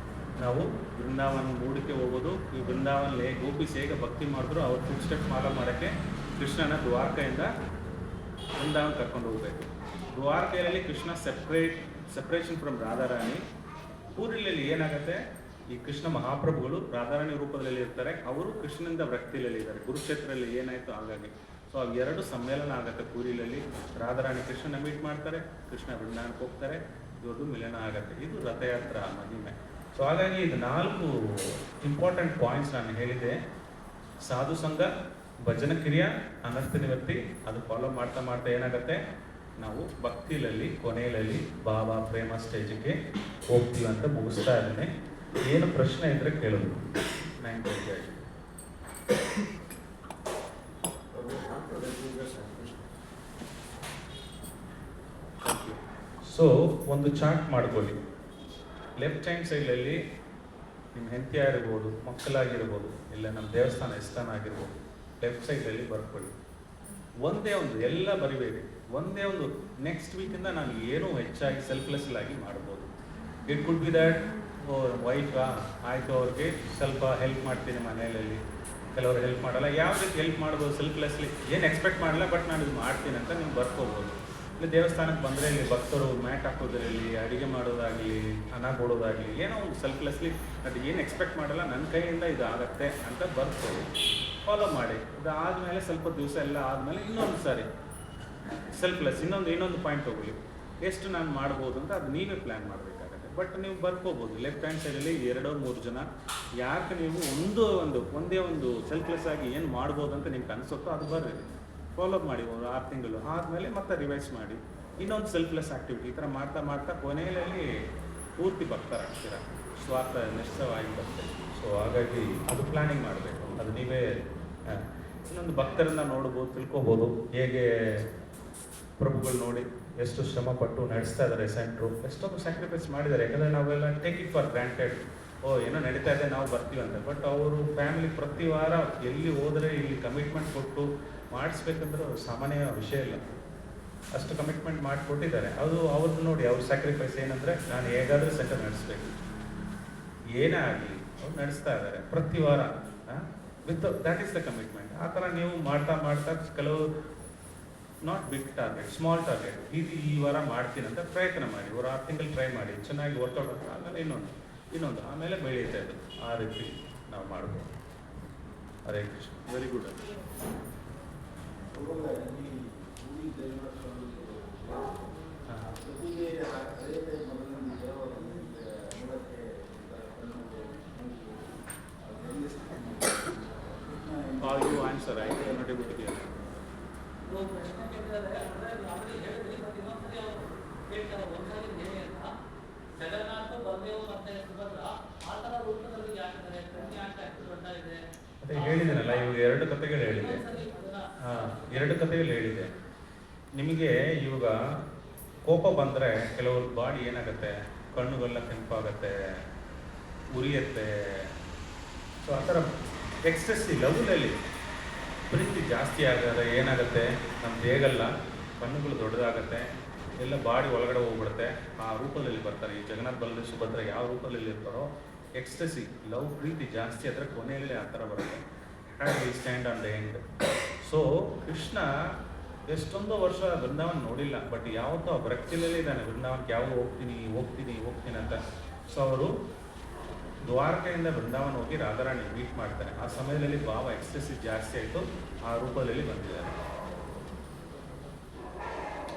ನಾವು ಬೃಂದಾವನ ಮೂಡಿಕೆ ಹೋಗೋದು. ಈ ಬೃಂದಾವನಲ್ಲಿ ಗೋಪಿಸ್ ಹೇಗೆ ಭಕ್ತಿ ಮಾಡಿದ್ರು ಅವ್ರ ಫುಡ್ ಸ್ಟೆಪ್ ಫಾಲೋ ಮಾಡೋಕ್ಕೆ ಕೃಷ್ಣನ ದ್ವಾರಕೆಯಿಂದ ಬೃಂದಾವನ ಕರ್ಕೊಂಡು ಹೋಗ್ಬೇಕು. ದ್ವಾರಕೆಯಲ್ಲಿ ಕೃಷ್ಣ ಸೆಪ್ರೇಷನ್ ಫ್ರಮ್ ರಾಧಾರಾಣಿ. ಪೂರಿಯಲ್ಲಿ ಏನಾಗುತ್ತೆ, ಈ ಕೃಷ್ಣ ಮಹಾಪ್ರಭುಗಳು ರಾಧಾರಾಣಿ ರೂಪದಲ್ಲಿ ಇರ್ತಾರೆ, ಅವರು ಕೃಷ್ಣನಿಂದ ವ್ಯಕ್ತಿಯಲ್ಲಿ ಇದ್ದಾರೆ. ಕುರುಕ್ಷೇತ್ರದಲ್ಲಿ ಏನಾಯಿತು ಹಾಗಾಗಿ. ಸೊ ಅವು 2 ಸಮ್ಮೇಳನ ಆಗುತ್ತೆ ಪೂರಿಯಲ್ಲಿ. ರಾಧಾರಾಣಿ ಕೃಷ್ಣನ ಮೀಟ್ ಮಾಡ್ತಾರೆ, ಕೃಷ್ಣ ಬೃಂದಾವನಕ್ಕೆ ಹೋಗ್ತಾರೆ, ಇವ್ರದ್ದು ಮಿಲನ ಆಗುತ್ತೆ. ಇದು ರಥಯಾತ್ರಾ ಮಹಿಮೆ. ಸೊ ಹಾಗಾಗಿ ಇದು 4 ಇಂಪಾರ್ಟೆಂಟ್ ಪಾಯಿಂಟ್ಸ್ ನಾನು ಹೇಳಿದೆ. ಸಾಧು ಸಂಘ, ಭಜನ ಕ್ರಿಯಾ, ಅನರ್ಥ ನಿವೃತ್ತಿ. ಅದು ಫಾಲೋ ಮಾಡ್ತಾ ಮಾಡ್ತಾ ಏನಾಗುತ್ತೆ, ನಾವು ಭಕ್ತಿಲಲ್ಲಿ ಕೊನೆಯಲ್ಲಿ ಬಾಬಾ ಪ್ರೇಮ ಸ್ಟೇಜಿಗೆ ಹೋಗ್ತೀವಿ ಅಂತ ಮುಗಿಸ್ತಾ ಇದ್ದೇನೆ. ಏನು ಪ್ರಶ್ನೆ ಇದ್ರೆ ಕೇಳೋದು. 9:30 ಆಯ್ತು. ಸೊ ಒಂದು ಚಾರ್ಟ್ ಮಾಡ್ಕೊಳ್ಳಿ. ಲೆಫ್ಟ್ ಹ್ಯಾಂಡ್ ಸೈಡಲ್ಲಿ ನಿಮ್ಮ ಹೆಂಡತಿ ಆಗಿರ್ಬೋದು, ಮಕ್ಕಳಾಗಿರ್ಬೋದು, ಇಲ್ಲ ನಮ್ಮ ದೇವಸ್ಥಾನ ಎಸ್ತಾನ ಆಗಿರ್ಬೋದು, ಲೆಫ್ಟ್ ಸೈಡಲ್ಲಿ ಬರ್ಕೊಳ್ಳಿ. ಒಂದೇ ಒಂದು, ಎಲ್ಲ ಬರಿಬೇಡಿ. ಒಂದೇ ಒಂದು ನೆಕ್ಸ್ಟ್ ವೀಕಿಂದ ನಾನು ಏನೂ ಹೆಚ್ಚಾಗಿ ಸೆಲ್ಫ್ಲೆಸ್ ಆಗಿ ಮಾಡ್ಬೋದು. ಇಟ್ ಕುಡ್ ಬಿ ದ್ಯಾಟ್ ವೈಫಾ ಆಯಿತು, ಅವ್ರಿಗೆ ಸ್ವಲ್ಪ ಹೆಲ್ಪ್ ಮಾಡ್ತೀನಿ ಮನೆಯಲ್ಲಿ, ಕೆಲವರು ಹೆಲ್ಪ್ ಮಾಡಲ್ಲ. ಯಾವ ರೀತಿ ಹೆಲ್ಪ್ ಮಾಡ್ಬೋದು ಸೆಲ್ಫ್ಲೆಸ್ಲಿ, ಏನು ಎಕ್ಸ್ಪೆಕ್ಟ್ ಮಾಡಲ್ಲ, ಬಟ್ ನಾನು ಇದು ಮಾಡ್ತೀನಿ ಅಂತ ನೀವು ಬರ್ಕೋಬೋದು. ಇಲ್ಲಿ ದೇವಸ್ಥಾನಕ್ಕೆ ಬಂದರೆ ಇಲ್ಲಿ ಭಕ್ತರು ಮ್ಯಾಟ್ ಹಾಕೋದ್ರಲ್ಲಿ, ಅಡುಗೆ ಮಾಡೋದಾಗಲಿ, ಅನ್ನ ಕೊಡೋದಾಗಲಿ, ಏನೋ ಒಂದು ಸೆಲ್ಫ್ಲೆಸ್ಲಿ ಅದು ಏನು ಎಕ್ಸ್ಪೆಕ್ಟ್ ಮಾಡಲ್ಲ, ನನ್ನ ಕೈಯಿಂದ ಇದು ಆಗುತ್ತೆ ಅಂತ ಬರ್ಕೊಳ್ಳಿ, ಫಾಲೋ ಮಾಡಿ. ಇದಾದಮೇಲೆ ಸ್ವಲ್ಪ ದಿವಸ ಎಲ್ಲ ಆದಮೇಲೆ ಇನ್ನೊಂದು ಸಾರಿ ಸೆಲ್ಫ್ಲೆಸ್ ಇನ್ನೊಂದು ಪಾಯಿಂಟ್ ತೊಗೊಳ್ಳಿ, ಎಷ್ಟು ನಾನು ಮಾಡ್ಬೋದು ಅಂತ ಅದು ನೀವೇ ಪ್ಲ್ಯಾನ್ ಮಾಡಬೇಕಾಗತ್ತೆ. ಬಟ್ ನೀವು ಬರ್ಕೋಬೋದು. ಲೆಫ್ಟ್ ಹ್ಯಾಂಡ್ ಸೈಡಲ್ಲಿ 2-3 ಜನ ಯಾಕೆ ನೀವು ಒಂದೇ ಒಂದು ಸೆಲ್ಫ್ಲೆಸ್ ಆಗಿ ಏನು ಮಾಡ್ಬೋದು ಅಂತ ನಿಮ್ಗೆ ಅನಿಸುತ್ತೋ ಅದು ಬರ್ರಿ, ಫಾಲೋ ಮಾಡಿ. 6 ತಿಂಗಳು ಆದಮೇಲೆ ಮತ್ತೆ ರಿವೈಸ್ ಮಾಡಿ, ಇನ್ನೊಂದು ಸೆಲ್ಫ್ಲೆಸ್ ಆ್ಯಕ್ಟಿವಿಟಿ. ಈ ಥರ ಮಾಡ್ತಾ ಮಾಡ್ತಾ ಕೊನೆಯಲ್ಲಿ ಪೂರ್ತಿ ಭಕ್ತರಾಗ್ತೀರ, ಸ್ವಾರ್ಥ ನಿಶ್ಚಯವಾಗಿ ಬರ್ತದೆ. ಸೊ ಹಾಗಾಗಿ ಅದು ಪ್ಲ್ಯಾನಿಂಗ್ ಮಾಡಬೇಕು. ಅದು ನೀವೇ ಇನ್ನೊಂದು ಭಕ್ತರನ್ನ ನೋಡ್ಬೋದು, ತಿಳ್ಕೊಬೋದು. ಹೇಗೆ ಪ್ರಭುಗಳು ನೋಡಿ ಎಷ್ಟು ಶ್ರಮಪಟ್ಟು ನಡೆಸ್ತಾ ಇದ್ದಾರೆ ಸೆಂಟ್ರು, ಎಷ್ಟೊಂದು ಸ್ಯಾಕ್ರಿಫೈಸ್ ಮಾಡಿದ್ದಾರೆ. ಯಾಕಂದರೆ ನಾವೆಲ್ಲ ಟೇಕ್ ಇಟ್ ಫಾರ್ ಗ್ರಾಂಟೆಡ್. ಏನೋ ನಡೀತಾ ಇದೆ ನಾವು ಬರ್ತೀವಿ ಅಂತ. ಬಟ್ ಅವರು ಫ್ಯಾಮಿಲಿ ಪ್ರತಿ ವಾರ ಎಲ್ಲಿ ಹೋದರೆ ಇಲ್ಲಿ ಕಮಿಟ್ಮೆಂಟ್ ಕೊಟ್ಟು ಮಾಡಿಸ್ಬೇಕಂದ್ರೆ ಸಾಮಾನ್ಯ ವಿಷಯ ಇಲ್ಲ. ಅಷ್ಟು ಕಮಿಟ್ಮೆಂಟ್ ಮಾಡಿಕೊಟ್ಟಿದ್ದಾರೆ. ಅದು ಅವ್ರದ್ದು ನೋಡಿ, ಅವ್ರ ಸ್ಯಾಕ್ರಿಫೈಸ್ ಏನಂದರೆ ನಾನು ಹೇಗಾದರೂ ಸೆಂಟರ್ ನಡೆಸಬೇಕು, ಏನೇ ಆಗಲಿ ಅವ್ರು ನಡೆಸ್ತಾ ಇದ್ದಾರೆ ಪ್ರತಿ ವಾರ. With that is the commitment. ಆ ಥರ ನೀವು ಮಾಡ್ತಾ ಮಾಡ್ತಾ ಕೆಲವು not big target, small target, ಈ ವಾರ ಮಾಡ್ತೀನಿ ಅಂತ ಪ್ರಯತ್ನ ಮಾಡಿ, 6 ತಿಂಗಳು ಟ್ರೈ ಮಾಡಿ, ಚೆನ್ನಾಗಿ ವರ್ಕೌಟ್ ಆಗ್ತದೆ, ಆಮೇಲೆ ಇನ್ನೊಂದು ಆಮೇಲೆ ಬೆಳೆಯುತ್ತೆ ಅದು. ಆ ರೀತಿ ನಾವು ಮಾಡ್ಬೋದು. Hare Krishna. Very good. You answer, I am not able to hear. ಅದೇ ಹೇಳಿದ್ದೇನಲ್ಲ, ಇವಾಗ 2 ಕಥೆಗಳು ಹೇಳಿದೆ. 2 ಕಥೆಗಳು ಹೇಳಿದೆ. ನಿಮಗೆ ಇವಾಗ ಕೋಪ ಬಂದರೆ ಕೆಲವ್ರ ಬಾಡಿ ಏನಾಗುತ್ತೆ, ಕಣ್ಣುಗೆಲ್ಲ ಕೆಂಪಾಗತ್ತೆ, ಉರಿಯತ್ತೆ. ಸೊ ಆ ಥರ ಎಕ್ಸ್ಟ್ರೆಸ್ಸಿ ಲವ್ನಲ್ಲಿ ಪ್ರೀತಿ ಜಾಸ್ತಿ ಆಗಾದ್ರೆ ಏನಾಗುತ್ತೆ, ನಮ್ಮ ದೇಹಲ್ಲ ಕಣ್ಣುಗಳು ದೊಡ್ಡದಾಗತ್ತೆ, ಎಲ್ಲ ಬಾಡಿ ಒಳಗಡೆ ಹೋಗ್ಬಿಡುತ್ತೆ. ಆ ರೂಪದಲ್ಲಿ ಬರ್ತಾರೆ. ಈ ಜಗನ್ನಾಥ ಬಲದೇವ ಸುಭದ್ರ ಯಾವ ರೂಪದಲ್ಲಿ ಇರ್ತಾರೋ, ಎಕ್ಸ್ಟ್ರೆಸ್ಸಿ ಲವ್ ಪ್ರೀತಿ ಜಾಸ್ತಿ ಆದರೆ ಕೊನೆಯಲ್ಲಿ ಆ ಥರ ಬರುತ್ತೆ. Had we stand on the end. So Krishna ಎಷ್ಟೊಂದು ವರ್ಷ ಬೃಂದಾವನ ನೋಡಿಲ್ಲ, ಬಟ್ ಯಾವತ್ತೋ ಭಕ್ತಿಲೇ ಇದ್ದಾನೆ. ಬೃಂದಾವನಕ್ಕೆ ಯಾವಾಗ ಹೋಗ್ತೀನಿ ಅಂತ. ಸೊ ಅವರು ದ್ವಾರಕೆಯಿಂದ ಬೃಂದಾವನ ಹೋಗಿ ರಾಧಾರಾಣಿ ಮೀಟ್ ಮಾಡ್ತಾರೆ. ಆ ಸಮಯದಲ್ಲಿ ಭಾವ ಎಕ್ಸ್ಟ್ರೆಸ್ಸಿ ಜಾಸ್ತಿ ಆಯಿತು, ಆ ರೂಪದಲ್ಲಿ ಬಂದಿದ್ದಾರೆ.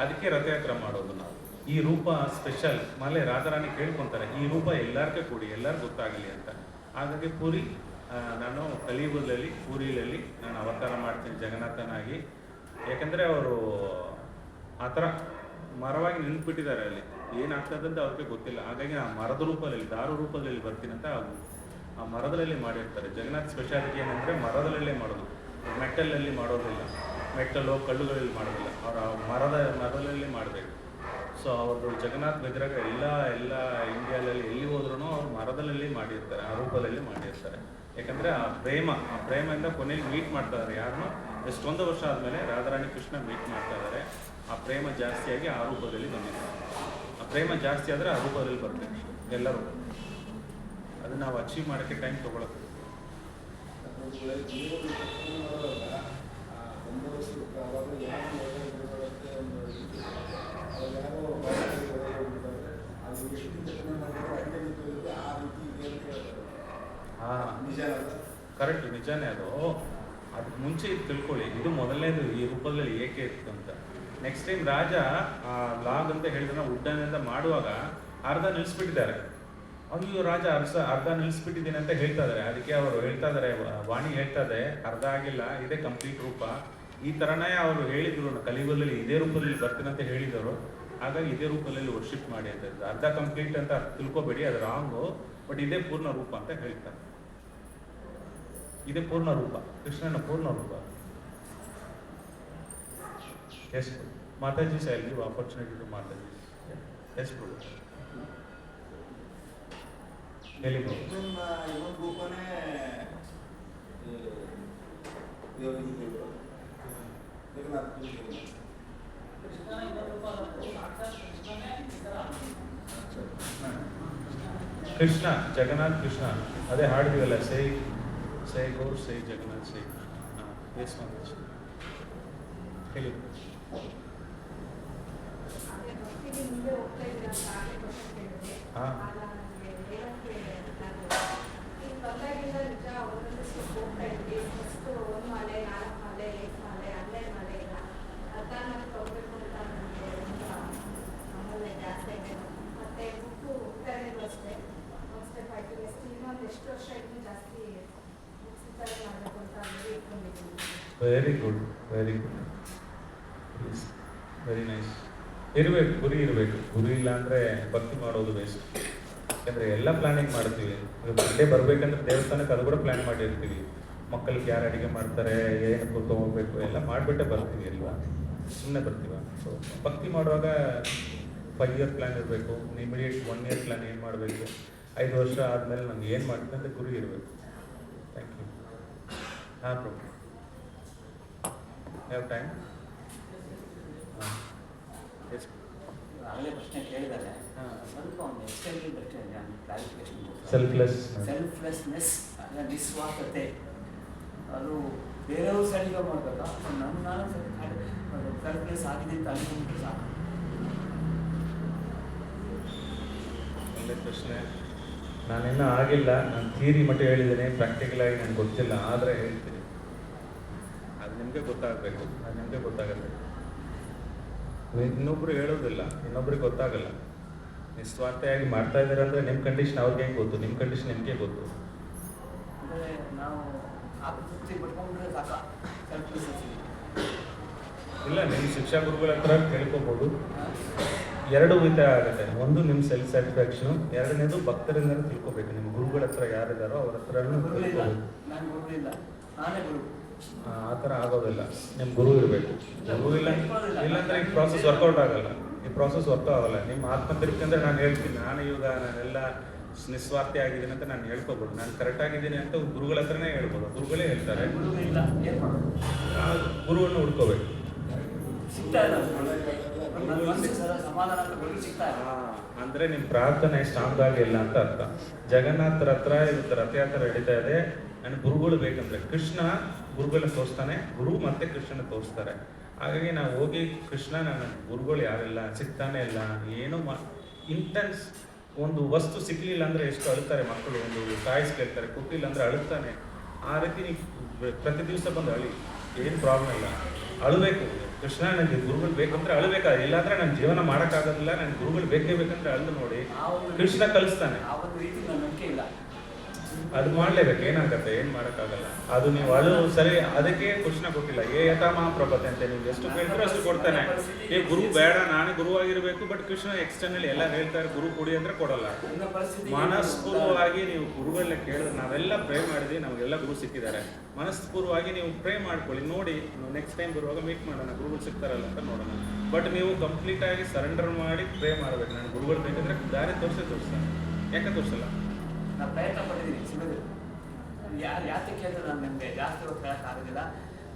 ಅದಕ್ಕೆ ರಥಯಾತ್ರೆ ಮಾಡೋದು ನಾವು. ಈ ರೂಪ ಸ್ಪೆಷಲ್. ಆಮೇಲೆ ರಾಧಾರಾಣಿ ಕೇಳ್ಕೊತಾರೆ, ಈ ರೂಪ ಎಲ್ಲರಿಗೂ ಕೊಡಿ, ಎಲ್ಲರಿಗೂ ಗೊತ್ತಾಗಲಿ ಅಂತ. ಹಾಗಾಗಿ ಪೂರಿ, ನಾನು ಕಲಿಯುಗದಲ್ಲಿ ಪೂರಿಯಲ್ಲಿ ನಾನು ಅವತಾರ ಮಾಡ್ತೀನಿ ಜಗನ್ನಾಥನಾಗಿ. ಯಾಕಂದರೆ ಅವರು ಆ ಥರ ಮರವಾಗಿ ನಿಂತ್ಬಿಟ್ಟಿದ್ದಾರೆ. ಅಲ್ಲಿ ಏನಾಗ್ತದಂತ ಅವ್ರಿಗೆ ಗೊತ್ತಿಲ್ಲ. ಹಾಗಾಗಿ ಆ ಮರದ ರೂಪದಲ್ಲಿ, ದಾರು ರೂಪದಲ್ಲಿ ಬರ್ತೀನಿ ಅಂತ ಆ ಮರದಲ್ಲಿ ಮಾಡಿರ್ತಾರೆ. ಜಗನ್ನಾಥ ಸ್ಪೆಷಾಲಿಟಿ ಏನಂದರೆ ಮರದಲ್ಲೇ ಮಾಡೋದು, ಮೆಟ್ಟಲಲ್ಲಿ ಮಾಡೋದಿಲ್ಲ, ಮೆಟ್ಟಲು ಕಲ್ಲುಗಳಲ್ಲಿ ಮಾಡೋದಿಲ್ಲ. ಅವರ ಮರದಲ್ಲೇ ಮಾಡಬೇಕು. ಸೊ ಅವ್ರದ್ದು ಜಗನ್ನಾಥ ವಿಗ್ರಹ ಎಲ್ಲ ಇಂಡಿಯಾದಲ್ಲಿ ಎಲ್ಲಿ ಹೋದ್ರೂ ಅವ್ರು ಮರದಲ್ಲಿ ಮಾಡಿರ್ತಾರೆ, ಆ ರೂಪದಲ್ಲಿ ಮಾಡಿರ್ತಾರೆ. ಯಾಕಂದರೆ ಆ ಪ್ರೇಮದಿಂದ ಕೊನೆಯಲ್ಲಿ ಮೀಟ್ ಮಾಡ್ತಾ ಇದ್ದಾರೆ. ಯಾರನ್ನೂ ಎಷ್ಟೊಂದು ವರ್ಷ ಆದಮೇಲೆ ರಾಧಾರಾಣಿ ಕೃಷ್ಣ ಮೀಟ್ ಮಾಡ್ತಾ ಇದ್ದಾರೆ. ಆ ಪ್ರೇಮ ಜಾಸ್ತಿಯಾಗಿ ಆ ರೂಪದಲ್ಲಿ ಬಂದಿದ್ದಾರೆ. ಆ ಪ್ರೇಮ ಜಾಸ್ತಿ ಆದರೆ ಆ ರೂಪದಲ್ಲಿ ಬರ್ತದೆ ಎಲ್ಲರೂ. ಅದನ್ನು ನಾವು ಅಚೀವ್ ಮಾಡೋಕ್ಕೆ ಟೈಮ್ ತೊಗೊಳಕ್ಕೆ. ಕರೆಕ್ಟ್, ನಿಜಾನೇ ಅದು. ಅದಕ್ಕೆ ಮುಂಚೆ ಇದು ತಿಳ್ಕೊಳ್ಳಿ, ಇದು ಮೊದಲನೇದು ಈ ರೂಪದಲ್ಲಿ ಏಕೆ ಇತ್ತು ಅಂತ. ನೆಕ್ಸ್ಟ್ ಟೈಮ್ ರಾಜ ಲಾಗ್ ಅಂತ ಹೇಳಿದ್ರೆ ಉಡ್ಡನೆಯಿಂದ ಮಾಡುವಾಗ ಅರ್ಧ ನಿಲ್ಲಿಸ್ಬಿಟ್ಟಿದ್ದಾರೆ. ಅಯ್ಯೋ ರಾಜ ಅರ್ಧ ನಿಲ್ಲಿಸ್ಬಿಟ್ಟಿದ್ದೀನಿ ಅಂತ ಹೇಳ್ತಾ ಇದ್ದಾರೆ. ಅದಕ್ಕೆ ಅವರು ಹೇಳ್ತಾ ಇದ್ದಾರೆ, ವಾಣಿ ಹೇಳ್ತಾ ಇದೆ, ಅರ್ಧ ಆಗಿಲ್ಲ, ಇದೇ ಕಂಪ್ಲೀಟ್ ರೂಪ. ಈ ಥರನೇ ಅವರು ಹೇಳಿದ್ರು, ಕಲಿಯುಗದಲ್ಲಿ ಇದೇ ರೂಪದಲ್ಲಿ ಬರ್ತೀನಿ ಅಂತ ಹೇಳಿದರು. ಹಾಗಾಗಿ ಇದೇ ರೂಪದಲ್ಲಿ ವರ್ಷಿಪ್ ಮಾಡಿ ಅಂತ ಇದ್ದಾರೆ. ಅರ್ಧ ಕಂಪ್ಲೀಟ್ ಅಂತ ತಿಳ್ಕೊಬೇಡಿ, ಅದು ರಾಂಗು. ಬಟ್ ಇದೇ ಪೂರ್ಣ ರೂಪ ಅಂತ ಹೇಳ್ತಾರೆ. ಇದೇ ಪೂರ್ಣ ರೂಪ, ಕೃಷ್ಣನ ಪೂರ್ಣ ರೂಪ. Yes mataji, I will give opportunity to mataji. Yes Prabhu, ಹೇಳಿ ಪ್ರಭು. ಕೃಷ್ಣ, ಜಗನ್ನಾಥ್ ಕೃಷ್ಣ, ಅದೇ ಹಾಡಿದೀವಲ್ಲ, ಸೈ ಗೌರ್ ಸೈ ಜಗನ್ನಾಥ್ ಸೈ ಕೃಷ್ಣ. ಎಸ್ ಮಾತಾಜಿ ಹೇಳಿ. Very good, very good, very nice. ಇರಬೇಕು, ಗುರಿ ಇರಬೇಕು. ಗುರಿ ಇಲ್ಲ ಅಂದರೆ ಭಕ್ತಿ ಮಾಡೋದು ವೇಸ್ಟ್. ಯಾಕಂದರೆ ಎಲ್ಲ ಪ್ಲಾನಿಂಗ್ ಮಾಡ್ತೀವಿ. ಸಂಡೇ ಬರಬೇಕಂದ್ರೆ ದೇವಸ್ಥಾನಕ್ಕೆ ಅದು ಕೂಡ ಪ್ಲ್ಯಾನ್ ಮಾಡಿರ್ತೀವಿ. ಮಕ್ಕಳಿಗೆ ಯಾರು ಅಡುಗೆ ಮಾಡ್ತಾರೆ, ಏನು ಕೂತ್ಕೋಬೇಕು ಎಲ್ಲ ಮಾಡಿಬಿಟ್ಟೆ ಬರ್ತೀವಿ ಅಲ್ವಾ, ಸುಮ್ಮನೆ ಬರ್ತೀವ. ಸೊ ಭಕ್ತಿ ಮಾಡುವಾಗ 5 ಇಯರ್ ಪ್ಲ್ಯಾನ್ ಇರಬೇಕು. ಇಮಿಡಿಯೇಟ್ 1 ಇಯರ್ ಪ್ಲ್ಯಾನ್ ಏನು ಮಾಡಬೇಕು, 5 ವರ್ಷ ಆದಮೇಲೆ ನನಗೆ ಏನು ಮಾಡ್ತೀನಿ ಅಂತ ಗುರಿ ಇರಬೇಕು. Thank you. ಹಾಂ ಪ್ರಭು, ಹ್ಯಾವ್ ಟೈಮ್? ಹಾಂ, ಎಷ್ಟು? ಆಗಲೇ ಪ್ರಶ್ನೆ ಕೇಳಿದ್ದಾರೆ. ಹಾಂ. ಸ್ವಲ್ಪ ಒಂದು ಎಕ್ಸ್ಟೆಂಡೆಡ್ ಪ್ರಶ್ನೆ ಕ್ಲಾರಿಫಿಕೇಶನ್. ಸೆಲ್ಫ್ಲೆಸ್ನೆಸ್ ನಿಸ್ವಾರ್ಥತೆ ಅದು ಬೇರೆಯವ್ರು ಸರಿಗ ಮಾಡಬೇಕಾ, ನಾನು ಸೆಲ್ಫ್ಲೆಸ್ ಆಗಿದೆ ಅಂತ ಅನ್ಕೊಂಡ್ರೆ ಸಾಕು. ಒಳ್ಳೆ ಪ್ರಶ್ನೆ. ನಾನಿನ್ನೂ ಆಗಿಲ್ಲ, ನಾನು ಥಿಯರಿ ಮಟ್ಟ ಹೇಳಿದ್ದೇನೆ, ಪ್ರಾಕ್ಟಿಕಲ್ ಆಗಿ ನನಗೆ ಗೊತ್ತಿಲ್ಲ, ಆದರೆ ಹೇಳ್ತೀನಿ. ಅದು ನಿಮಗೆ ಗೊತ್ತಾಗಬೇಕು, ಅದು ನಿಮಗೆ ಗೊತ್ತಾಗುತ್ತೆ. ಇನ್ನೊಬ್ರು ಹೇಳೋದಿಲ್ಲ, ಇನ್ನೊಬ್ರಿಗೆ ಗೊತ್ತಾಗಲ್ಲ. ನಿಸ್ವಾರ್ಥಿಯಾಗಿ ಮಾಡ್ತಾ ಇದ್ದಾರೆ ಅಂದರೆ ನಿಮ್ಮ ಕಂಡೀಷನ್ ಅವ್ರಿಗೆ ಹೆಂಗೆ ಗೊತ್ತು, ನಿಮ್ಮ ಕಂಡೀಷನ್ ನಿಮಗೆ ಗೊತ್ತು. ಅಂದರೆ ನಾವು ಆತ್ಮತೃಪ್ತಿ ಪಡ್ಕೊಂಡ್ರೆ ಸಾಕ ಸೆಲ್ಫ್ಲೆಸ್. ಇಲ್ಲ, ನಿಮ್ಮ ಶಿಕ್ಷಾ ಗುರುಗಳ ಹತ್ರ ತಿಳ್ಕೊಬೋದು. 2 ವಿಧ ಆಗುತ್ತೆ. ಒಂದು ನಿಮ್ಮ ಸೆಲ್ಫ್ ಸ್ಯಾಟಿಸ್ಫ್ಯಾಕ್ಷನು, 2ನೇದು ಭಕ್ತರಿಂದ ತಿಳ್ಕೊಬೇಕು. ನಿಮ್ಮ ಗುರುಗಳ ಹತ್ರ ಯಾರಿದ್ದಾರೋ ಅವ್ರ ಹತ್ರ ಗುರುಗಳಿಲ್ಲ, ನಾನು ಗುರುಗಳಿಲ್ಲ, ನಾನೇ ಗುರು. ಆ ಥರ ಆಗೋದಿಲ್ಲ. ನಿಮ್ಮ ಗುರು ಇರಬೇಕು. ಗುರು ಇಲ್ಲಾಂದ್ರೆ ಈ ಪ್ರಾಸೆಸ್ ವರ್ಕೌಟ್ ಆಗಲ್ಲ. ಈ ಪ್ರಾಸೆಸ್ ವರ್ಕ್ ಆಗಲ್ಲ. ನಿಮ್ಮ ಆತ್ಮತೃಪ್ತಿ ಅಂದರೆ ನಾನು ಹೇಳ್ತೀನಿ, ನಾನೆಲ್ಲ ನಿಸ್ವಾರ್ಥಿ ಆಗಿದ್ದೀನಿ ಅಂತ ನಾನು ಹೇಳ್ಕೊಬೋದು. ನಾನು ಕರೆಕ್ಟ್ ಆಗಿದ್ದೀನಿ ಅಂತ ಗುರುಗಳ ಹತ್ರನೇ ಹೇಳ್ಬೋದು. ಗುರುಗಳೇ ಹೇಳ್ತಾರೆ. ಗುರುಗಳಿಲ್ಲ, ಏನು ಮಾಡೋದು? ಆ ಗುರುವನ್ನು ಹುಡ್ಕೋಬೇಕು. ಸಿಗ್ತಾ ಇಲ್ಲ, ನನ್ನ ಮನಸ್ಸಿಗೆ ಸಮಾಧಾನ ಅಂತ ಗುರು ಸಿಗ್ತಾ ಇಲ್ಲ. ಅಂದರೆ ನಿಮ್ಮ ಪ್ರಾರ್ಥನೆ ಸ್ಟ್ರಾಂಗ್ ಆಗಿಲ್ಲ ಅಂತ ಅರ್ಥ. ಜಗನ್ನಾಥರ ಹತ್ರ ಇವತ್ತು ರಥಯಾತ್ರೆ ನಡೀತಾ ಇದೆ. ನನಗೆ ಗುರುಗಳು ಬೇಕಂದ್ರೆ ಕೃಷ್ಣ ಗುರುಗಳನ್ನ ತೋರಿಸ್ತಾನೆ, ಗುರು ಮತ್ತೆ ಕೃಷ್ಣನ ತೋರಿಸ್ತಾರೆ. ಹಾಗಾಗಿ ನಾವು ಹೋಗಿ ಕೃಷ್ಣ ನನ್ನ ಗುರುಗಳು ಯಾರಿಲ್ಲ, ಸಿಗ್ತಾನೆ ಇಲ್ಲ, ಏನೋ ಇಂಟೆನ್ಸ್ ಒಂದು ವಸ್ತು ಸಿಕ್ಕಲಿಲ್ಲ ಅಂದರೆ ಎಷ್ಟು ಅಳುತ್ತಾರೆ ಮಕ್ಕಳು. ಒಂದು ಟಾಯ್ಸ್ ಕೇಳ್ತಾರೆ, ಕೊಟ್ಟಿಲ್ಲ ಅಂದರೆ ಅಳುತ್ತಾನೆ. ಆ ರೀತಿ ನೀವು ಪ್ರತಿ ದಿವಸ ಬಂದು ಅಳಿ, ಏನು ಪ್ರಾಬ್ಲಮ್ ಇಲ್ಲ, ಅಳಬೇಕು. ಕೃಷ್ಣ ನನಗೆ ಗುರುಗಳು ಬೇಕಂದ್ರೆ ಅಳಬೇಕಾದ್ರೆ, ಇಲ್ಲಾಂದ್ರೆ ನನ್ನ ಜೀವನ ಮಾಡೋಕ್ಕಾಗೋದಿಲ್ಲ, ನನಗೆ ಗುರುಗಳು ಬೇಕೇ ಬೇಕಂದ್ರೆ ಅಳ್ದು ನೋಡಿ ಕೃಷ್ಣ ಕಲಿಸ್ತಾನೆ. ಆ ಒಂದು ರೀತಿ ನನ್ನ ನಂಬಿಕೆ ಇಲ್ಲ. ಅದು ಮಾಡಲೇಬೇಕು. ಏನಾಗತ್ತೆ, ಏನು ಮಾಡೋಕ್ಕಾಗಲ್ಲ. ಅದು ನೀವು ಅಳು ಸರಿ, ಅದಕ್ಕೆ ಕೃಷ್ಣ ಕೊಟ್ಟಿಲ್ಲ. ಯಥಾಮ ಪ್ರಭತೆ ಅಂತ ನೀವು ಎಷ್ಟು ಕೇಳ್ತೀರೋ ಅಷ್ಟು ಕೊಡ್ತಾನೆ. ಏ ಗುರು ಬೇಡ, ನಾನೇ ಗುರುವಾಗಿರಬೇಕು, ಬಟ್ ಕೃಷ್ಣ ಎಕ್ಸ್ಟರ್ನಲ್ ಎಲ್ಲ ಹೇಳ್ತಾರೆ ಗುರು ಕೊಡಿ ಅಂದರೆ ಕೊಡಲ್ಲ. ನನ್ನ ಪರಿಸ್ಥಿತಿ ಮನಸ್ಪೂರ್ವವಾಗಿ ನೀವು ಗುರುಗಳನ್ನ ಕೇಳಿದ್ರೆ, ನಾವೆಲ್ಲ ಪ್ರೇ ಮಾಡಿದ್ವಿ, ನಮಗೆಲ್ಲ ಗುರು ಸಿಕ್ಕಿದ್ದಾರೆ. ಮನಸ್ಪೂರ್ವವಾಗಿ ನೀವು ಪ್ರೇ ಮಾಡ್ಕೊಳ್ಳಿ, ನೋಡಿ ನೆಕ್ಸ್ಟ್ ಟೈಮ್ ಬರುವಾಗ ಮೀಟ್ ಮಾಡೋಣ, ಗುರುಗಳು ಸಿಗ್ತಾರಲ್ಲ ಅಂತ ನೋಡೋಣ. ಬಟ್ ನೀವು ಕಂಪ್ಲೀಟಾಗಿ ಸರೆಂಡರ್ ಮಾಡಿ ಪ್ರೇ ಮಾಡಬೇಕು. ನಾನು ಗುರುಗಳು ಬೇಕಂದ್ರೆ ದಾರಿ ತೋರಿಸ್ತಾನೆ. ಯಾಕೆ ತೋರಿಸಲ್ಲ? ನಾನು ಪ್ರಯತ್ನ ಪಟ್ಟಿದ್ದೀನಿ, ಸಿಗೋದು. ಯಾಕೆ ಕೇಳಿದ್ರೆ ನಾನು ನಿಮಗೆ ಜಾಸ್ತಿ ಹೊತ್ತು ಹೇಳೋಕ್ಕಾಗೋದಿಲ್ಲ.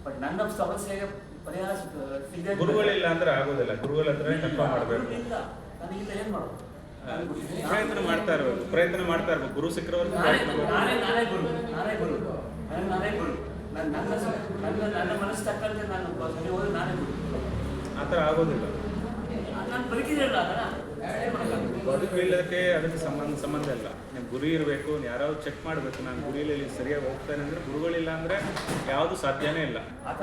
ಬಟ್ ನನ್ನ ಸಮಸ್ಯೆಗೆ ಪರಿಹಾರ ಸಿಗದೆ ಗುರುಗಳಿಲ್ಲ ಅಂದ್ರೆ ಆಗೋದಿಲ್ಲ. ಗುರುಗಳ ಹತ್ರ ತಪ್ಪ ಮಾಡಬೇಕು. ನನಗಿಲ್ಲ, ಏನು ಮಾಡೋದು? ಪ್ರಯತ್ನ ಮಾಡ್ತಾ ಇರ್ಬೇಕು. ಗುರು ಸಿಕ್ಕರವರೆಗೂ ನಾನೇ ಗುರು. ನನ್ನ ಮನಸ್ಸು ತಕ್ಕಂತೆ ನಾನು ಸರಿ ಹೋದ್ರೆ ನಾನೇ ಗುರು. ಆ ಥರ ಆಗೋದಿಲ್ಲ. ನಾನು ಬದುಕಿದಿರಲ್ಲ, ಅದನ್ನ ಬದುಕಿಲ್ಲದಕ್ಕೆ ಅದಕ್ಕೆ ಸಂಬಂಧ ಇಲ್ಲ. ನೀವು ಗುರಿ ಇರಬೇಕು. ಯಾರಾದ್ರು ಚೆಕ್ ಮಾಡಬೇಕು, ನಾನು ಗುರಿಯಲ್ಲಿ ಸರಿಯಾಗಿ ಹೋಗ್ತಾನೆ ಅಂದರೆ. ಗುರುಗಳಿಲ್ಲ ಅಂದರೆ ಯಾವುದು ಸಾಧ್ಯನೇ ಇಲ್ಲ.